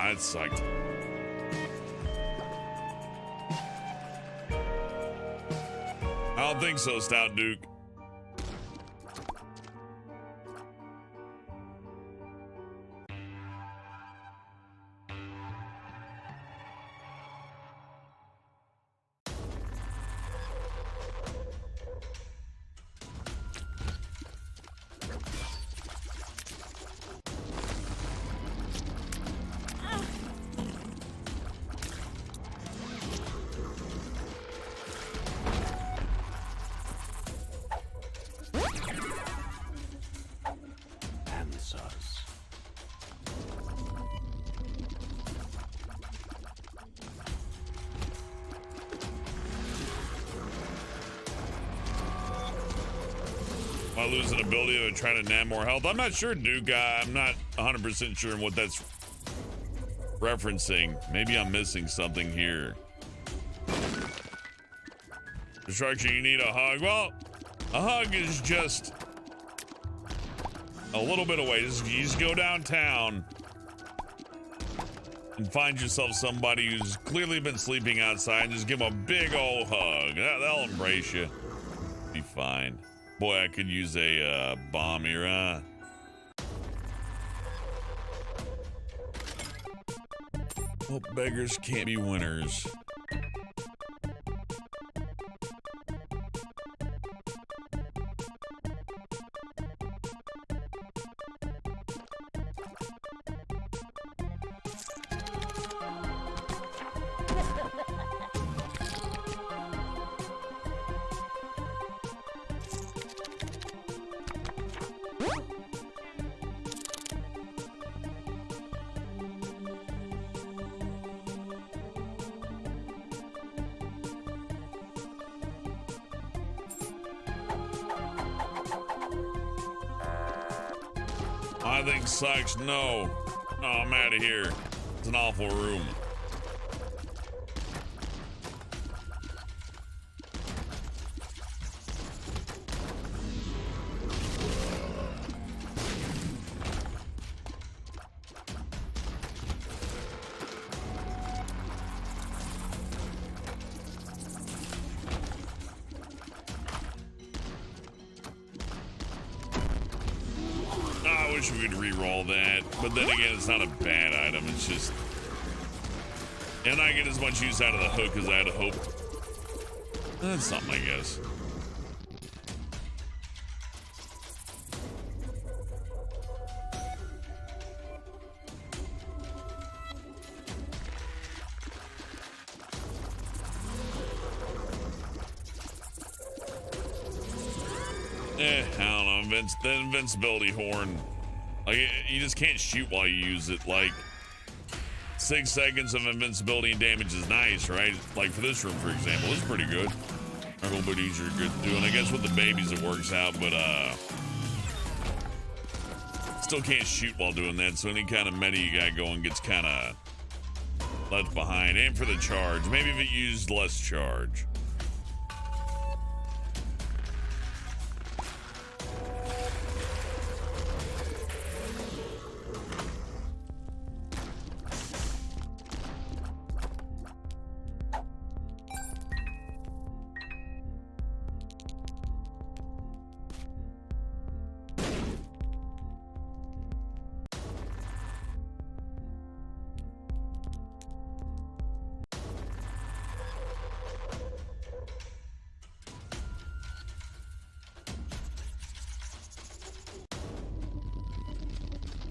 Speaker 1: That sucked. I don't think so, Stout Duke. Am I losing ability to try to nab more health? I'm not sure, Duke. I'm not 100% sure what that's referencing. Maybe I'm missing something here. Destruction, you need a hug. Well, a hug is just a little bit away. You just go downtown and find yourself somebody who's clearly been sleeping outside and just give them a big old hug. They'll embrace you. Be fine. Boy, I could use a bomb here, huh? Well, beggars can't be winners. I think sucks. No. Oh, I'm out of here. It's an awful room. wish we could re-roll that, but then again, it's not a bad item. It's just, and I get as much use out of the hook as I had hoped. That's something, I guess. I don't know. The invincibility horn. Like, you just can't shoot while you use it. Like, 6 seconds of invincibility and damage is nice, right? Like, for this room, for example, it's pretty good. A little bit easier to do. And I guess with the babies, it works out, but, still can't shoot while doing that. So any kind of meta you got going gets kind of left behind. And for the charge. Maybe if it used less charge.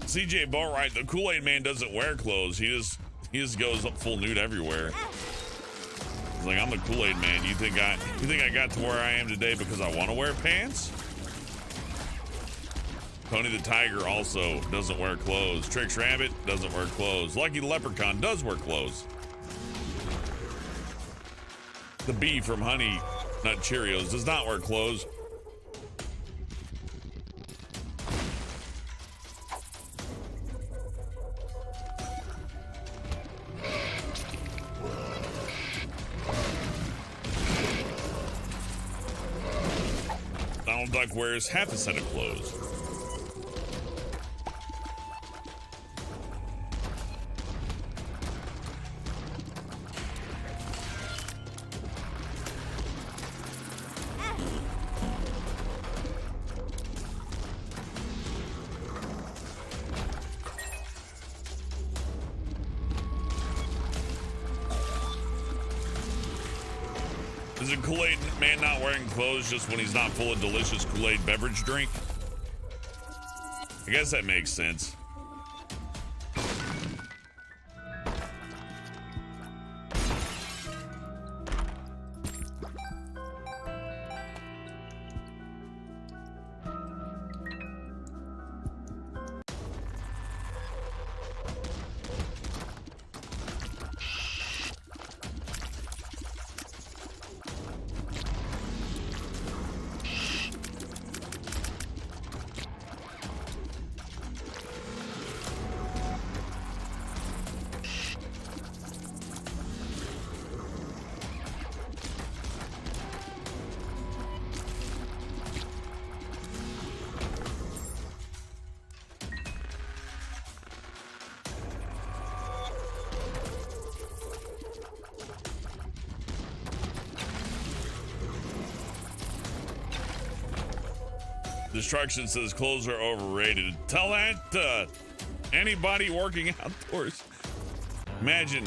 Speaker 1: CJ Boatwright, the Kool-Aid Man doesn't wear clothes. He just goes up full nude everywhere. He's like, I'm the Kool-Aid Man. You think I got to where I am today because I want to wear pants? Tony the Tiger also doesn't wear clothes. Trix Rabbit doesn't wear clothes. Lucky the Leprechaun does wear clothes. The Bee from Honey Nut Cheerios does not wear clothes. Donald Duck wears half a set of clothes. Is a Kool-Aid Man not wearing clothes just when he's not full of delicious Kool-Aid beverage drink? I guess that makes sense. Destruction says clothes are overrated. Tell that to anybody working outdoors. Imagine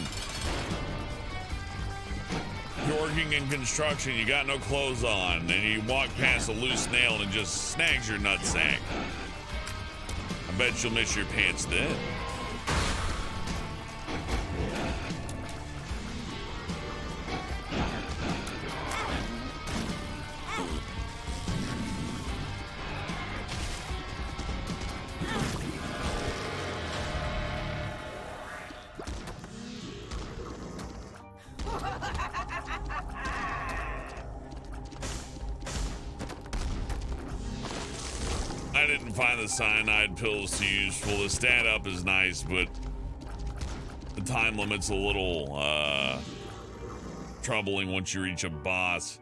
Speaker 1: you're working in construction, you got no clothes on, and you walk past a loose nail and it just snags your nutsack. I bet you'll miss your pants then. I didn't find the cyanide pills too useful. The stat up is nice, but the time limit's a little troubling once you reach a boss.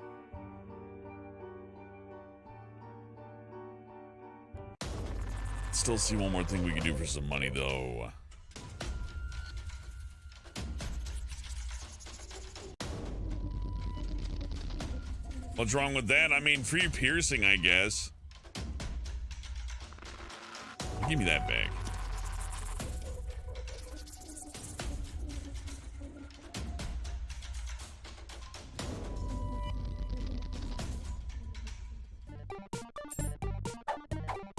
Speaker 1: Still see one more thing we can do for some money though. What's wrong with that? I mean, free piercing, I guess. Give me that back.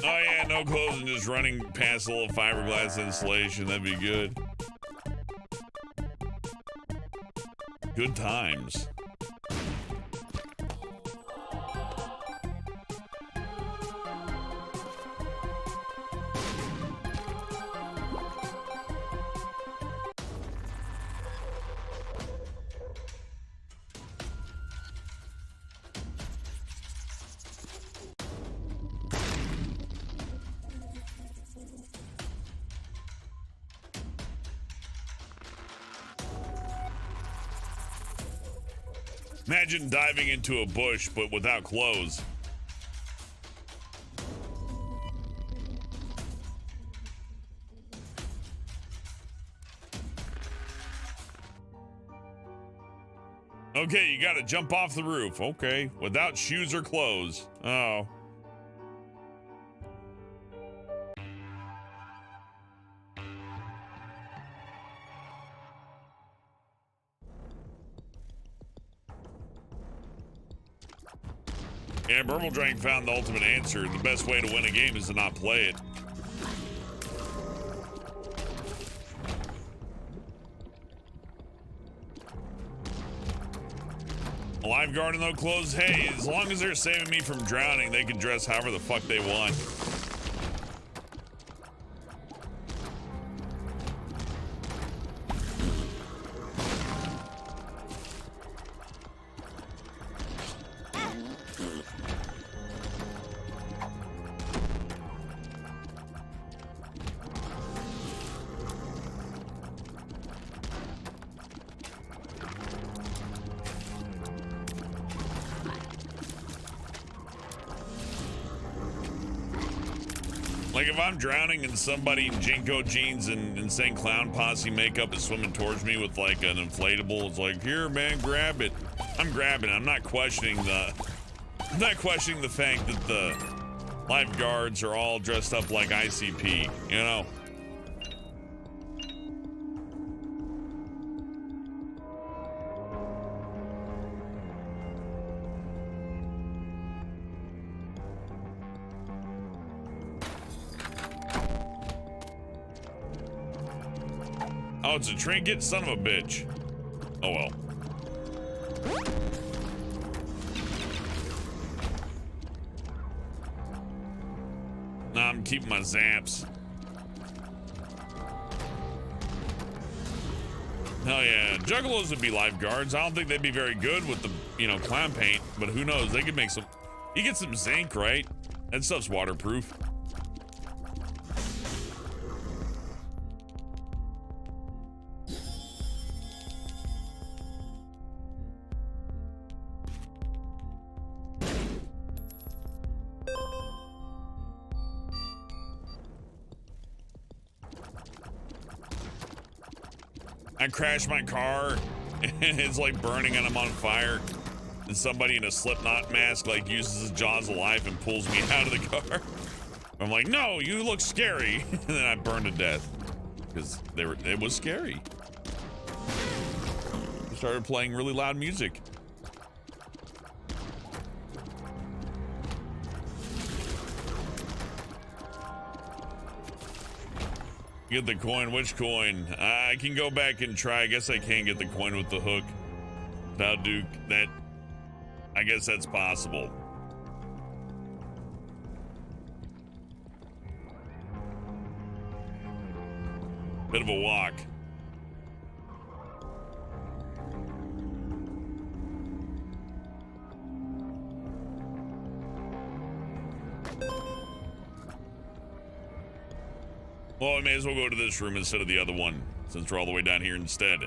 Speaker 1: Oh yeah, no clothes and just running past a little fiberglass insulation. That'd be good. Good times. Imagine diving into a bush, but without clothes. Okay, you gotta jump off the roof. Okay, without shoes or clothes. Oh. Yeah, Burble Drank found the ultimate answer. The best way to win a game is to not play it. A lifeguard in no clothes? Hey, as long as they're saving me from drowning, they can dress however the fuck they want. Like if I'm drowning and somebody in Jinko jeans and insane clown posse makeup is swimming towards me with like an inflatable, it's like, here man, grab it. I'm grabbing it. I'm not questioning the fact that the lifeguards are all dressed up like ICP, you know? Oh, it's a trinket? Son of a bitch. Oh well. Nah, I'm keeping my zaps. Hell yeah. Juggalos would be lifeguards. I don't think they'd be very good with the, you know, clown paint, but who knows? They could make some. You get some zinc, right? That stuff's waterproof. I crashed my car and it's like burning and I'm on fire. And somebody in a Slipknot mask like uses his jaws of life and pulls me out of the car. I'm like, no, you look scary. And then I burned to death because it was scary. I started playing really loud music. Get the coin. Which coin? I can go back and try. I guess I can get the coin with the hook. Now, Duke, that. I guess that's possible. Bit of a walk. Well, I may as well go to this room instead of the other one, since we're all the way down here instead.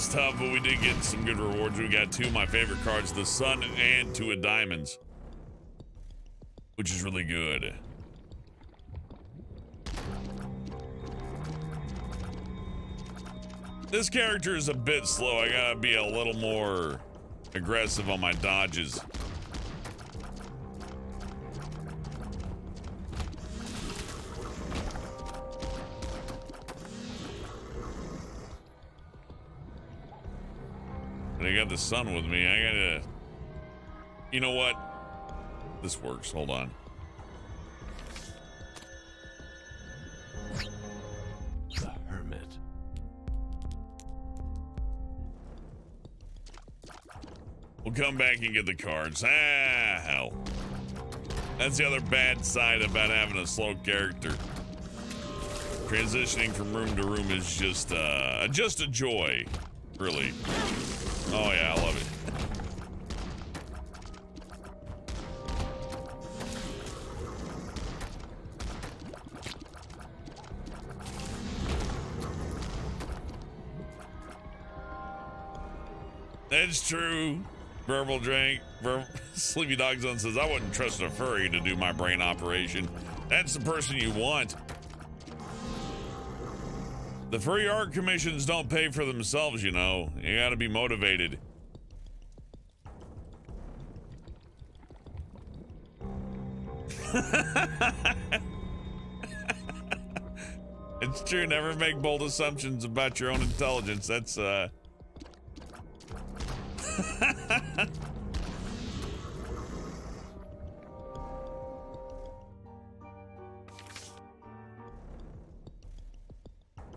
Speaker 1: was tough, but we did get some good rewards. We got 2 of my favorite cards, the Sun and 2 of Diamonds, which is really good. This character is a bit slow. I gotta be a little more aggressive on my dodges. And I got the Sun with me. I gotta... You know what? This works. Hold on.
Speaker 2: The Hermit.
Speaker 1: We'll come back and get the cards. Ah, hell. That's the other bad side about having a slow character. Transitioning from room to room is just a joy, really. Oh yeah, I love it. That's true. Verbal drink. Sleepy Dog Zone says, I wouldn't trust a furry to do my brain operation. That's the person you want. The furry art commissions don't pay for themselves, you know. You gotta be motivated. It's true, never make bold assumptions about your own intelligence. That's,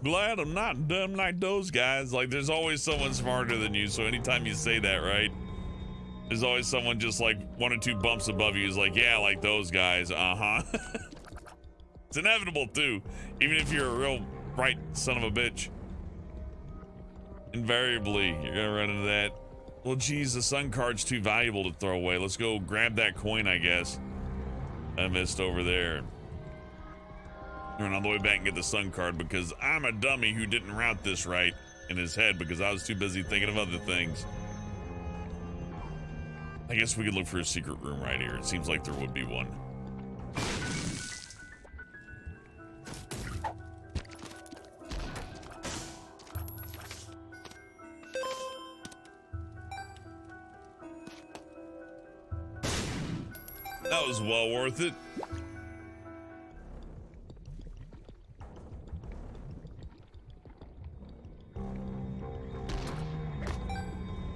Speaker 1: Glad I'm not dumb like those guys. Like, there's always someone smarter than you, so anytime you say that, right? There's always someone just like 1 or 2 bumps above you is like, yeah, like those guys, uh-huh. It's inevitable, too. Even if you're a real bright son of a bitch. Invariably, you're gonna run into that. Well, geez, the Sun card's too valuable to throw away. Let's go grab that coin, I guess. I missed over there. Run all the way back and get the Sun card because I'm a dummy who didn't route this right in his head because I was too busy thinking of other things. I guess we could look for a secret room right here. It seems like there would be one. That was well worth it.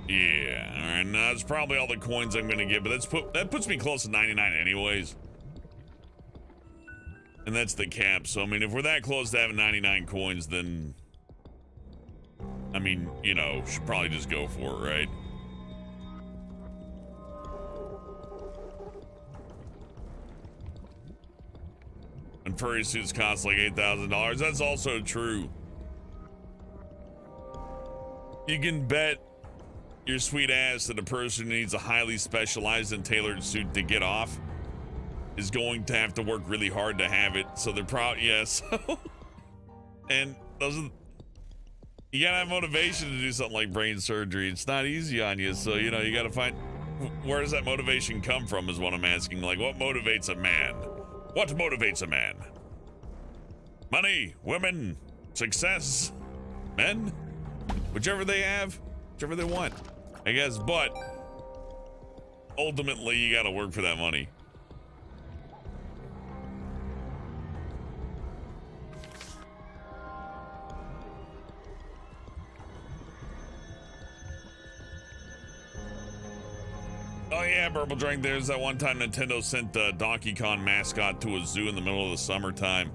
Speaker 1: Yeah, all right, now that's probably all the coins I'm gonna get, but that puts me close to 99 anyways. And that's the cap, so I mean, if we're that close to having 99 coins, then, I mean, you know, should probably just go for it, right? And furry suits cost like $8,000. That's also true. You can bet your sweet ass that a person who needs a highly specialized and tailored suit to get off is going to have to work really hard to have it. So they're probably, yes. And those are, you gotta have motivation to do something like brain surgery. It's not easy on you. So, you know, you gotta find, where does that motivation come from is what I'm asking. Like, what motivates a man? What motivates a man? Money, women, success, men, whichever they have, whichever they want, I guess. But ultimately, you got to work for that money. Oh yeah, Burble Drink, there's that one time Nintendo sent the Donkey Kong mascot to a zoo in the middle of the summertime.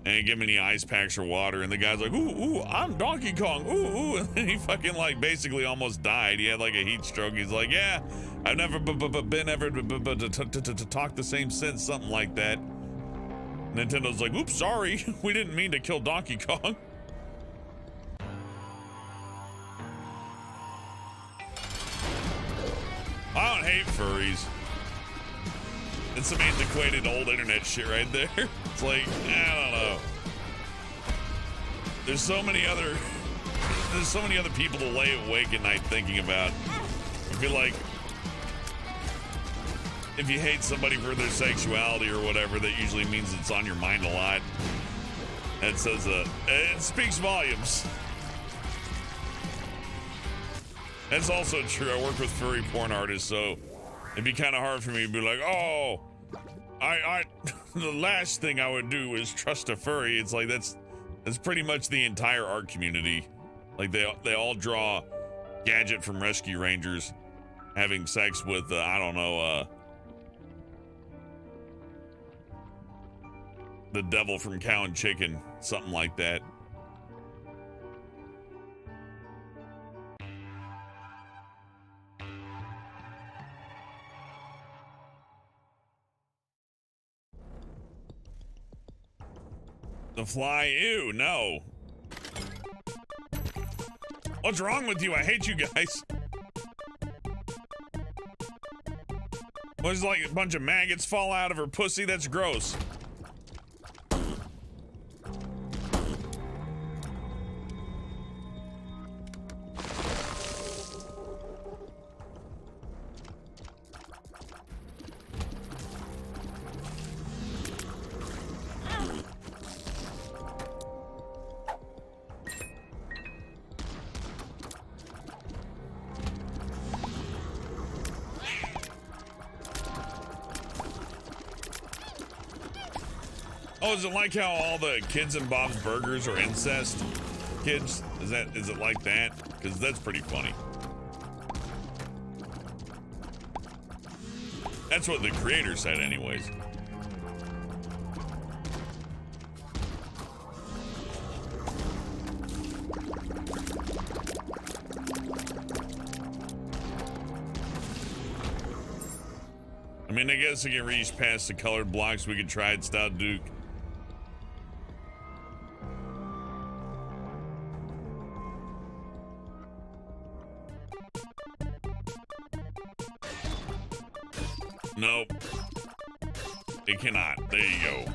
Speaker 1: And he gave him any ice packs or water, and the guy's like, ooh, I'm Donkey Kong, ooh. And then he fucking like basically almost died. He had like a heat stroke. He's like, yeah, I've never been ever to talk the same sense, something like that. Nintendo's like, oops, sorry, we didn't mean to kill Donkey Kong. I don't hate furries. It's some antiquated old internet shit right there. It's like, I don't know. There's so many other there's so many other people to lay awake at night thinking about. I feel like if you hate somebody for their sexuality or whatever, that usually means it's on your mind a lot. And it says, it speaks volumes. That's also true. I work with furry porn artists, so it'd be kind of hard for me to be like, oh, the last thing I would do is trust a furry. It's like, that's pretty much the entire art community. Like they all draw Gadget from Rescue Rangers having sex with, I don't know, the devil from Cow and Chicken, something like that. The Fly, ew, no. What's wrong with you? I hate you guys. Was like a bunch of maggots fall out of her pussy? That's gross. Oh, is it like how all the kids in Bob's Burgers are incest kids? Is it like that? Because that's pretty funny. That's what the creator said anyways. I mean, I guess we can reach past the colored blocks. We could try it, Stout Duke. Nope. It cannot. There you go.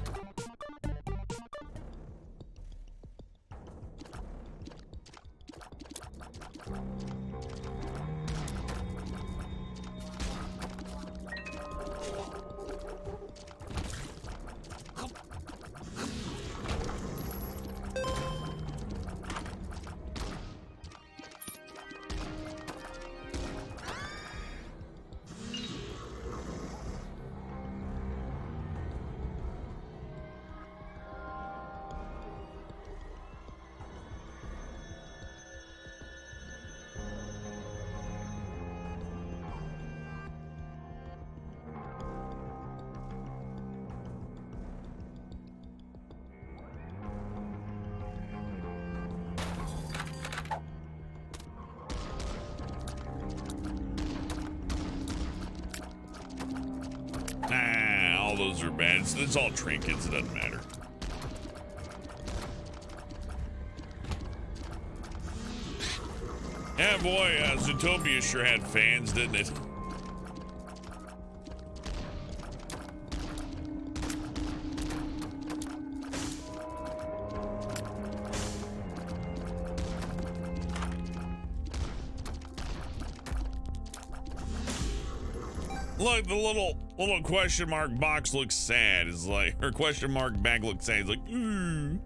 Speaker 1: All those are bad. It's all trinkets. It doesn't matter. Yeah, boy, Zootopia sure had fans, didn't it? Look, the little question mark box looks sad. It's like, her question mark bag looks sad. It's like, ooh.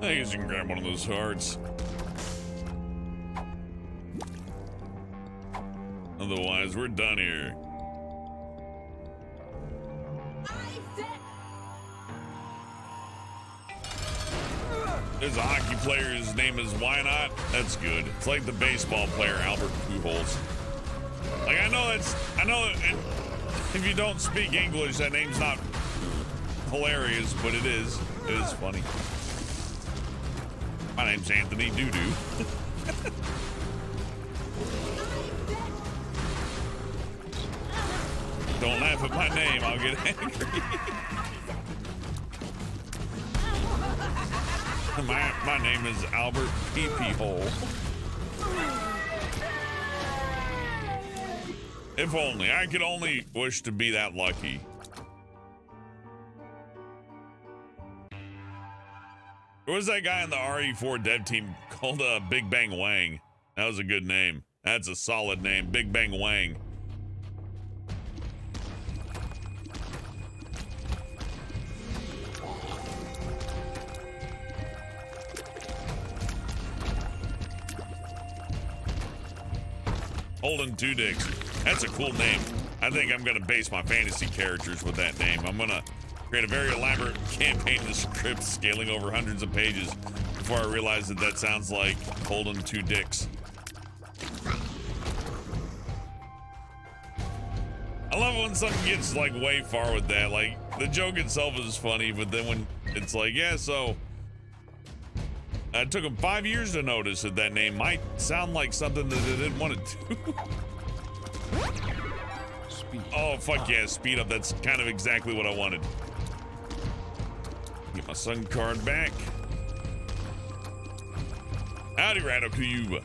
Speaker 1: I guess you can grab one of those hearts. Otherwise, we're done here. There's a hockey player, his name is Why Not? That's good. It's like the baseball player, Albert Pujols. Like, I know if you don't speak English, that name's not hilarious, but it is. It is funny. My name's Anthony Doodoo. Don't laugh at my name, I'll get angry. My name is Albert Pee-Pee Hole. If only. I could only wish to be that lucky. There was that guy in the RE4 dev team called Big Bang Wang. That was a good name. That's a solid name, Big Bang Wang. Holding Two Dicks. That's a cool name. I think I'm gonna base my fantasy characters with that name. I'm gonna create a very elaborate campaign in the script scaling over hundreds of pages before I realize that that sounds like holding two dicks. I love when something gets like way far with that. Like the joke itself is funny, but then when it's like, yeah, so it took them 5 years to notice that that name might sound like something that they didn't want it to.
Speaker 3: Speed.
Speaker 1: Oh, fuck yeah, speed up. That's kind of exactly what I wanted. Get my sun card back. Howdy, Radokuba.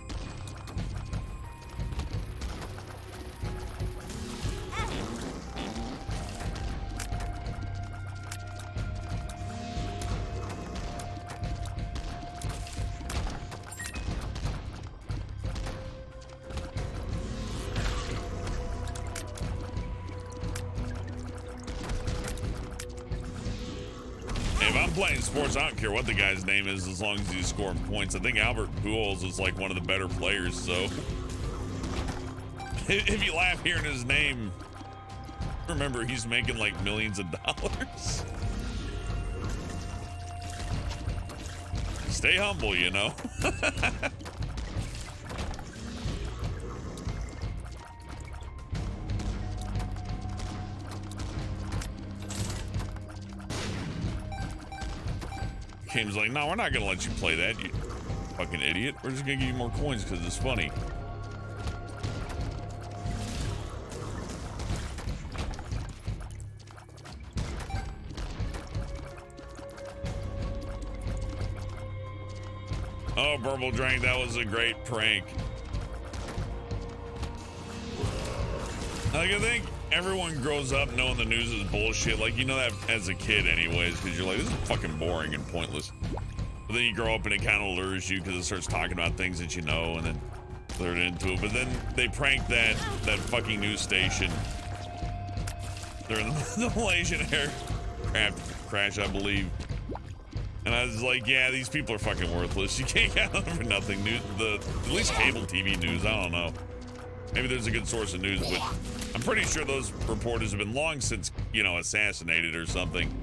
Speaker 1: Playing sports, I don't care what the guy's name is as long as he's scoring points. I think Albert Pujols is like one of the better players, so if you laugh hearing his name, remember he's making like millions of dollars. Stay humble, you know. Game's like, no, we're not gonna let you play that, you fucking idiot. We're just gonna give you more coins because it's funny. Oh, Burble Drank, that was a great prank. Like, I think everyone grows up knowing the news is bullshit. Like, you know that as a kid anyways, because you're like, this is fucking boring and pointless. But then you grow up and it kind of lures you because it starts talking about things that you know and then they're into it. But then they prank that fucking news station during the Malaysian aircraft crash, I believe. And I was like, yeah, these people are fucking worthless. You can't count on them for nothing. At least cable TV news, I don't know. Maybe there's a good source of news, but I'm pretty sure those reporters have been long since, you know, assassinated or something.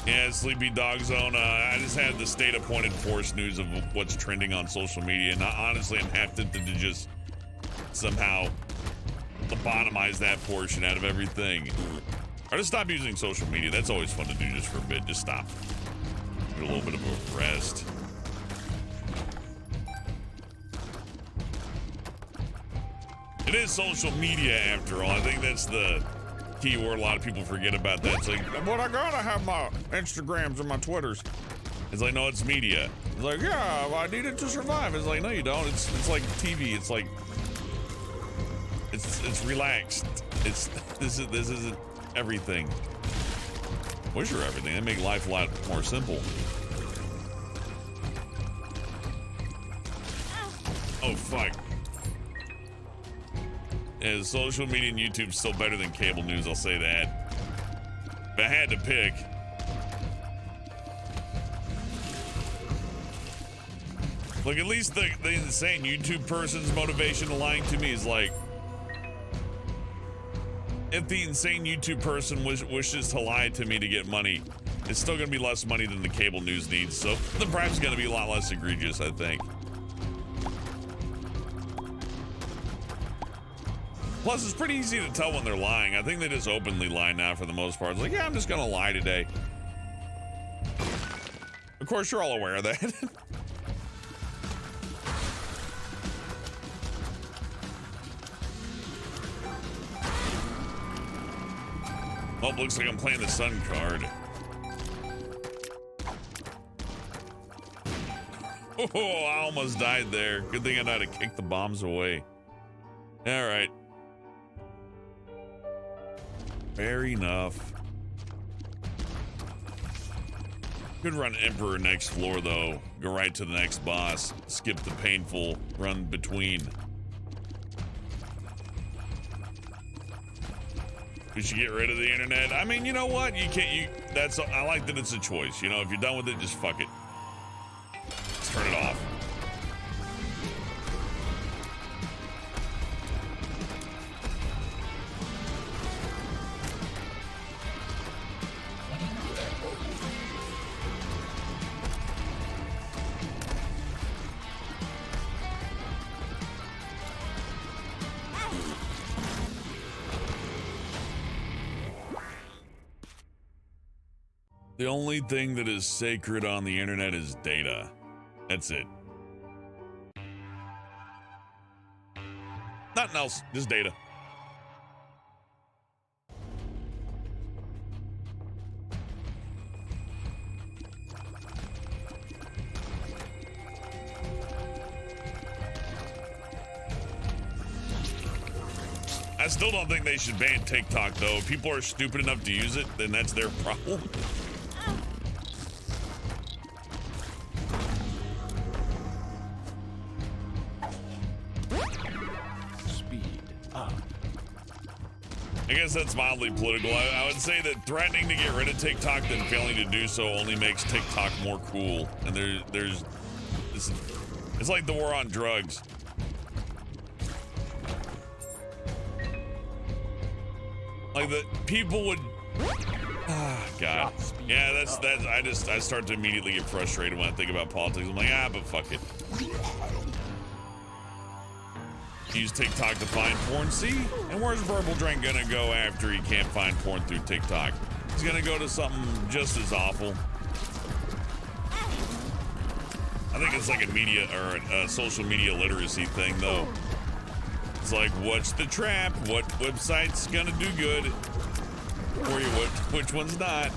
Speaker 1: Yeah, Sleepy Dog Zone. I just had the state-appointed force news of what's trending on social media, and honestly, I'm half tempted to just somehow lobotomize that portion out of everything. Or just stop using social media. That's always fun to do just for a bit. Just stop. Get a little bit of a rest. It is social media after all. I think that's the key word a lot of people forget about that. It's like, but I gotta have my Instagrams and my Twitters. It's like, no, it's media. It's like, yeah, I need it to survive. It's like, no, you don't. It's like TV. It's like, it's relaxed. This isn't everything. Wish you're everything. They make life a lot more simple. Oh fuck. Social media and YouTube's still better than cable news, I'll say that. If I had to pick. Look, at least the insane YouTube person's motivation to lying to me is like, if the insane YouTube person wishes to lie to me to get money, it's still going to be less money than the cable news needs. So the bribe's going to be a lot less egregious, I think. Plus, it's pretty easy to tell when they're lying. I think they just openly lie now for the most part. It's like, yeah, I'm just going to lie today. Of course, you're all aware of that. Oh, looks like I'm playing the sun card. Oh, I almost died there. Good thing I know how to kick the bombs away. All right. Fair enough. Could run Emperor next floor, though. Go right to the next boss. Skip the painful run between. We should get rid of the internet. I mean, you know what? You can't. I like that it's a choice. You know, if you're done with it, just fuck it. Just turn it off. The only thing that is sacred on the internet is data. That's it. Nothing else, just data. I still don't think they should ban TikTok, though. If people are stupid enough to use it, then that's their problem. I guess that's mildly political. I would say that threatening to get rid of TikTok then failing to do so only makes TikTok more cool. And it's like the war on drugs. Like the people would, God. Yeah, that's I start to immediately get frustrated when I think about politics. I'm like, but fuck it. Use TikTok to find porn. See? And where's Verbal Drain gonna go after he can't find porn through TikTok? He's gonna go to something just as awful. I think it's like a media or a social media literacy thing, though. It's like, what's the trap? What website's gonna do good for you? Which one's not?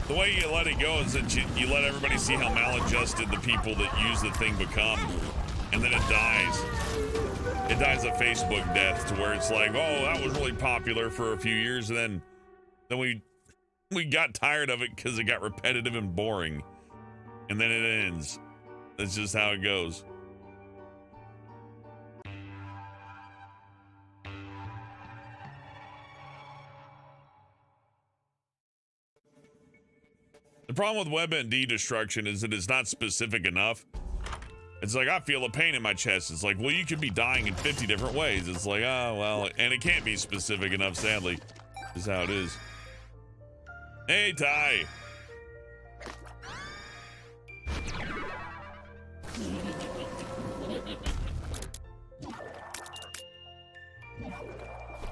Speaker 1: The way you let it go is that you let everybody see how maladjusted the people that use the thing become, and then it dies. It dies a Facebook death to where it's like, oh, that was really popular for a few years, and then we got tired of it because it got repetitive and boring, and then it ends. That's just how it goes. The problem with WebMD destruction is that it's not specific enough. It's like, I feel a pain in my chest. It's like, well, you could be dying in 50 different ways. It's like, oh, well, and it can't be specific enough, sadly. Is how it is. Hey, Ty.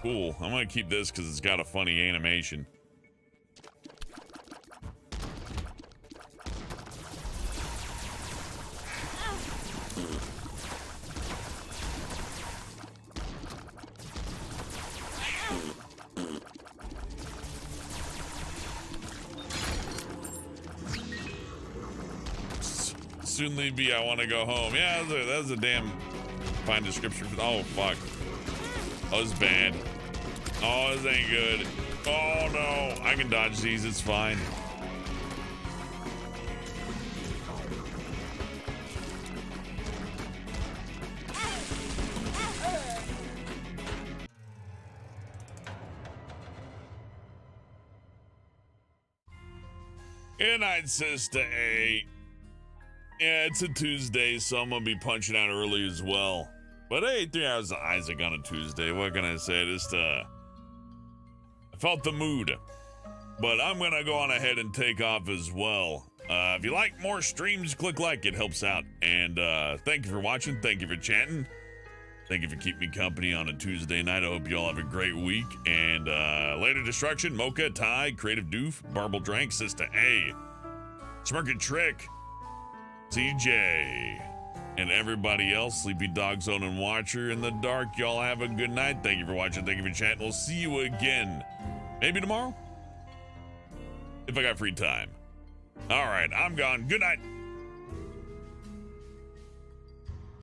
Speaker 1: Cool. I'm gonna keep this because it's got a funny animation. Soon leave be, I want to go home. Yeah, that's a damn fine description. Oh, fuck. Oh, this is bad. Oh, this ain't good. Oh, no. I can dodge these. It's fine. Good night, Sister A. Yeah, it's a Tuesday, so I'm gonna be punching out early as well. But hey, 3 hours of Isaac on a Tuesday. What can I say? Just I felt the mood. But I'm gonna go on ahead and take off as well. If you like more streams, click like, it helps out. And thank you for watching, thank you for chatting. Thank you for keeping me company on a Tuesday night. I hope you all have a great week. And later Destruction, Mocha, Ty, Creative Doof, Barble Drank, Sister A, Smirkin' Trick, TJ, and everybody else, Sleepy Dog Zone and Watcher in the dark. Y'all have a good night. Thank you for watching. Thank you for chatting. We'll see you again. Maybe tomorrow? If I got free time. All right, I'm gone. Good night.